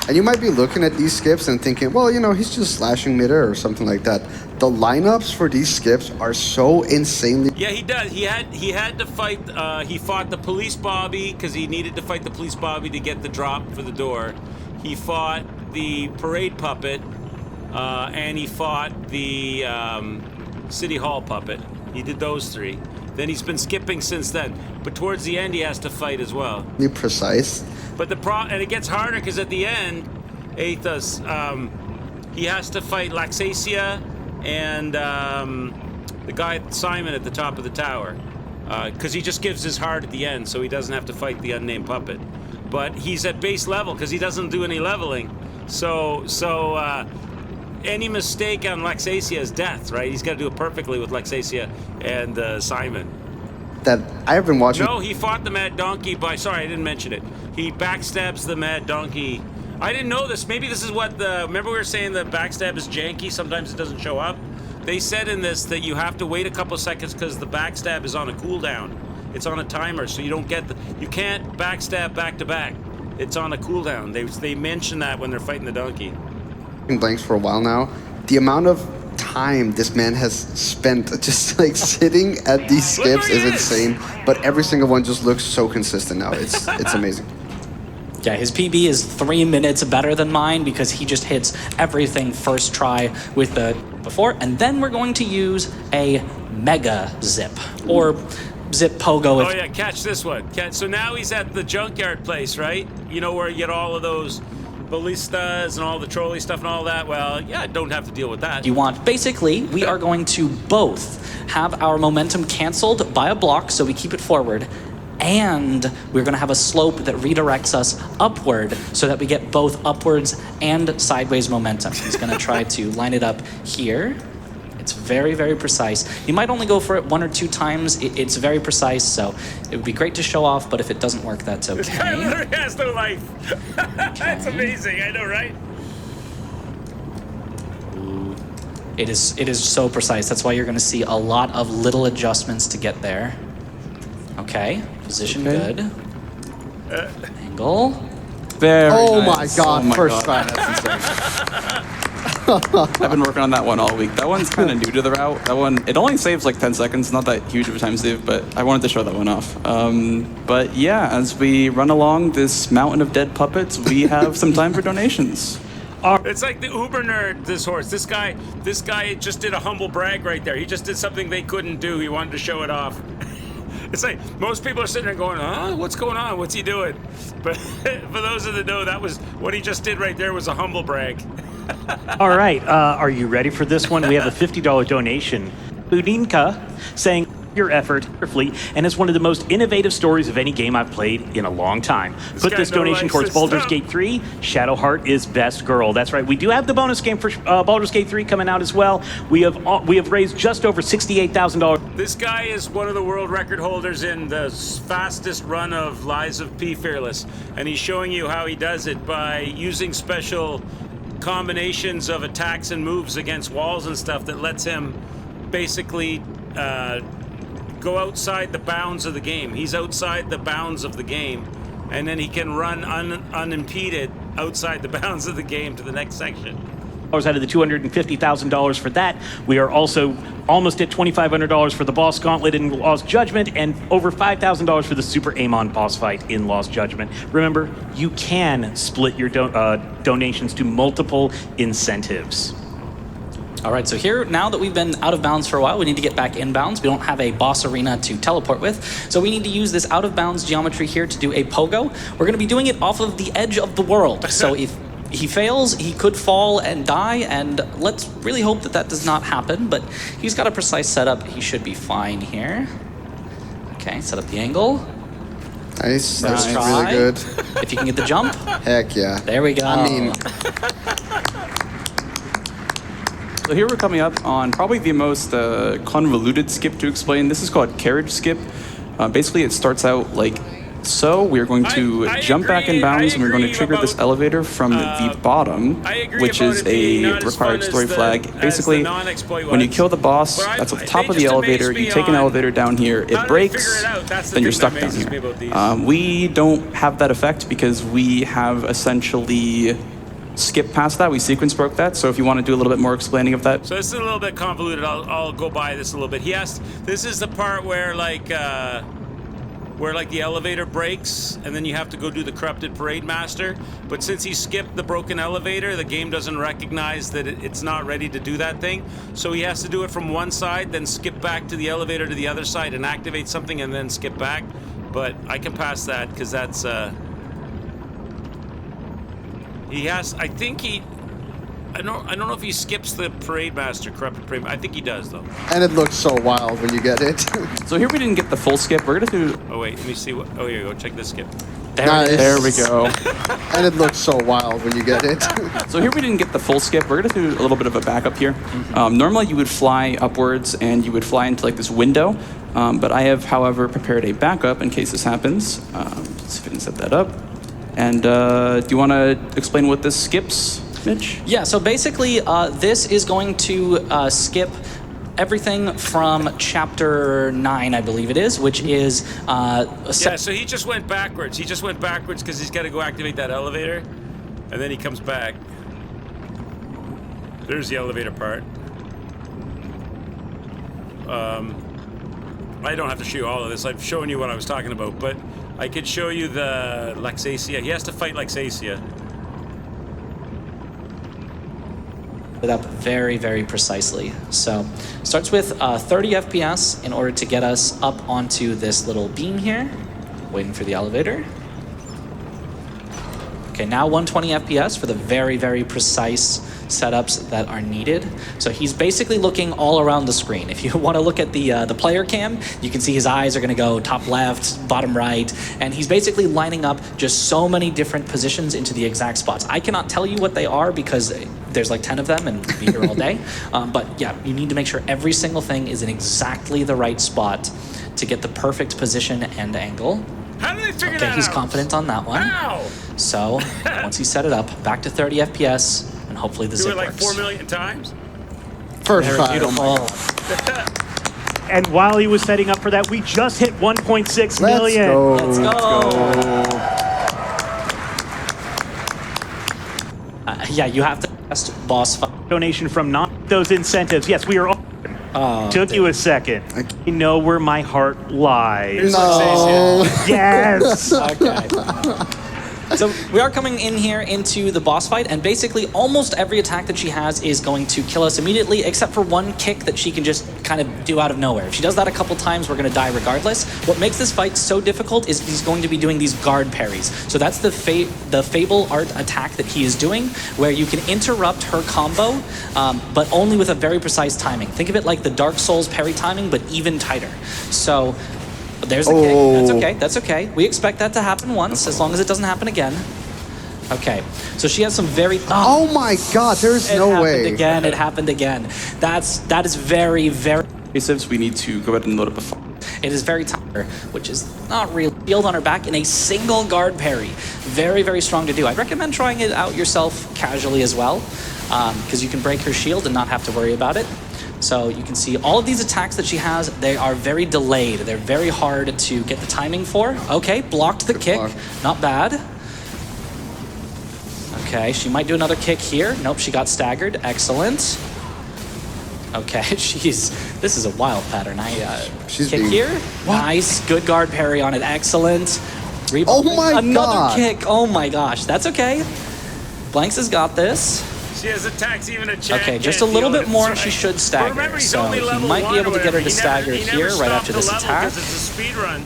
And you might be looking at these skips and thinking, well, you know, he's just slashing mid-air or something like that. The lineups for these skips are so insanely... Yeah, he does. He had to fight. He fought the police Bobby because he needed to fight the police Bobby to get the drop for the door. He fought the parade puppet, and he fought the city hall puppet. He did those 3. Then he's been skipping since then. But towards the end, he has to fight as well. precise. But and it gets harder because at the end, Aethos, he has to fight Laxasia and the guy Simon at the top of the tower, because he just gives his heart at the end, so he doesn't have to fight the unnamed puppet. But he's at base level because he doesn't do any leveling. So any mistake on Laxasia is death, right? He's got to do it perfectly with Laxasia and Simon. That I have been watching. No, he fought the Mad Donkey by... Sorry, I didn't mention it. He backstabs the Mad Donkey. I didn't know this. Maybe this is what the... Remember we were saying the backstab is janky? Sometimes it doesn't show up? They said in this that you have to wait a couple seconds because the backstab is on a cooldown. It's on a timer, so you don't get the... You can't backstab back-to-back. It's on a cooldown. They mention that when they're fighting the donkey. Blanks for a while now. The amount of time this man has spent just like sitting at these skips is insane, but every single one just looks so consistent now. It's amazing. Yeah, his PB is 3 minutes better than mine because he just hits everything first try with the before, and then we're going to use a mega zip or zip pogo. Oh yeah, catch this one. So now he's at the junkyard place, right? You know where you get all of those ballistas and all the trolley stuff and all that. Well, yeah, I don't have to deal with that. You want, basically, we are going to both have our momentum canceled by a block, so we keep it forward, and we're going to have a slope that redirects us upward so that we get both upwards and sideways momentum. He's going to try to line it up here. It's very, very precise. You might only go for it 1 or 2 times. It's very precise, so it would be great to show off, but if it doesn't work, that's okay. This guy literally has no life. That's amazing, I know, right? It is so precise. That's why you're going to see a lot of little adjustments to get there. Okay, position good. Angle. Very Oh nice. my god, Oh my first God. time. That's insane. I've been working on that one all week. That one's kind of new to the route. That one, it only saves like 10 seconds, not that huge of a time save, but I wanted to show that one off. But yeah, as we run along this mountain of dead puppets, we have some time for donations. It's like the uber nerd, this horse. This guy just did a humble brag right there. He just did something they couldn't do. He wanted to show it off. It's like most people are sitting there going, huh? What's going on? What's he doing? But for those that know, that was what he just did right there was a humble brag. All right, are you ready for this one? We have a $50 donation. Budinka saying, your effort, your fleet, and it's one of the most innovative stories of any game I've played in a long time. Put this donation towards Baldur's Gate 3. Shadowheart is best girl. That's right. We do have the bonus game for Baldur's Gate 3 coming out as well. We have raised just over $68,000. This guy is one of the world record holders in the fastest run of Lies of P. Fearless, and he's showing you how he does it by using special combinations of attacks and moves against walls and stuff that lets him basically go outside the bounds of the game. He's outside the bounds of the game, and then he can run unimpeded outside the bounds of the game to the next section. Out of the $250,000 for that. We are also almost at $2,500 for the boss gauntlet in Lost Judgment and over $5,000 for the Super Amon boss fight in Lost Judgment. Remember, you can split your donations to multiple incentives. All right, so here, now that we've been out of bounds for a while, we need to get back in bounds. We don't have a boss arena to teleport with, so we need to use this out of bounds geometry here to do a pogo. We're going to be doing it off of the edge of the world. So if he fails, he could fall and die, and let's really hope that that does not happen, but he's got a precise setup. He should be fine here. Okay, set up the angle. Nice. That's try. really good. If you can get the jump. Heck yeah. There we go. I mean, So here we're coming up on probably the most convoluted skip to explain. This is called carriage skip. Basically, it starts out like So we're going to jump back in bounds, and we're going to trigger this elevator from the bottom, which is a required story flag. Basically, when you kill the boss, that's at the top of the elevator. You take an elevator down here, it breaks, then you're stuck down here. We don't have that effect because we have essentially skipped past that. We sequence broke that. So if you want to do a little bit more explaining of that. So this is a little bit convoluted. I'll go by this a little bit. This is the part where the elevator breaks and then you have to go do the corrupted parade master. But since he skipped the broken elevator, the game doesn't recognize that it's not ready to do that thing. So he has to do it from one side, then skip back to the elevator to the other side and activate something and then skip back. But I can pass that because that's I don't know if he skips the parade master, corrupted parade. I think he does though. And it looks so wild when you get it. So here we didn't get the full skip. We're gonna do. Oh wait, let me see what. Oh, here you go. Check this skip. There we go. And it looks so wild when you get it. So here we didn't get the full skip. We're gonna do a little bit of a backup here. Normally you would fly upwards and you would fly into like this window, but I have, however, prepared a backup in case this happens. Let's see if I can set that up. And do you want to explain what this skips, Mitch? Yeah, so basically this is going to skip everything from chapter 9, I believe it is, which is... so he just went backwards. He just went backwards because he's got to go activate that elevator, and then he comes back. There's the elevator part. I don't have to show you all of this. I've shown you what I was talking about, but I could show you the Luxacia. He has to fight Luxacia. It up very, very precisely. So starts with 30 FPS in order to get us up onto this little beam here. Waiting for the elevator. Okay, now 120 FPS for the very, very precise setups that are needed. So he's basically looking all around the screen. If you want to look at the player cam, you can see his eyes are going to go top left, bottom right, and he's basically lining up just so many different positions into the exact spots. I cannot tell you what they are because there's like 10 of them and we'll be here all day. But yeah, you need to make sure every single thing is in exactly the right spot to get the perfect position and angle. How did they figure that out? Okay, he's confident on that one. How? So once he set it up, back to 30 FPS, and hopefully the zip works. Do it like 4 million times? First try. Beautiful. And while he was setting up for that, we just hit 1.6 million. Let's go. Yeah, you have to test boss fight. Donation from not those incentives. Yes, we are all... Took you a second. You know where my heart lies. No. Yes. Okay. So we are coming in here into the boss fight, and basically almost every attack that she has is going to kill us immediately, except for one kick that she can just kind of do out of nowhere. If she does that a couple times, we're going to die regardless. What makes this fight so difficult is he's going to be doing these guard parries. So that's the Fable art attack that he is doing, where you can interrupt her combo, but only with a very precise timing. Think of it like the Dark Souls parry timing, but even tighter. So... there's a kick. That's okay. That's okay. We expect that to happen once, as long as it doesn't happen again. Okay. So she has some very... Oh my god, there's no way. It happened again. That is very, very... We need to go ahead and load up a file. It is very tighter, which is not real. Shield on her back in a single guard parry. Very, very strong to do. I'd recommend trying it out yourself casually as well, because you can break her shield and not have to worry about it. So you can see all of these attacks that she has, they are very delayed. They're very hard to get the timing for. Okay, blocked the kick. Not bad. Okay, she might do another kick here. Nope, she got staggered. Excellent. Okay, this is a wild pattern. Kick here. What? Nice, good guard parry on it. Excellent. Oh my god. Another kick. Oh my gosh, that's okay. Blanks has got this. She has attacks even a check. Okay, just a little bit more, she should stagger. Remember, so he might be able to get her to stagger here right after this attack. It's a speed run.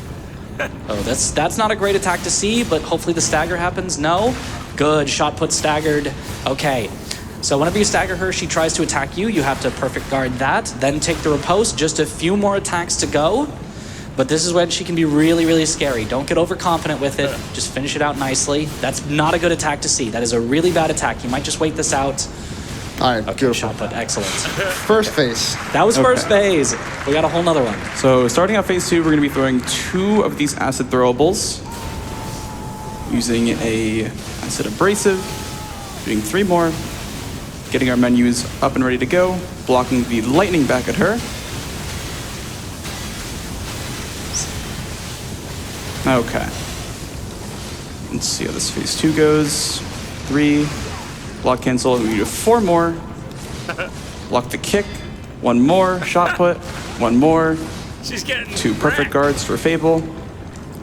Oh, that's not a great attack to see, but hopefully the stagger happens. No? Good, shot put staggered. Okay, so whenever you stagger her, she tries to attack you. You have to perfect guard that, then take the riposte. Just a few more attacks to go. But this is when she can be really, really scary. Don't get overconfident with it. Just finish it out nicely. That's not a good attack to see. That is a really bad attack. You might just wait this out. All right, Okay, beautiful. shot put, excellent. First phase. That was first phase. We got a whole nother one. So starting out phase 2, we're going to be throwing 2 of these acid throwables. Using a acid abrasive. Doing 3 more. Getting our menus up and ready to go. Blocking the lightning back at her. Okay. Let's see how this phase 2 goes. 3. Block cancel. We do 4 more. Block the kick. 1 more. Shot put. 1 more. She's getting 2 perfect wrecked. guards for Fable.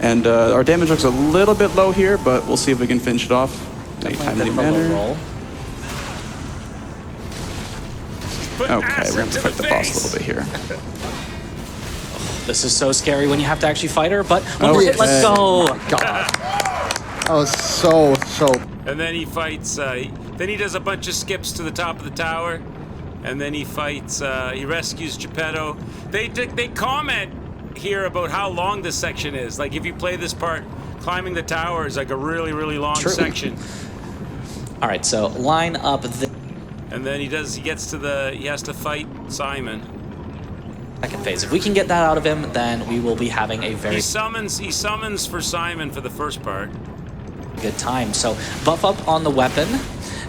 And our damage looks a little bit low here, but we'll see if we can finish it off in a timely manner. Roll. Put Okay, acid we're going to to fight the boss a face. little bit here. This is so scary when you have to actually fight her, but one more Okay. hit, let's go. God. That was so. And then he fights. Then he does a bunch of skips to the top of the tower, and then he fights. He rescues Geppetto. They comment here about how long this section is. Like if you play this part, climbing the tower is like a really, really long True. section. All right, so line up the And then he gets to he has to fight Simon. second phase. If we can get that out of him, then we will be having a very He summons for Simon for the first part. good time. So buff up on the weapon,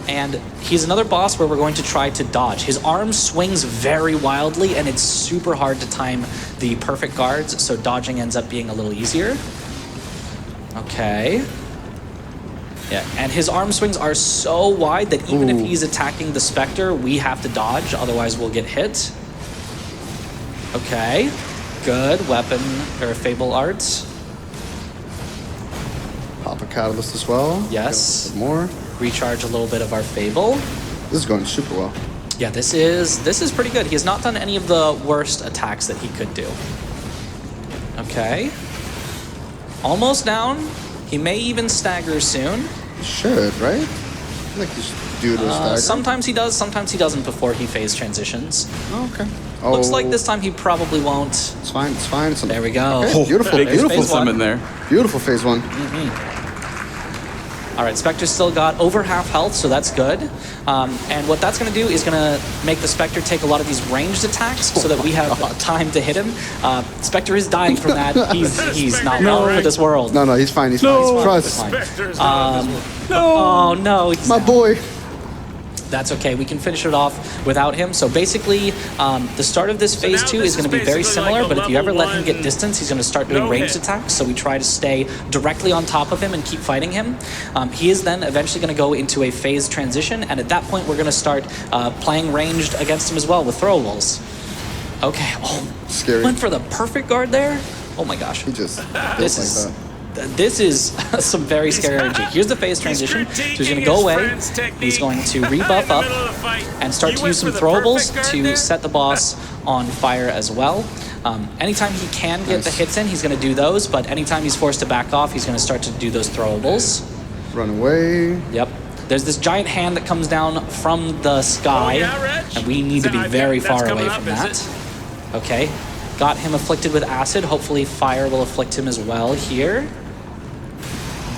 and he's another boss where we're going to try to dodge. His arm swings very wildly, and it's super hard to time the perfect guards, so dodging ends up being a little easier. Okay. Yeah, and his arm swings are so wide that even if he's attacking the Spectre, we have to dodge, otherwise we'll get hit. Okay. Good weapon, or Fable arts. Pop a catalyst as well. Yes. Get a little more. Recharge a little bit of our Fable. This is going super well. Yeah, this is pretty good. He has not done any of the worst attacks that he could do. Okay. Almost down. He may even stagger soon. You should, right? I feel like you should do this stagger. Sometimes he does, sometimes he doesn't before he phase transitions. Oh, okay. Looks like this time he probably won't. It's fine. It's fine. It's There we go. Okay, beautiful. Big Beautiful. phase one. summon there. Beautiful phase 1. All right, Spectre's still got over half health, so that's good. And what that's going to do is going to make the Spectre take a lot of these ranged attacks so that we have time to hit him. Spectre is dying from that. He's not well for this world. No, he's fine. He's fine. Trust. Fine. Spectre's not in this world. Oh, no. He's My boy. That's okay. We can finish it off without him. So basically, the start of this phase now 2 this is going to is be very basically similar, like a but if you ever level let him get one distance, he's going to start doing no ranged hit. attacks. So we try to stay directly on top of him and keep fighting him. He is then eventually going to go into a phase transition, and at that point, we're going to start playing ranged against him as well with throwables. Okay. Oh, Scary. went for the perfect guard there. Oh my gosh. He just This built is like that. this is some very scary energy. Here's the phase transition. So he's going to go away. He's going to rebuff up and start to use some throwables to set the boss on fire as well. Anytime he can get the hits in, he's going to do those. But anytime he's forced to back off, he's going to start to do those throwables. Run away. Yep. There's this giant hand that comes down from the sky, and we need to be very far away from that. Okay. Got him afflicted with acid. Hopefully fire will afflict him as well here.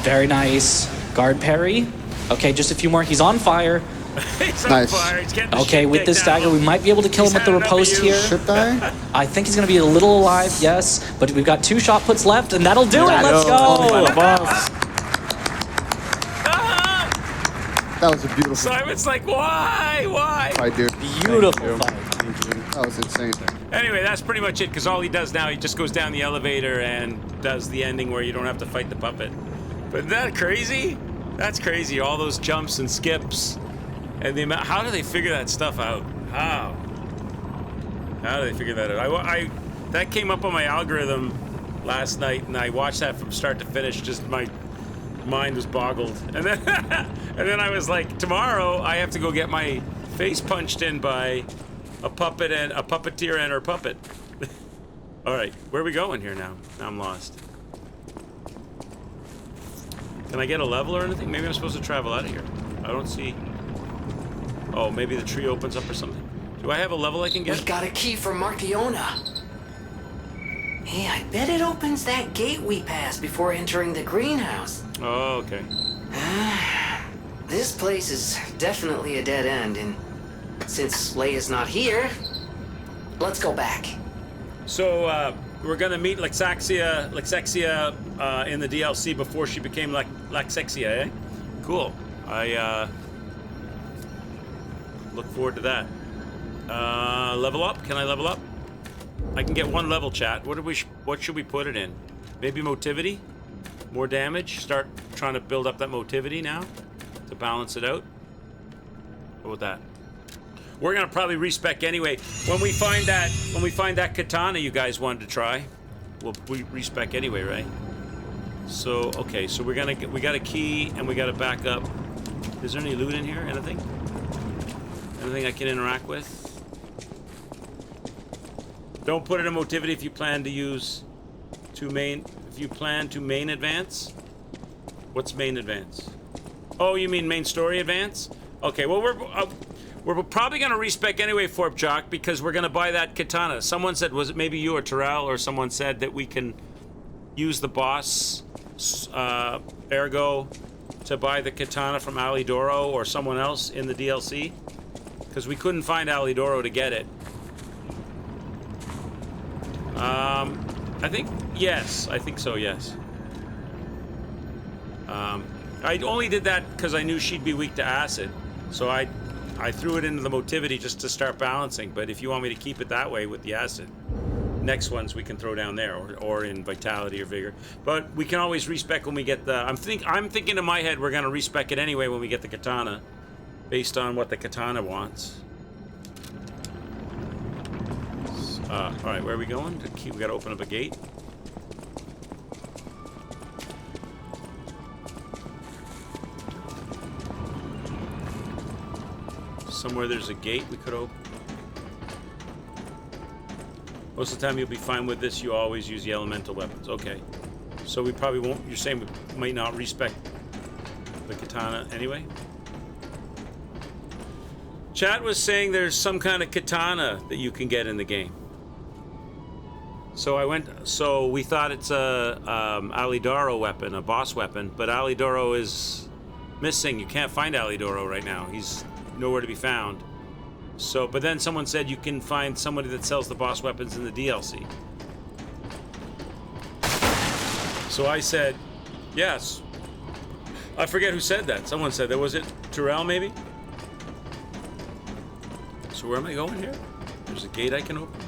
Very nice. Guard parry. Okay, just a few more. He's on fire. He's on Nice. fire. He's getting the Okay, shit with kicked this out stagger, of we him. might be able to kill him He's with the had enough of riposte you. here. Should die? I think he's going to be a little alive, yes. But we've got 2 shot puts left, and that'll do it. Let's go. That was a beautiful Simon's like, why? fight, dude. Beautiful fight. That was insane. Anyway, that's pretty much it, because all he does now, he just goes down the elevator and does the ending where you don't have to fight the puppet. But isn't that crazy? That's crazy, all those jumps and skips. And the amount, how do they figure that stuff out? How do they figure that out? That came up on my algorithm last night, and I watched that from start to finish, just my mind was boggled. And then, and then I was like, tomorrow I have to go get my face punched in by a puppet and a puppeteer and her puppet. All right, where are we going here now? Now I'm lost. Can I get a level or anything? Maybe I'm supposed to travel out of here. I don't see. Oh, maybe the tree opens up or something. Do I have a level I can We get? got a key for Markiona. Hey, I bet it opens that gate we passed before entering the greenhouse. Oh, okay. This place is definitely a dead end, and Since Leia's not here, let's go back. So we're gonna meet Lexexia in the DLC before she became Lexexia, eh? Cool. I look forward to that. Level up? Can I level up? I can get 1 level, chat. What should we put it in? Maybe motivity? More damage? Start trying to build up that motivity now to balance it out. What about that? We're gonna probably respec anyway. When we find that katana you guys wanted to try, we'll respec anyway, right? So okay, so we got a key and we got to back up. Is there any loot in here? Anything? Anything I can interact with? Don't put it in motivity if you plan to use if you plan to main advance. What's main advance? Oh, you mean main story advance? Okay, well we're probably gonna respec anyway, Forp Jock, because we're gonna buy that katana. Someone said, was it maybe you or Terrell, or someone said that we can use the boss ergo to buy the katana from Alidoro or someone else in the DLC, because we couldn't find Alidoro to get it. I think yes. I think so. Yes. I only did that because I knew she'd be weak to acid, so I threw it into the motivity just to start balancing. But if you want me to keep it that way with the acid, next ones we can throw down there, or in vitality or vigor. But we can always respec when we get the. I'm thinking in my head we're gonna respec it anyway when we get the katana, based on what the katana wants. All right, where are we going? We gotta open up a gate. Somewhere there's a gate we could open. Most of the time you'll be fine with this. You always use the elemental weapons. Okay. So we probably won't. You're saying we might not respec the katana anyway? Chat was saying there's some kind of katana that you can get in the game. So we thought it's a Alidoro weapon, a boss weapon, but Alidoro is missing. You can't find Alidoro right now. He's nowhere to be found. So, but then someone said you can find somebody that sells the boss weapons in the DLC. So I said, yes. I forget who said that. Someone said that. Was it Terrell, maybe? So where am I going here? There's a gate I can open.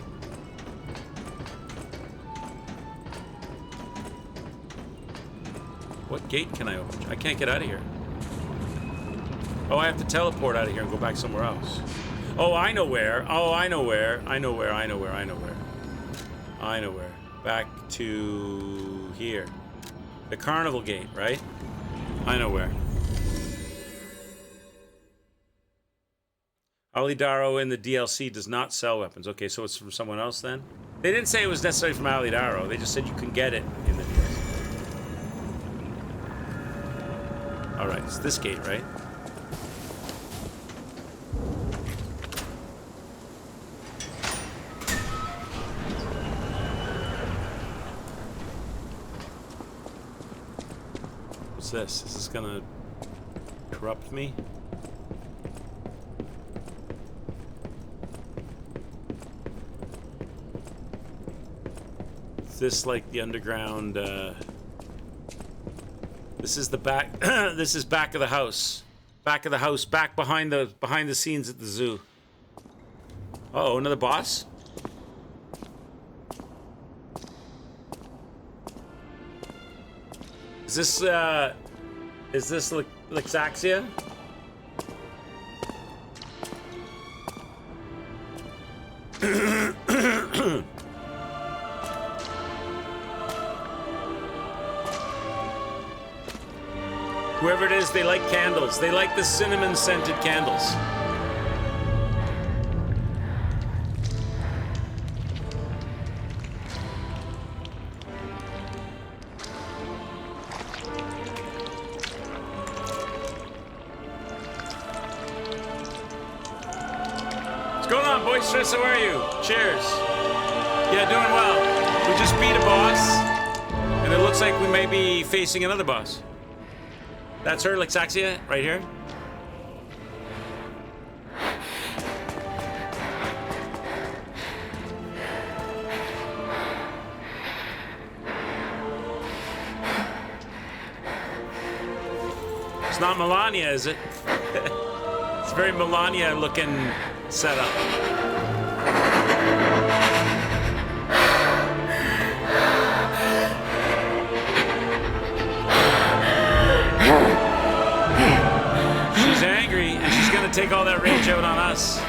What gate can I open? I can't get out of here. Oh, I have to teleport out of here and go back somewhere else. Oh, I know where. Oh, I know where. I know where. I know where. I know where. I know where. Back to here. The carnival gate, right? I know where. Alidoro in the DLC does not sell weapons. Okay, so it's from someone else then? They didn't say it was necessarily from Alidoro. They just said you can get it in the DLC. All right, it's this gate, right? What's this? Is this gonna corrupt me? Is this like the underground, this is the back, this is back of the house. Back of the house, back behind the scenes at the zoo. Uh-oh, another boss? Is this Lexaxia? Whoever it is, they like candles. They like the cinnamon-scented candles. What's going on, Boisterous? How are you? Cheers. Yeah, doing well. We just beat a boss, and it looks like we may be facing another boss. That's her, Lexaxia, right here. It's not Melania, is it? It's a very Melania-looking setup. She's angry, and she's gonna take all that rage out on us.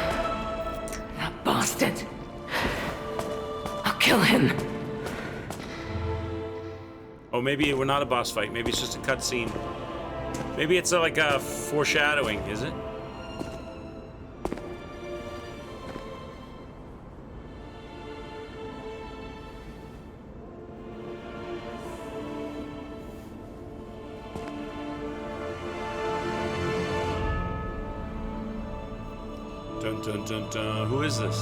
That bastard. I'll kill him. Oh, maybe we're not a boss fight. Maybe it's just a cutscene. Maybe it's like a foreshadowing, is it? Dun dun dun dun. Who is this?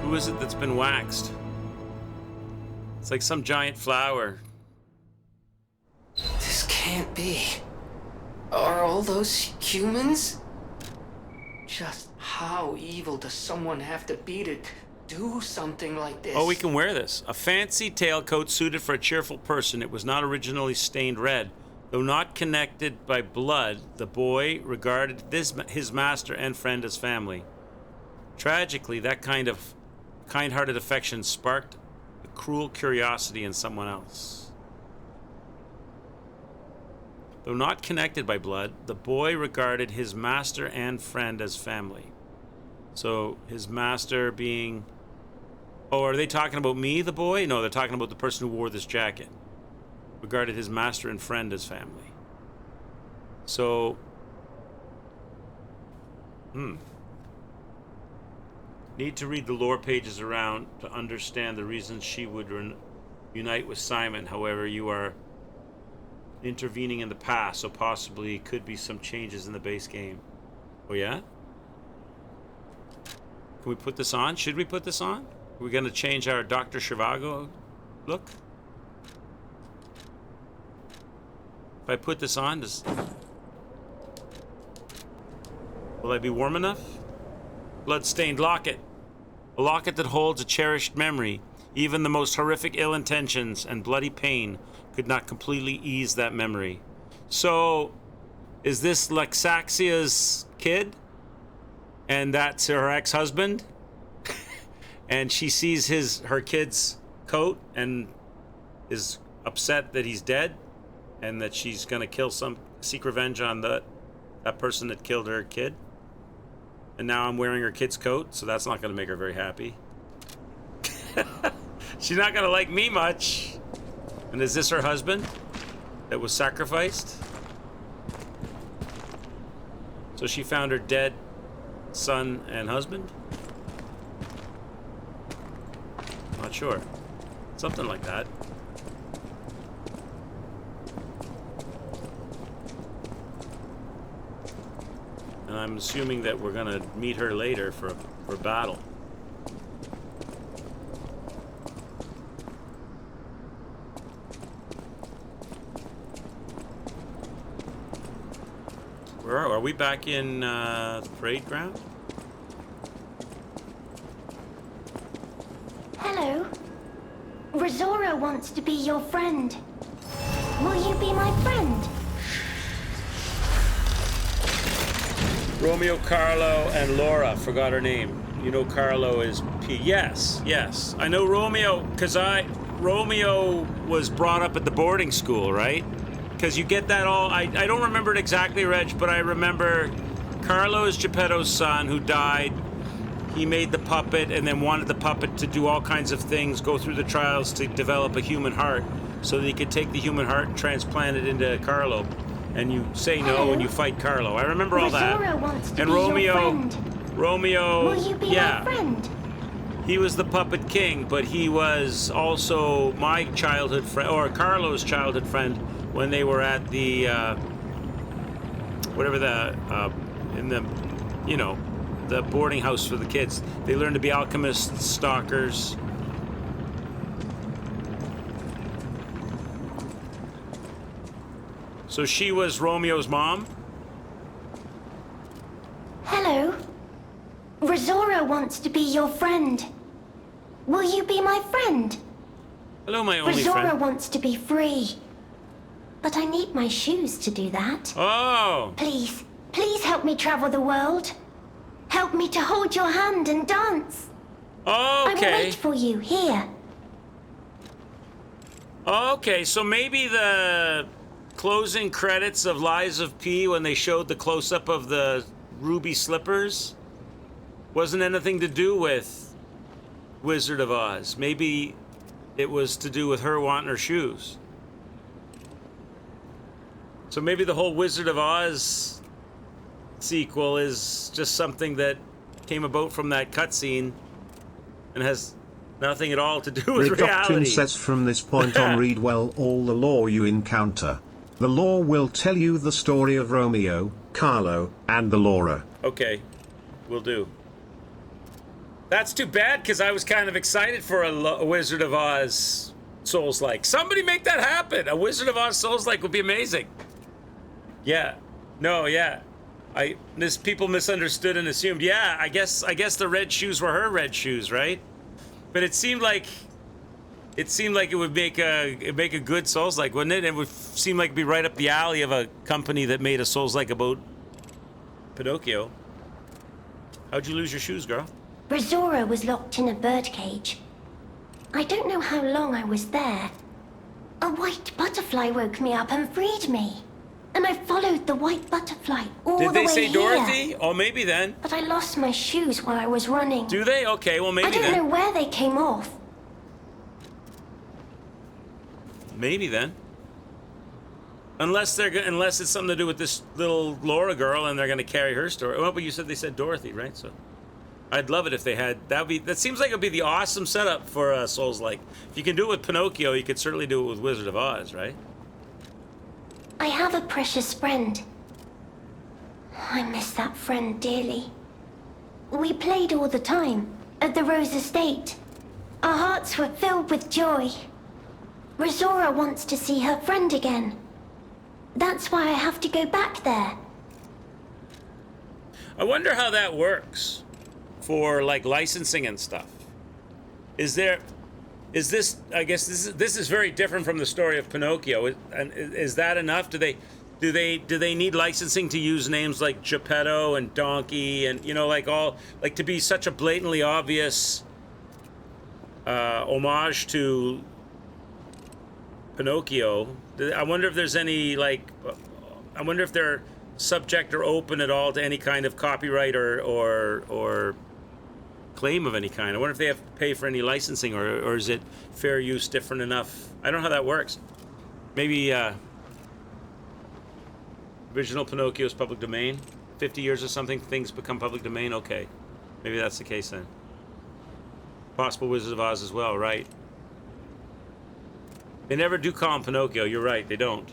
Who is it that's been waxed? It's like some giant flower. This can't be. Are all those humans? Just how evil does someone have to be to do something like this? Oh, we can wear this. A fancy tailcoat suited for a cheerful person. It was not originally stained red. Though not connected by blood, the boy regarded his master and friend as family. Tragically, that kind of kind-hearted affection sparked a cruel curiosity in someone else. Though not connected by blood, the boy regarded his master and friend as family. So his master being... Oh, are they talking about me, the boy? No, they're talking about the person who wore this jacket. Regarded his master and friend as family. So... Need to read the lore pages around to understand the reasons she would unite with Simon. However, you are intervening in the past, so possibly could be some changes in the base game. Oh yeah? Can we put this on? Should we put this on? Are we going to change our Dr. Zhivago look? If I put this on, will I be warm enough? Blood-stained locket. A locket that holds a cherished memory. Even the most horrific ill intentions and bloody pain could not completely ease that memory. So, is this Lexaxia's kid? And that's her ex-husband? And she sees her kid's coat and is upset that he's dead? And that she's gonna seek revenge on that person that killed her kid? And now I'm wearing her kid's coat, so that's not gonna make her very happy. She's not gonna like me much. And is this her husband that was sacrificed? So she found her dead son and husband? Not sure. Something like that. And I'm assuming that we're gonna meet her later for battle. Where are we? Back in the parade ground? Hello. Rosora wants to be your friend. Will you be my friend? Romeo, Carlo, and Laura. Forgot her name. You know Carlo is P. Yes. I know Romeo because Romeo was brought up at the boarding school, right? Because you get that all... I don't remember it exactly, Reg, but I remember Carlo is Geppetto's son who died. He made the puppet and then wanted the puppet to do all kinds of things, go through the trials to develop a human heart so that he could take the human heart and transplant it into Carlo. And you say no and you fight Carlo. I remember all that. And Romeo, Will you be my friend? He was the puppet king, but he was also my childhood friend, or Carlo's childhood friend, when they were at the the boarding house for the kids. They learned to be alchemists, stalkers. So she was Romeo's mom? Hello. Rosora wants to be your friend. Will you be my friend? Hello, my only Rosora friend. wants to be free. But I need my shoes to do that. Oh. Please, please help me travel the world. Help me to hold your hand and dance. I will Okay. wait for you here. Okay, so maybe the closing credits of Lies of P when they showed the close-up of the ruby slippers wasn't anything to do with Wizard of Oz. Maybe it was to do with her wanting her shoes. So maybe the whole Wizard of Oz sequel is just something that came about from that cutscene and has nothing at all to do with Reduction reality. says from this point on read well all the lore you encounter. The lore will tell you the story of Romeo, Carlo, and the Laura. Okay, will do. That's too bad, because I was kind of excited for a Wizard of Oz Souls-like. Somebody make that happen! A Wizard of Oz Souls-like would be amazing. Yeah. No, yeah. People misunderstood and assumed, yeah, I guess the red shoes were her red shoes, right? But it seemed like it would make a good Souls-like, wouldn't it? It would seem like it'd be right up the alley of a company that made a Souls-like about Pinocchio. How'd you lose your shoes, girl? Rosora was locked in a birdcage. I don't know how long I was there. A white butterfly woke me up and freed me. And I followed the white butterfly all the way here. Did they say Dorothy? Oh, maybe then. But I lost my shoes while I was running. Do they? Okay, well maybe I don't then. know where they came off. Maybe then. Unless it's something to do with this little Laura girl and they're gonna carry her story. Well, but you said they said Dorothy, right? So I'd love it if they had. That seems like it'd be the awesome setup for Souls-like. If you can do it with Pinocchio, you could certainly do it with Wizard of Oz, right? I have a precious friend. I miss that friend dearly. We played all the time at the Rose Estate. Our hearts were filled with joy. Rosora wants to see her friend again. That's why I have to go back there. I wonder how that works for like licensing and stuff. Is this? I guess this is very different from the story of Pinocchio. And is that enough? Do they need licensing to use names like Geppetto and Donkey and like to be such a blatantly obvious homage to Pinocchio? I wonder if there's any I wonder if they're subject or open at all to any kind of copyright or claim of any kind. I wonder if they have to pay for any licensing or is it fair use different enough? I don't know how that works. Maybe original Pinocchio is public domain. 50 years or something, things become public domain. Okay, maybe that's the case then. Possible Wizard of Oz as well, right? They never do call him Pinocchio. You're right, they don't.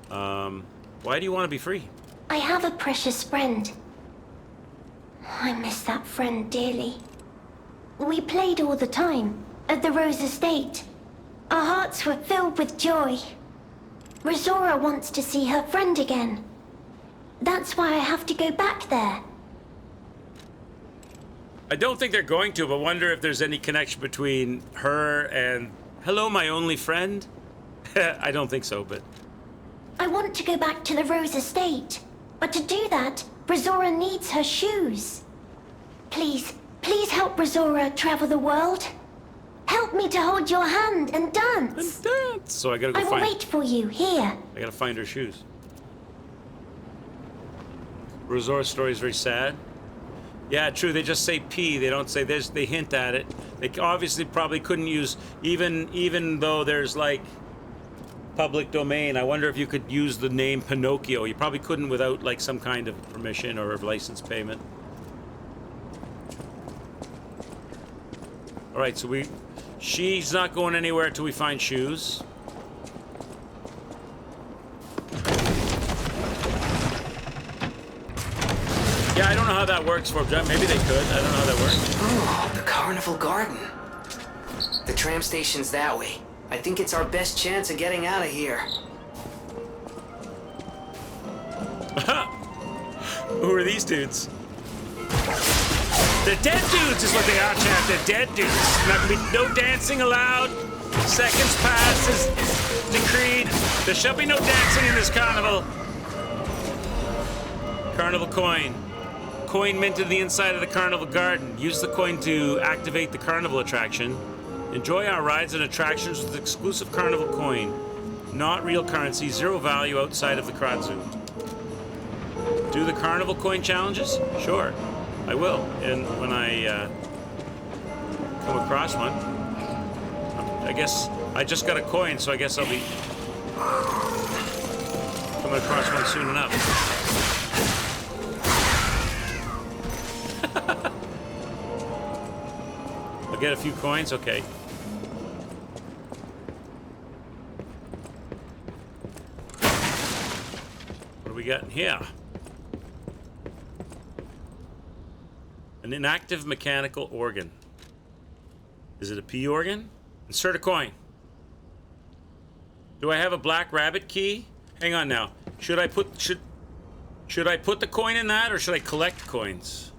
Why do you want to be free? I have a precious friend. I miss that friend dearly. We played all the time at the Rose Estate. Our hearts were filled with joy. Rosora wants to see her friend again. That's why I have to go back there. I don't think they're going to, but wonder if there's any connection between her and hello, my only friend. I don't think so, but I want to go back to the Rose Estate. But to do that, Rosora needs her shoes. Please, please help Rosora travel the world. Help me to hold your hand and dance. So I gotta go I will find. wait for you here. I gotta find her shoes. Rosora's story is very sad. Yeah, true. They just say P. They don't say this. They hint at it. They obviously probably couldn't use even though there's like public domain. I wonder if you could use the name Pinocchio. You probably couldn't without like some kind of permission or license payment. All right, so she's not going anywhere till we find shoes. Yeah, I don't know how that works for them. Maybe they could. I don't know how that works. Oh, the Carnival Garden. The tram station's that way. I think it's our best chance of getting out of here. Who are these dudes? The dead dudes is what they are, Chad. The dead dudes. Not gonna be no dancing allowed. Seconds past is decreed. There shall be no dancing in this carnival. Carnival coin. Coin minted the inside of the carnival garden. Use the coin to activate the carnival attraction. Enjoy our rides and attractions with exclusive carnival coin. Not real currency, zero value outside of the crowd zoo. Do the carnival coin challenges? Sure, I will. And when I come across one, I guess I just got a coin, so I guess I'll be coming across one soon enough. I'll get a few coins, okay. What do we got in here? An inactive mechanical organ. Is it a P organ? Insert a coin. Do I have a black rabbit key? Hang on now. Should I put the coin in that, or should I collect coins?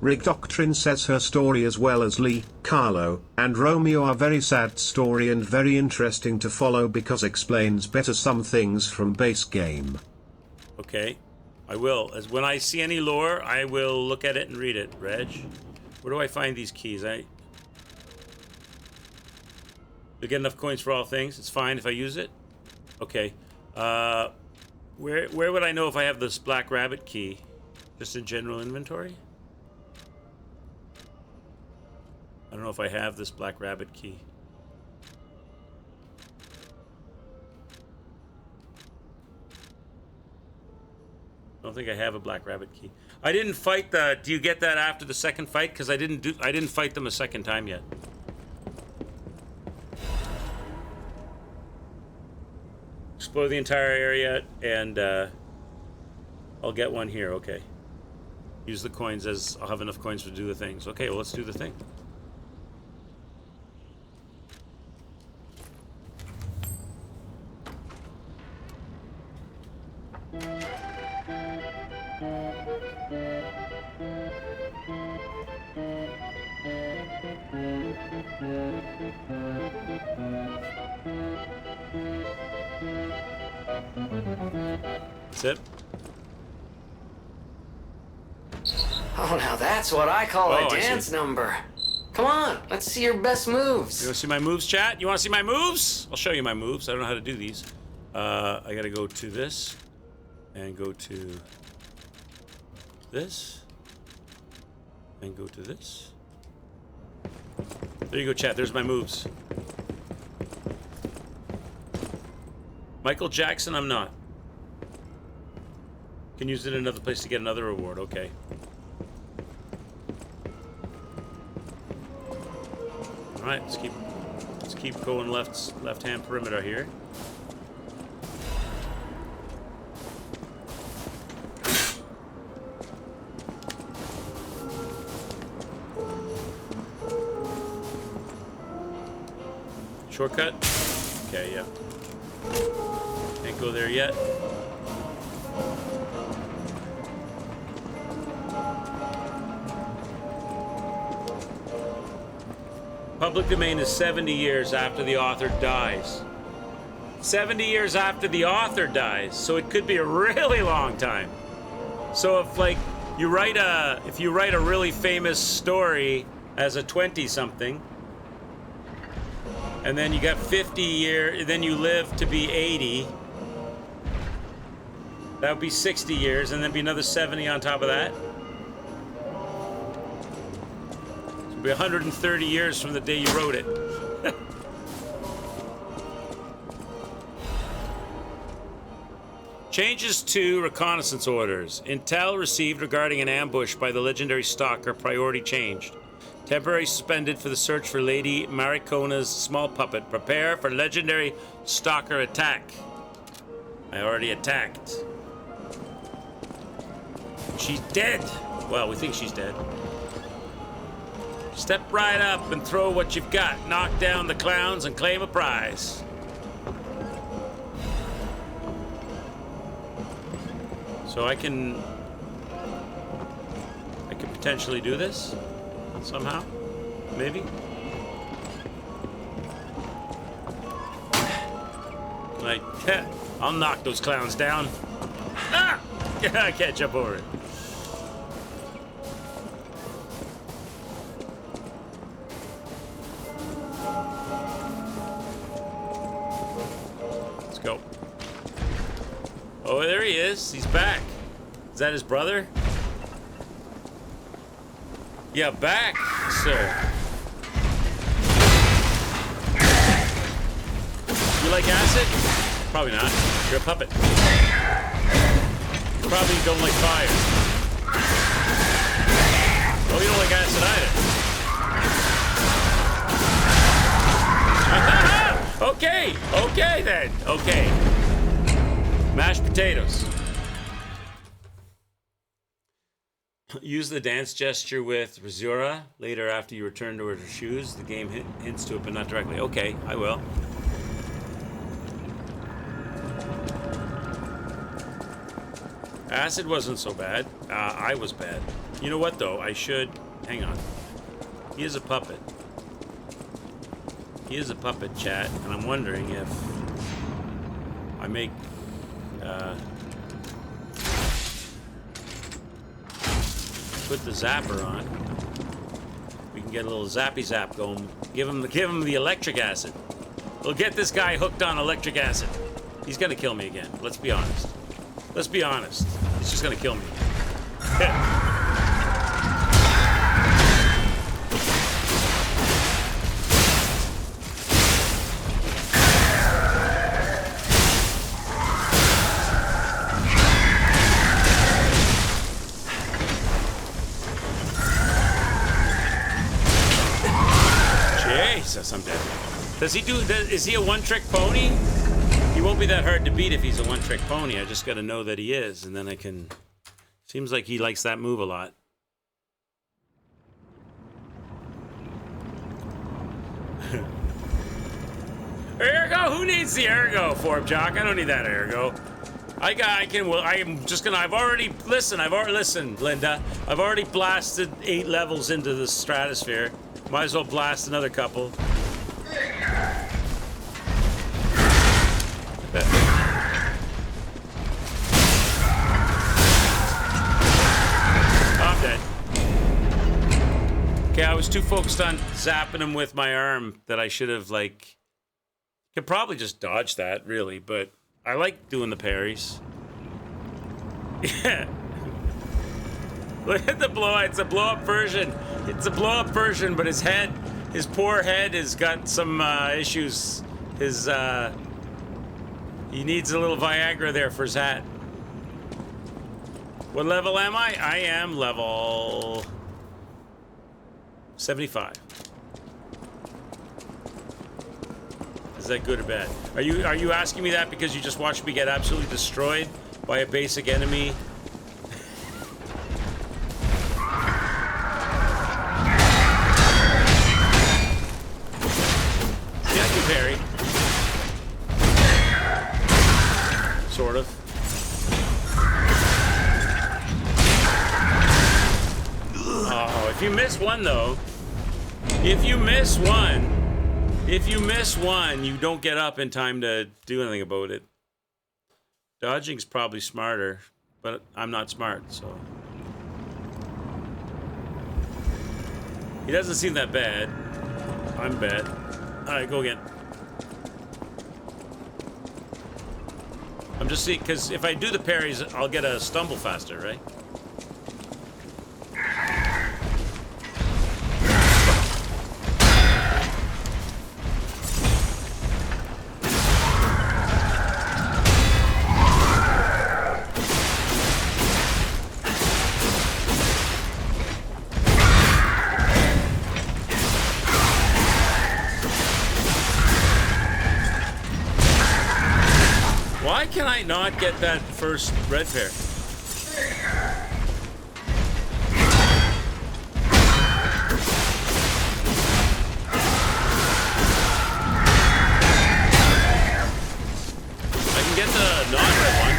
Rick Doctrine says her story as well as Lee, Carlo, and Romeo are very sad story and very interesting to follow because explains better some things from base game. Okay, I will. As when I see any lore, I will look at it and read it. Reg, where do I find these keys? You get enough coins for all things. It's fine if I use it. Okay. Where would I know if I have this black rabbit key? Just in general inventory? I don't know if I have this black rabbit key. I don't think I have a black rabbit key. I didn't fight the. Do you get that after the second fight? Because I didn't fight them a second time yet. Explore the entire area, and I'll get one here. Okay. Use the coins as I'll have enough coins to do the things. Okay, well, let's do the thing. That's it. Oh, now that's what I call a dance number. Come on, let's see your best moves. You want to see my moves, chat? You want to see my moves? I'll show you my moves. I don't know how to do these. I gotta go to this, and go to this, and go to this. There you go, chat. There's my moves. Michael Jackson, I'm not. Can use it in another place to get another reward. Okay. All right, let's keep going left-hand perimeter here. Shortcut? Okay, yeah. Can't go there yet. Public domain is 70 years after the author dies. 70 years after the author dies, so it could be a really long time. So if you write a really famous story as a 20-something, and then you got 50 years, then you live to be 80, that would be 60 years, and then be another 70 on top of that. It'll be 130 years from the day you wrote it. Changes to reconnaissance orders. Intel received regarding an ambush by the legendary stalker priority changed. Temporary suspended for the search for Lady Maricona's small puppet. Prepare for legendary stalker attack. I already attacked. She's dead. Well, we think she's dead. Step right up and throw what you've got. Knock down the clowns and claim a prize. So I can potentially do this somehow, maybe. Like, I'll knock those clowns down. Ah! I can't jump over it. Let's go. Oh, there he is. He's back. Is that his brother? Yeah, back, sir. You like acid? Probably not. You're a puppet. You probably don't like fire. Oh, you don't like acid either. Okay, okay then. Okay. Mashed potatoes. Use the dance gesture with Razura later after you return to her shoes. The game hints to it, but not directly. Okay, I will. Acid wasn't so bad. I was bad. You know what, though? I should... Hang on. He is a puppet. He is a puppet, chat, and I'm wondering if I make... put the zapper on. We can get a little zappy zap going. Give him the electric acid. We'll get this guy hooked on electric acid. He's gonna kill me again. Let's be honest. Let's be honest. He's just gonna kill me. Jesus, I'm dead. Is he a one-trick pony? He won't be that hard to beat if he's a one-trick pony. I just gotta know that he is, and then I can... Seems like he likes that move a lot. Ergo? Who needs the ergo, Forbjock? I don't need that ergo. Listen, Linda. I've already blasted 8 levels into the stratosphere. Might as well blast another couple. I'm dead. Okay, I was too focused on zapping him with my arm that I should have, like... Could probably just dodge that, really, but I like doing the parries. Yeah. Look at the blow. It's a blow-up version. It's a blow-up version, but his poor head has got some issues. He needs a little Viagra there for his hat. What level am I? I am level 75. Is that good or bad? Are you asking me that because you just watched me get absolutely destroyed by a basic enemy? Yeah, I can parry. Sort of. Oh, if you miss one though, if you miss one, you don't get up in time to do anything about it. Dodging's probably smarter, but I'm not smart, so. He doesn't seem that bad. I'm bad. Alright, go again. I'm just seeing, because if I do the parries, I'll get a stumble faster, right? Why can I not get that first red pair? I can get the non-red one.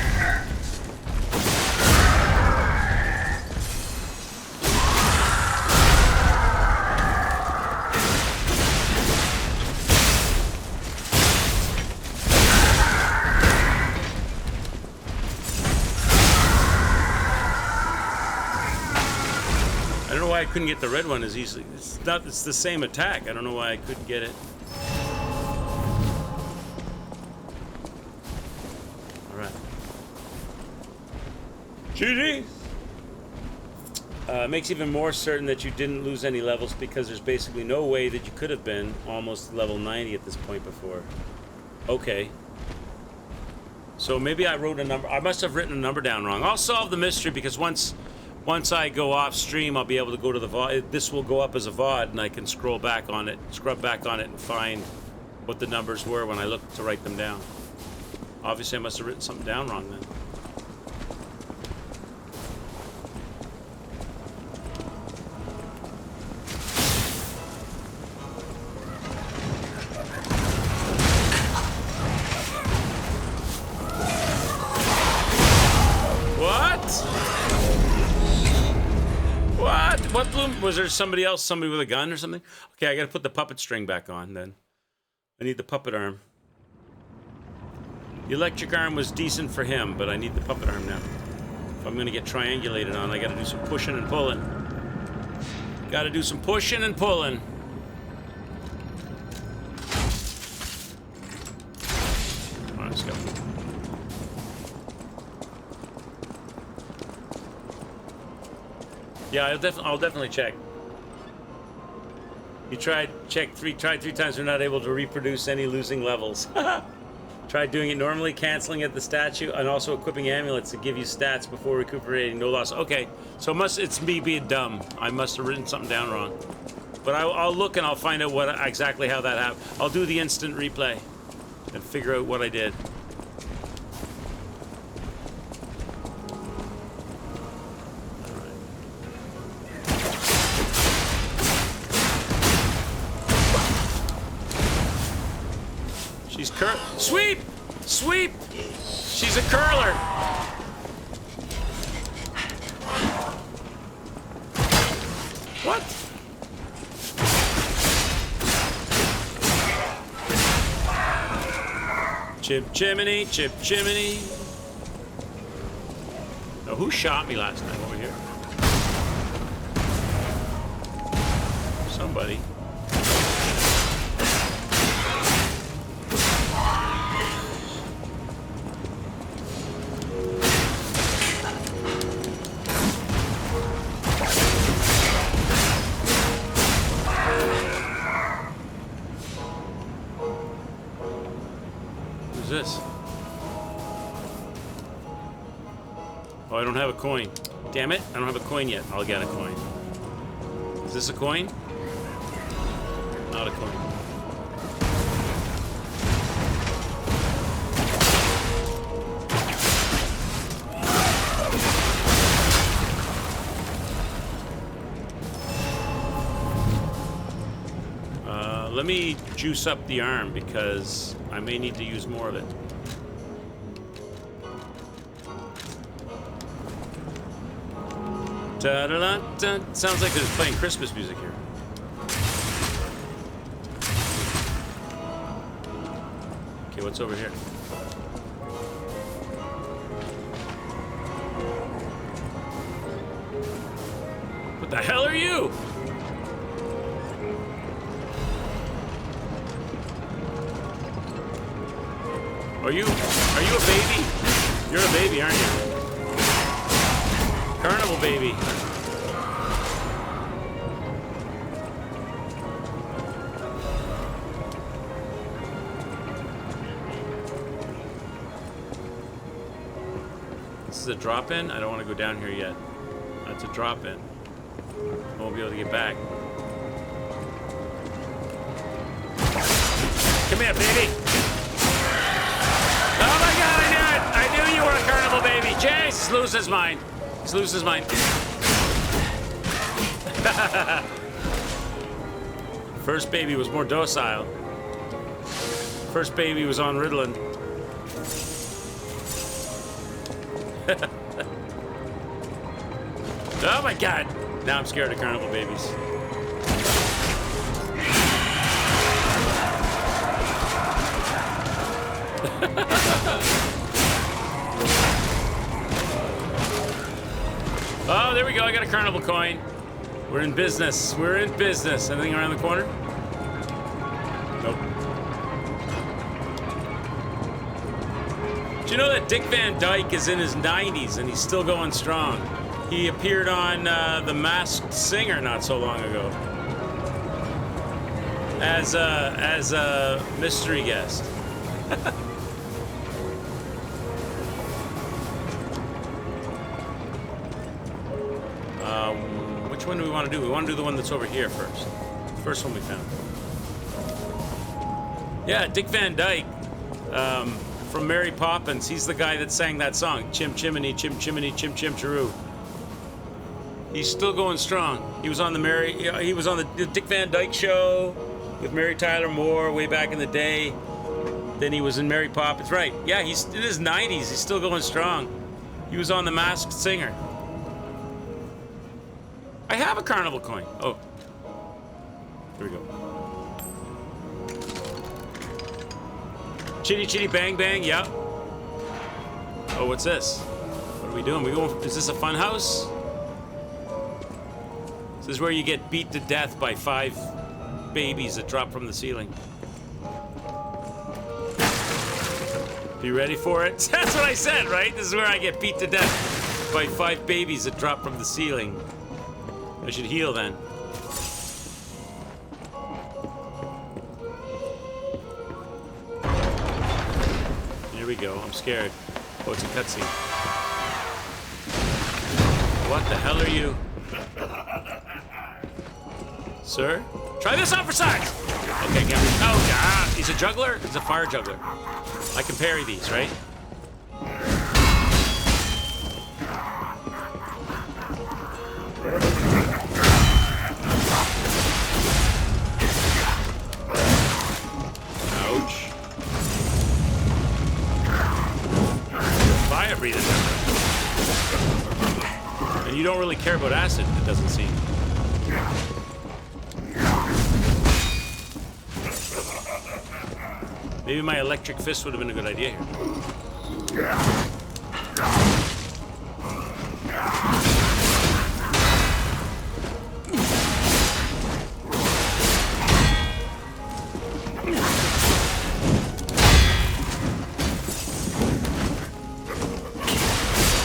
why I couldn't get the red one as easily. It's the same attack. I don't know why I couldn't get it. All right. GG. Makes even more certain that you didn't lose any levels because there's basically no way that you could have been almost level 90 at this point before. Okay. So maybe I wrote a number. I must have written a number down wrong. I'll solve the mystery because once I go off stream, I'll be able to go to the VOD. This will go up as a VOD, and I can scrub back on it, and find what the numbers were when I look to write them down. Obviously, I must have written something down wrong then. What bloom? Was there somebody with a gun or something? Okay, I gotta put the puppet string back on then. I need the puppet arm. The electric arm was decent for him, but I need the puppet arm now. If I'm gonna get triangulated on, I gotta do some pushing and pulling. Gotta do some pushing and pulling. All right, let's go. Yeah, I'll definitely check. You tried three times. We're not able to reproduce any losing levels. Tried doing it normally, canceling at the statue, and also equipping amulets to give you stats before recuperating. No loss. Okay, so it's me being dumb. I must have written something down wrong. But I'll look and I'll find out exactly how that happened. I'll do the instant replay and figure out what I did. She's sweep! Sweep! She's a curler! What? Chip chimney, chip chimney. Now, who shot me last night over here? Somebody. This? Oh, I don't have a coin. Damn it, I don't have a coin yet. I'll get a coin. Is this a coin? Not a coin. Let me juice up the arm because I may need to use more of it. Da-da-da-da. Sounds like there's playing Christmas music here. Okay, what's over here? What the hell are you? Are you a baby? You're a baby, aren't you? Carnival baby. This is a drop-in? I don't want to go down here yet. That's a drop-in. I won't be able to get back. Come here, baby. Oh my god, I knew it! I knew you were a carnival baby! Jace! Lose his mind. He's lose his mind. First baby was more docile. First baby was on Ritalin. Oh my god! Now I'm scared of carnival babies. Oh, there we go. I got a carnival coin. We're in business. We're in business. Anything around the corner? Nope. Do you know that Dick Van Dyke is in his 90s and he's still going strong? He appeared on The Masked Singer not so long ago as a mystery guest. Which one do we want to do? We want to do the one that's over here first. First one we found. Yeah, Dick Van Dyke from Mary Poppins. He's the guy that sang that song, Chim Chimney, Chim Chimney, Chim Chim Chiroo. He's still going strong. He was on the Dick Van Dyke Show with Mary Tyler Moore way back in the day. Then he was in Mary Poppins. Right. Yeah, he's in his 90s. He's still going strong. He was on The Masked Singer. I have a carnival coin. Oh. Here we go. Chitty Chitty Bang Bang, yep. Oh, what's this? What are we doing? Is this a fun house? This is where you get beat to death by 5 babies that drop from the ceiling. You ready for it? That's what I said, right? This is where I get beat to death by 5 babies that drop from the ceiling. I should heal then. Here we go. I'm scared. Oh, it's a cutscene. What the hell are you? Sir? Try this on for size! Okay, get me. Oh, God. He's a juggler? He's a fire juggler. I can parry these, right? Ouch. Fire breathing. And you don't really care about acid, it doesn't seem. Maybe my electric fist would have been a good idea here.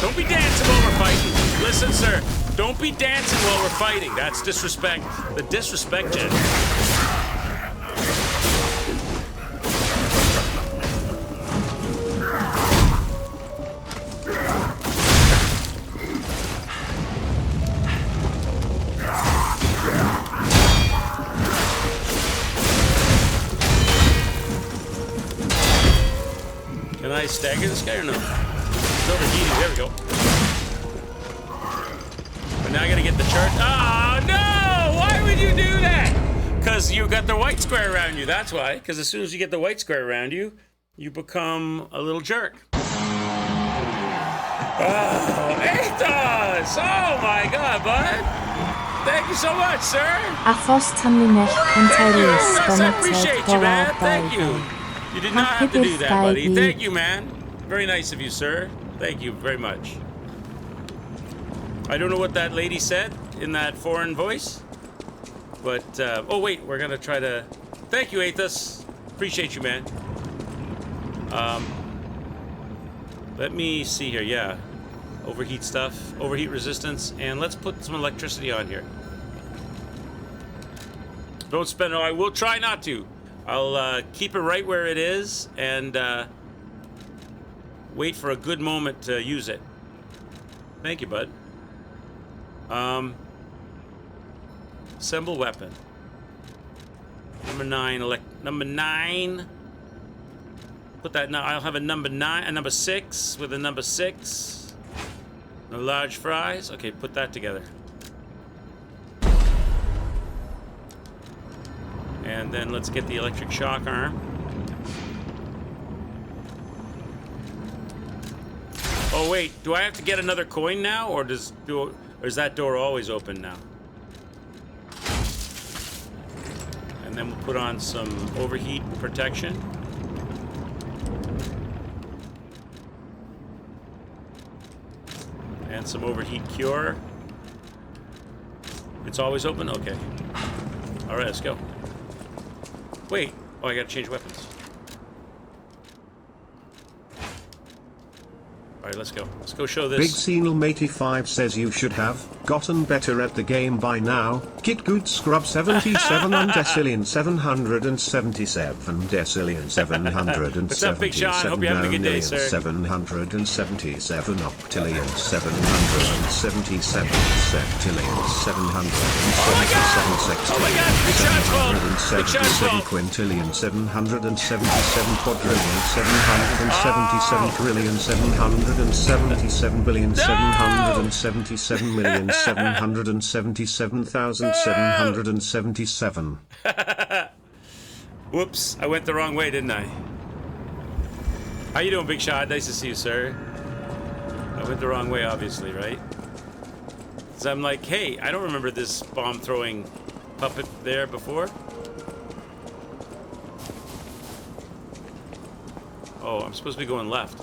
Don't be dancing while we're fighting. Listen, sir. Don't be dancing while we're fighting. That's disrespect. The disrespect, Jen. Can I stagger this guy or no? It's overheating. There we go. But now I gotta get the chart. Oh, no! Why would you do that? Because you got the white square around you. That's why. Because as soon as you get the white square around you, you become a little jerk. Oh, Athos! Oh, my God, bud. Thank you so much, sir. I appreciate you, man. Thank you. You did not have to do that, buddy. Thank you, man. Very nice of you, sir. Thank you very much. I don't know what that lady said in that foreign voice, but, oh, wait, we're going to try to... Thank you, Athos. Appreciate you, man. Let me see here, yeah. Overheat stuff, overheat resistance, and let's put some electricity on here. Don't spend... Oh, I will try not to. I'll keep it right where it is and wait for a good moment to use it. Thank you, bud. Assemble weapon. Number 9. Number 9. Put that. Now I'll have a number 9, a number 6 with a number 6. No large fries. Okay, put that together. And then let's get the electric shock arm. Oh wait, do I have to get another coin now, or is that door always open now? And then we'll put on some overheat protection. And some overheat cure. It's always open? Okay. Alright, let's go. Wait. Oh, I gotta change weapons. Alright, let's go. Let's go show this. Big Seenelm85 says you should have gotten better at the game by now. Kit Good Scrub 77 and Decillion 777 Decillion 777 What's up, Big Sean? Hope you're having a good day, sir. 777 Octillion 777 Septillion 777 Oh my God! Big Sean's phone! Big Sean's 777 phone! Quintillion 777 Quadrillion 777 Trillion 777 billion 777 million 777,777. Whoops, I went the wrong way, didn't I? How you doing, Big Shot? Nice to see you, sir. I went the wrong way, obviously, right? So I'm like, hey, I don't remember this bomb-throwing puppet there before. Oh, I'm supposed to be going left.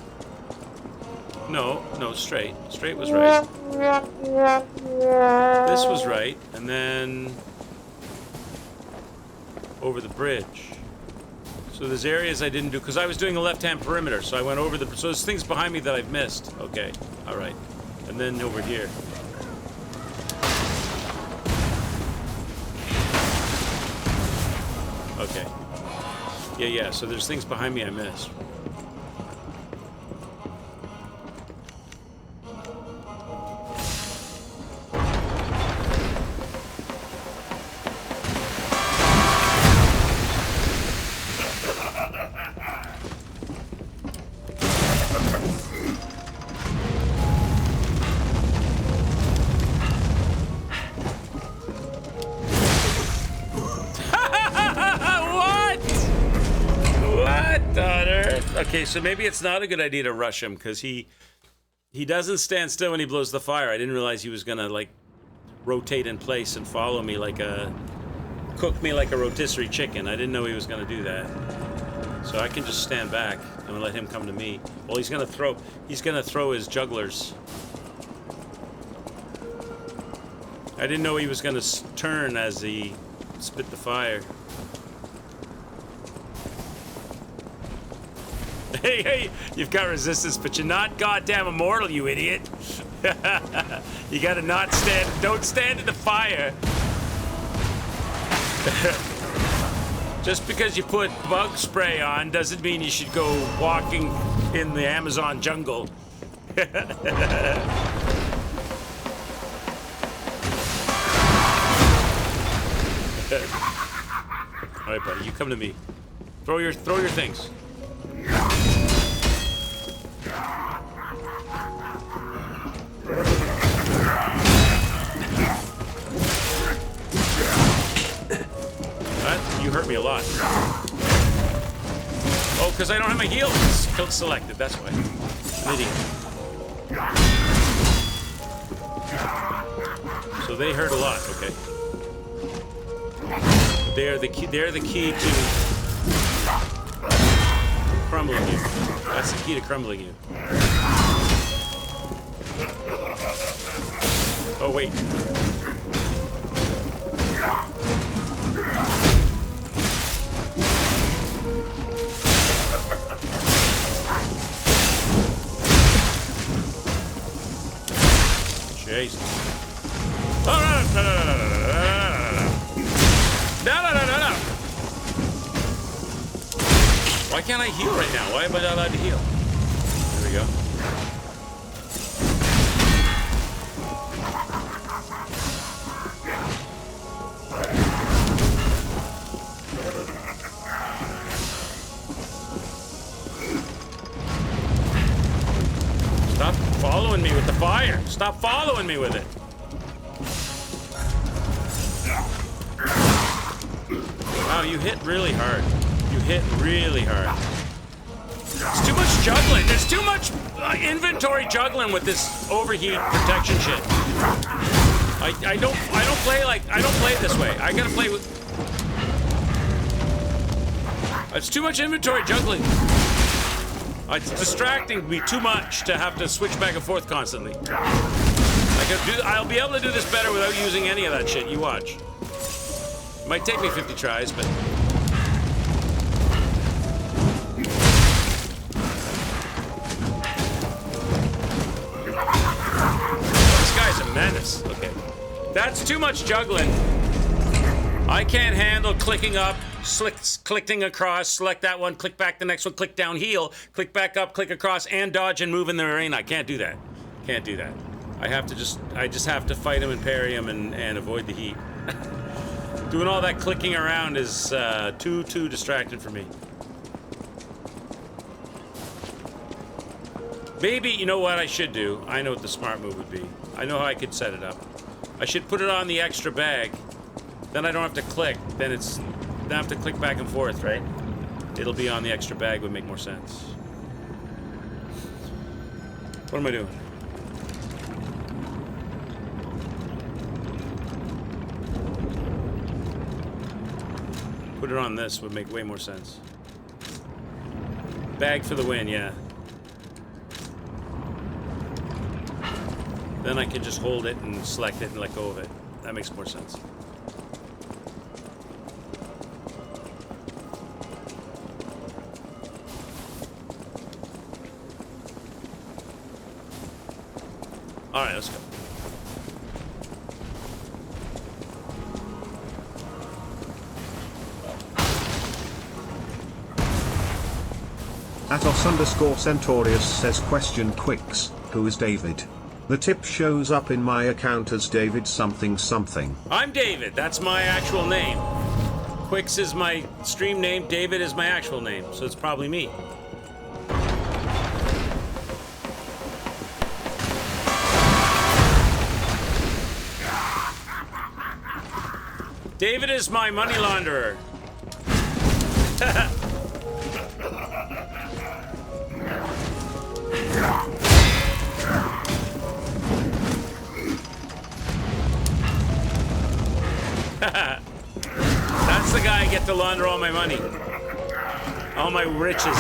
No, straight. Straight was right. This was right, and then over the bridge. So there's areas I didn't do, because I was doing a left-hand perimeter, so I went over the... So there's things behind me that I've missed. Okay, all right. And then over here. Okay. Yeah, so there's things behind me I missed. Okay, so maybe it's not a good idea to rush him, because he doesn't stand still when he blows the fire. I didn't realize he was gonna like rotate in place and follow me like cook me like a rotisserie chicken. I didn't know he was gonna do that. So I can just stand back and let him come to me. Well, he's gonna throw his jugglers. I didn't know he was gonna turn as he spit the fire. Hey, you've got resistance, but you're not goddamn immortal, you idiot. You gotta don't stand in the fire. Just because you put bug spray on doesn't mean you should go walking in the Amazon jungle. All right, buddy, you come to me. Throw your things. You hurt me a lot. Oh, because I don't have my heals selected, that's why. Idiot. So they hurt a lot, okay. They're the key to crumbling you. That's the key to crumbling you. Oh, wait. Jesus. Oh, no. Why can't I heal right now? Why am I not allowed to heal? There we go. Stop following me with the fire. Stop following me with it. Wow, you hit really hard. You hit really hard. It's too much juggling. There's too much inventory juggling with this overheat protection shit. I don't play this way. I gotta play with. It's too much inventory juggling. It's distracting me too much to have to switch back and forth constantly. I I'll be able to do this better without using any of that shit. You watch. It might take me 50 tries, but... This guy's a menace. Okay. That's too much juggling. I can't handle clicking up, clicking across, select that one, click back the next one, click down, heal, click back up, click across, and dodge and move in the arena. I can't do that. Can't do that. I just have to fight him and parry him and avoid the heat. Doing all that clicking around is too distracting for me. Maybe, you know what I should do? I know what the smart move would be. I know how I could set it up. I should put it on the extra bag. Then I don't have to click. Then I have to click back and forth, right? It'll be on the extra bag, would make more sense. What am I doing? Put it on this would make way more sense. Bag for the win, yeah. Then I can just hold it and select it and let go of it. That makes more sense. All right, let's go. Atos_Centaurius says question Quicks, who is David? The tip shows up in my account as David something something. I'm David, that's my actual name. Quicks is my stream name, David is my actual name, so it's probably me. David is my money launderer. That's the guy I get to launder all my money. All my riches.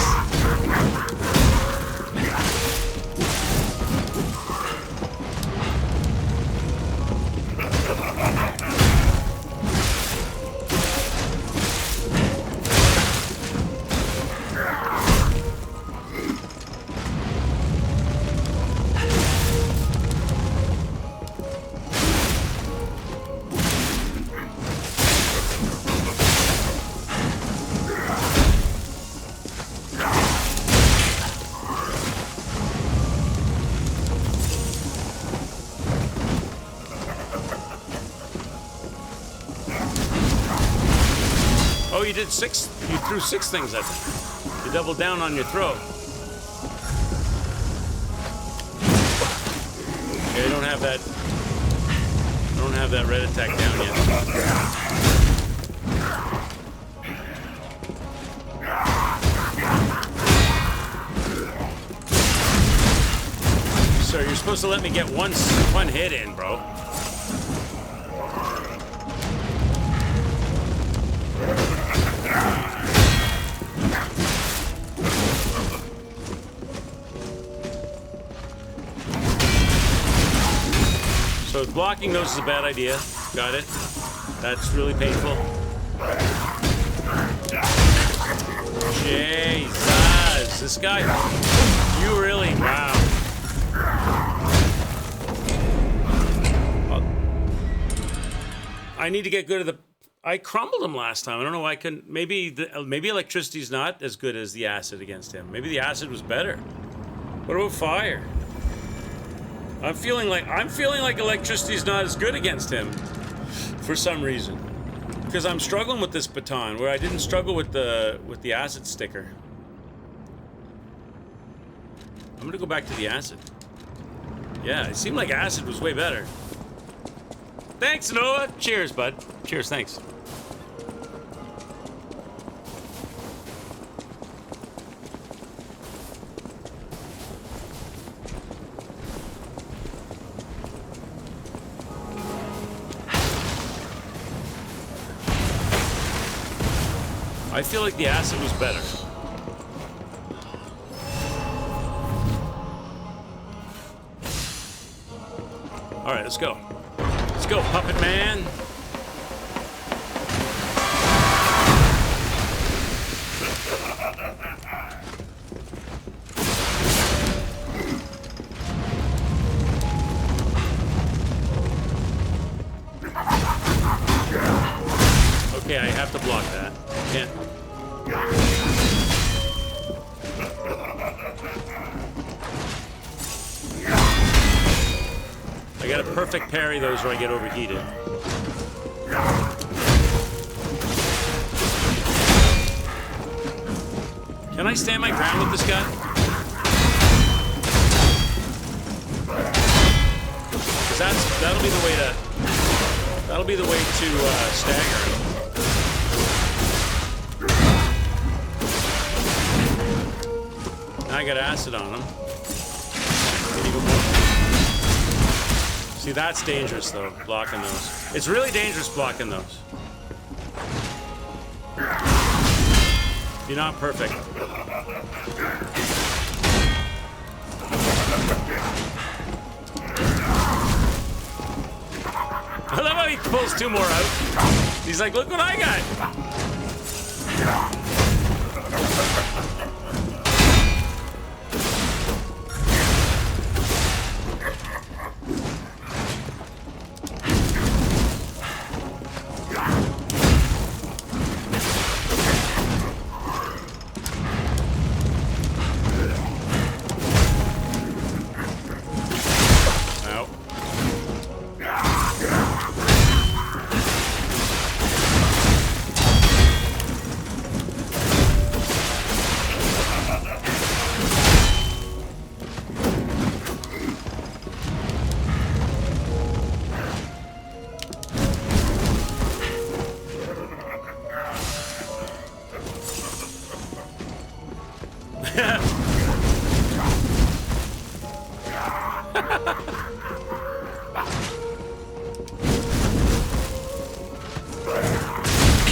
Oh, you did 6. You threw 6 things at them. You doubled down on your throw. Okay, I don't have that. I don't have that red attack down yet. So you're supposed to let me get one hit in, bro. So blocking those is a bad idea. Got it. That's really painful. Jesus, this guy, you really, wow. I need to get good at the, I crumbled him last time. I don't know why I couldn't, maybe electricity's not as good as the acid against him. Maybe the acid was better. What about fire? I'm feeling like electricity's not as good against him for some reason. Because I'm struggling with this baton where I didn't struggle with the acid sticker. I'm gonna go back to the acid. Yeah, it seemed like acid was way better. Thanks, Noah. Cheers, bud. Cheers, thanks. I feel like the acid was better. All right, let's go. Let's go, Puppet Man. Okay, I have to block that. Can't. I got a perfect parry those where I get overheated. Can I stand my ground with this guy? Because that'll be the way to stagger him. Now I got acid on him. See, that's dangerous though, blocking those. It's really dangerous blocking those. You're not perfect. I love how he pulls two more out. He's like, look what I got.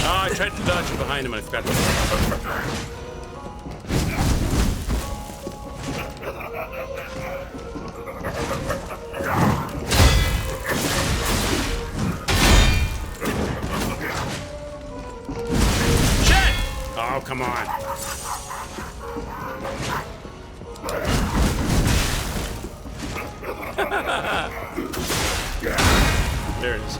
Oh, I tried to dodge from behind him and I forgot to. Shit! Oh, come on. There it is.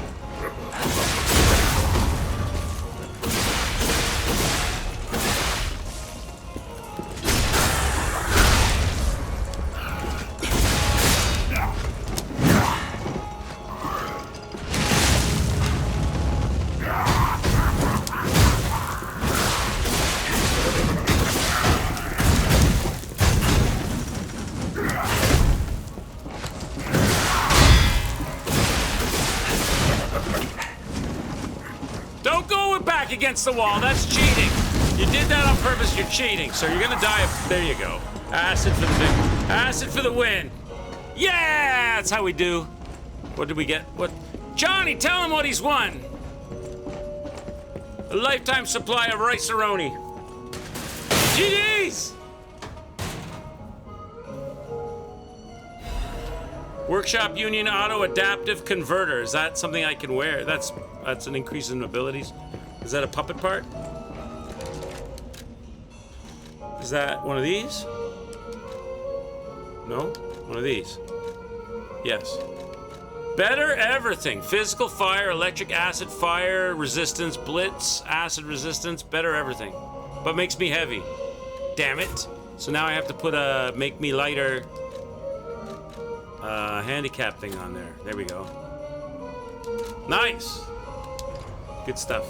Don't go back against the wall. That's cheating. You did that on purpose. You're cheating. So you're gonna die. There you go. Acid for the victory. Acid for the win. Yeah, that's how we do. What did we get? What? Johnny, tell him what he's won. A lifetime supply of rice-a-roni. GDs. Workshop Union Auto Adaptive Converter. Is that something I can wear? That's an increase in abilities. Is that a puppet part? Is that one of these? No? One of these? Yes. Better everything. Physical fire, electric acid fire, resistance, blitz, acid resistance, better everything. But makes me heavy. Damn it. So now I have to put a make me lighter handicap thing on there. There we go. Nice. Good stuff.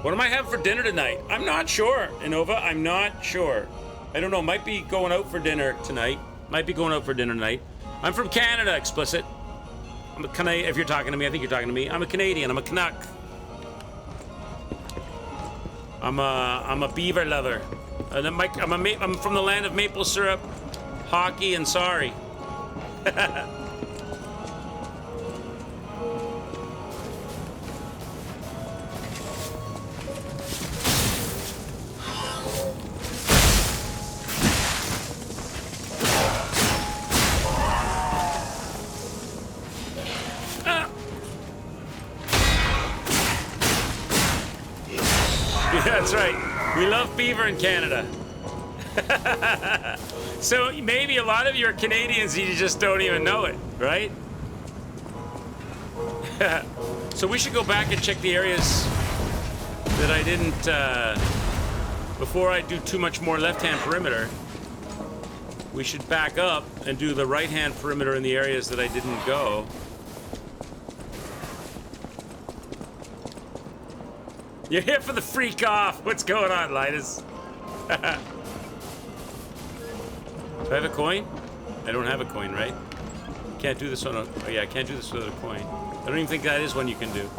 What am I having for dinner tonight? I'm not sure, Innova. I'm not sure. I don't know. Might be going out for dinner tonight. Might be going out for dinner tonight. I'm from Canada, explicit. I'm a Canadian. If you're talking to me, I think you're talking to me. I'm a Canadian. I'm a Canuck. I'm a beaver lover. And I'm from the land of maple syrup, hockey, and sorry. That's right. We love beaver in Canada. So maybe a lot of you are Canadians, you just don't even know it, right? So we should go back and check the areas that I didn't, before I do too much more left-hand perimeter. We should back up and do the right-hand perimeter in the areas that I didn't go. You're here for the freak off. What's going on, Linus? Do I have a coin? I don't have a coin, right? Can't do this on a... Oh yeah, I can't do this with a coin. I don't even think that is one you can do.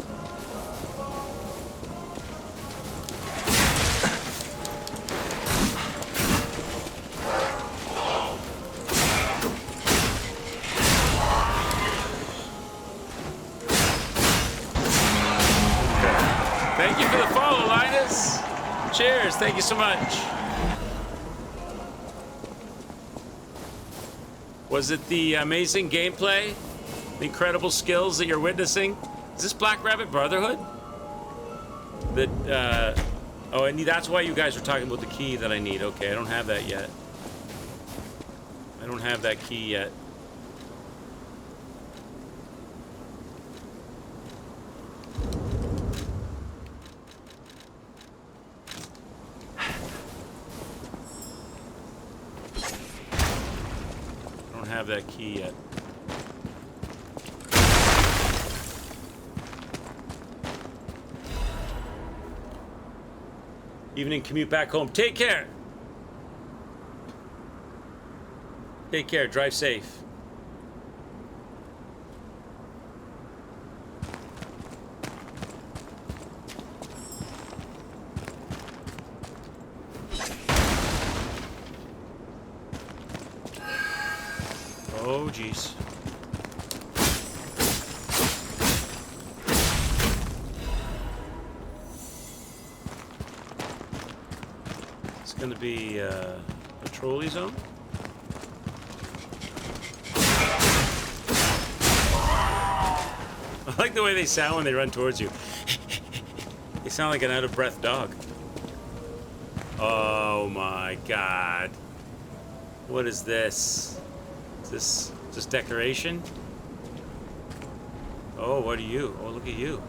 Thank you for the follow, Linus. Cheers. Thank you so much. Was it the amazing gameplay? The incredible skills that you're witnessing? Is this Black Rabbit Brotherhood? That, oh, and that's why you guys were talking about the key that I need. Okay, I don't have that yet. I don't have that key yet. Have that key yet. Evening commute back home. Take care. Take care. Drive safe. Oh, jeez. It's going to be a trolley zone. I like the way they sound when they run towards you. They sound like an out-of-breath dog. Oh my god. What is this? Is this decoration? Oh, what are you? Oh, look at you.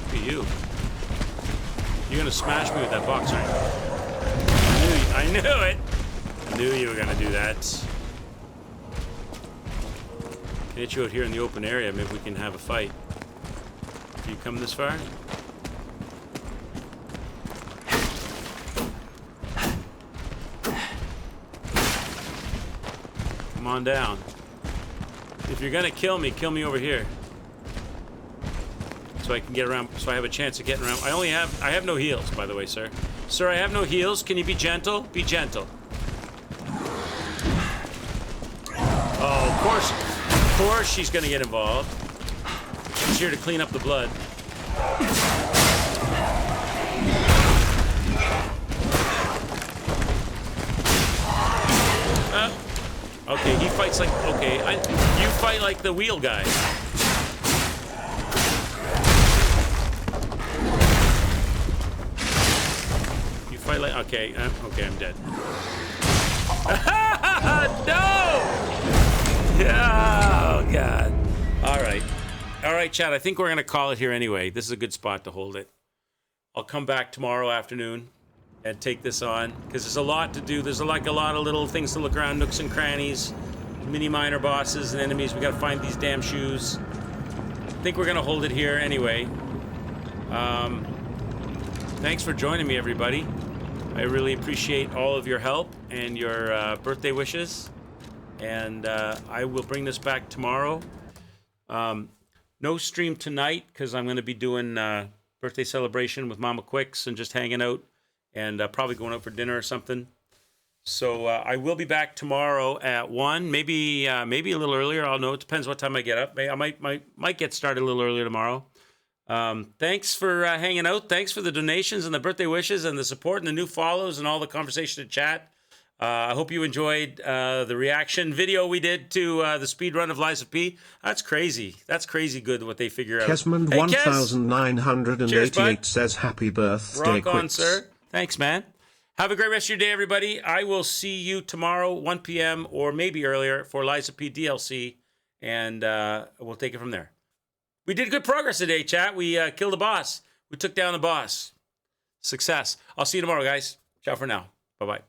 Look at you. You're gonna smash me with that box, right? I knew it! I knew you were gonna do that. Can hit you out here in the open area, maybe we can have a fight. Can you come this far? Come on down. If you're gonna kill me over here. So I can get around, so I have a chance of getting around. I have no heals, by the way, sir. Sir, I have no heals. Can you be gentle? Be gentle. Oh, of course she's gonna get involved. She's here to clean up the blood. Okay, he fights like... Okay, you fight like the wheel guy. You fight like... Okay, okay, I'm dead. No! Oh, God. All right. All right, Chad, I think we're going to call it here anyway. This is a good spot to hold it. I'll come back tomorrow afternoon and take this on, because there's a lot to do. There's like a lot of little things to look around, nooks and crannies, mini minor bosses and enemies. We got to find these damn shoes. I think we're going to hold it here anyway. Thanks for joining me, everybody. I really appreciate all of your help and your birthday wishes. And I will bring this back tomorrow. No stream tonight because I'm going to be doing birthday celebration with Mama Quicks and just hanging out and probably going out for dinner or something. So I will be back tomorrow at 1, maybe a little earlier. I'll know. It depends what time I get up. I might get started a little earlier tomorrow. Thanks for hanging out. Thanks for the donations and the birthday wishes and the support and the new follows and all the conversation in chat. I hope you enjoyed the reaction video we did to the speed run of Lies of P. That's crazy. That's crazy good what they figure out. Kesmond Hey, Kes! 1988 Cheers, bud. says happy birthday, Rock on, Quicks. sir. Thanks, man. Have a great rest of your day, everybody. I will see you tomorrow, 1 p.m. or maybe earlier for Lies of P DLC, and we'll take it from there. We did good progress today, chat. We killed the boss. We took down the boss. Success. I'll see you tomorrow, guys. Ciao for now. Bye-bye.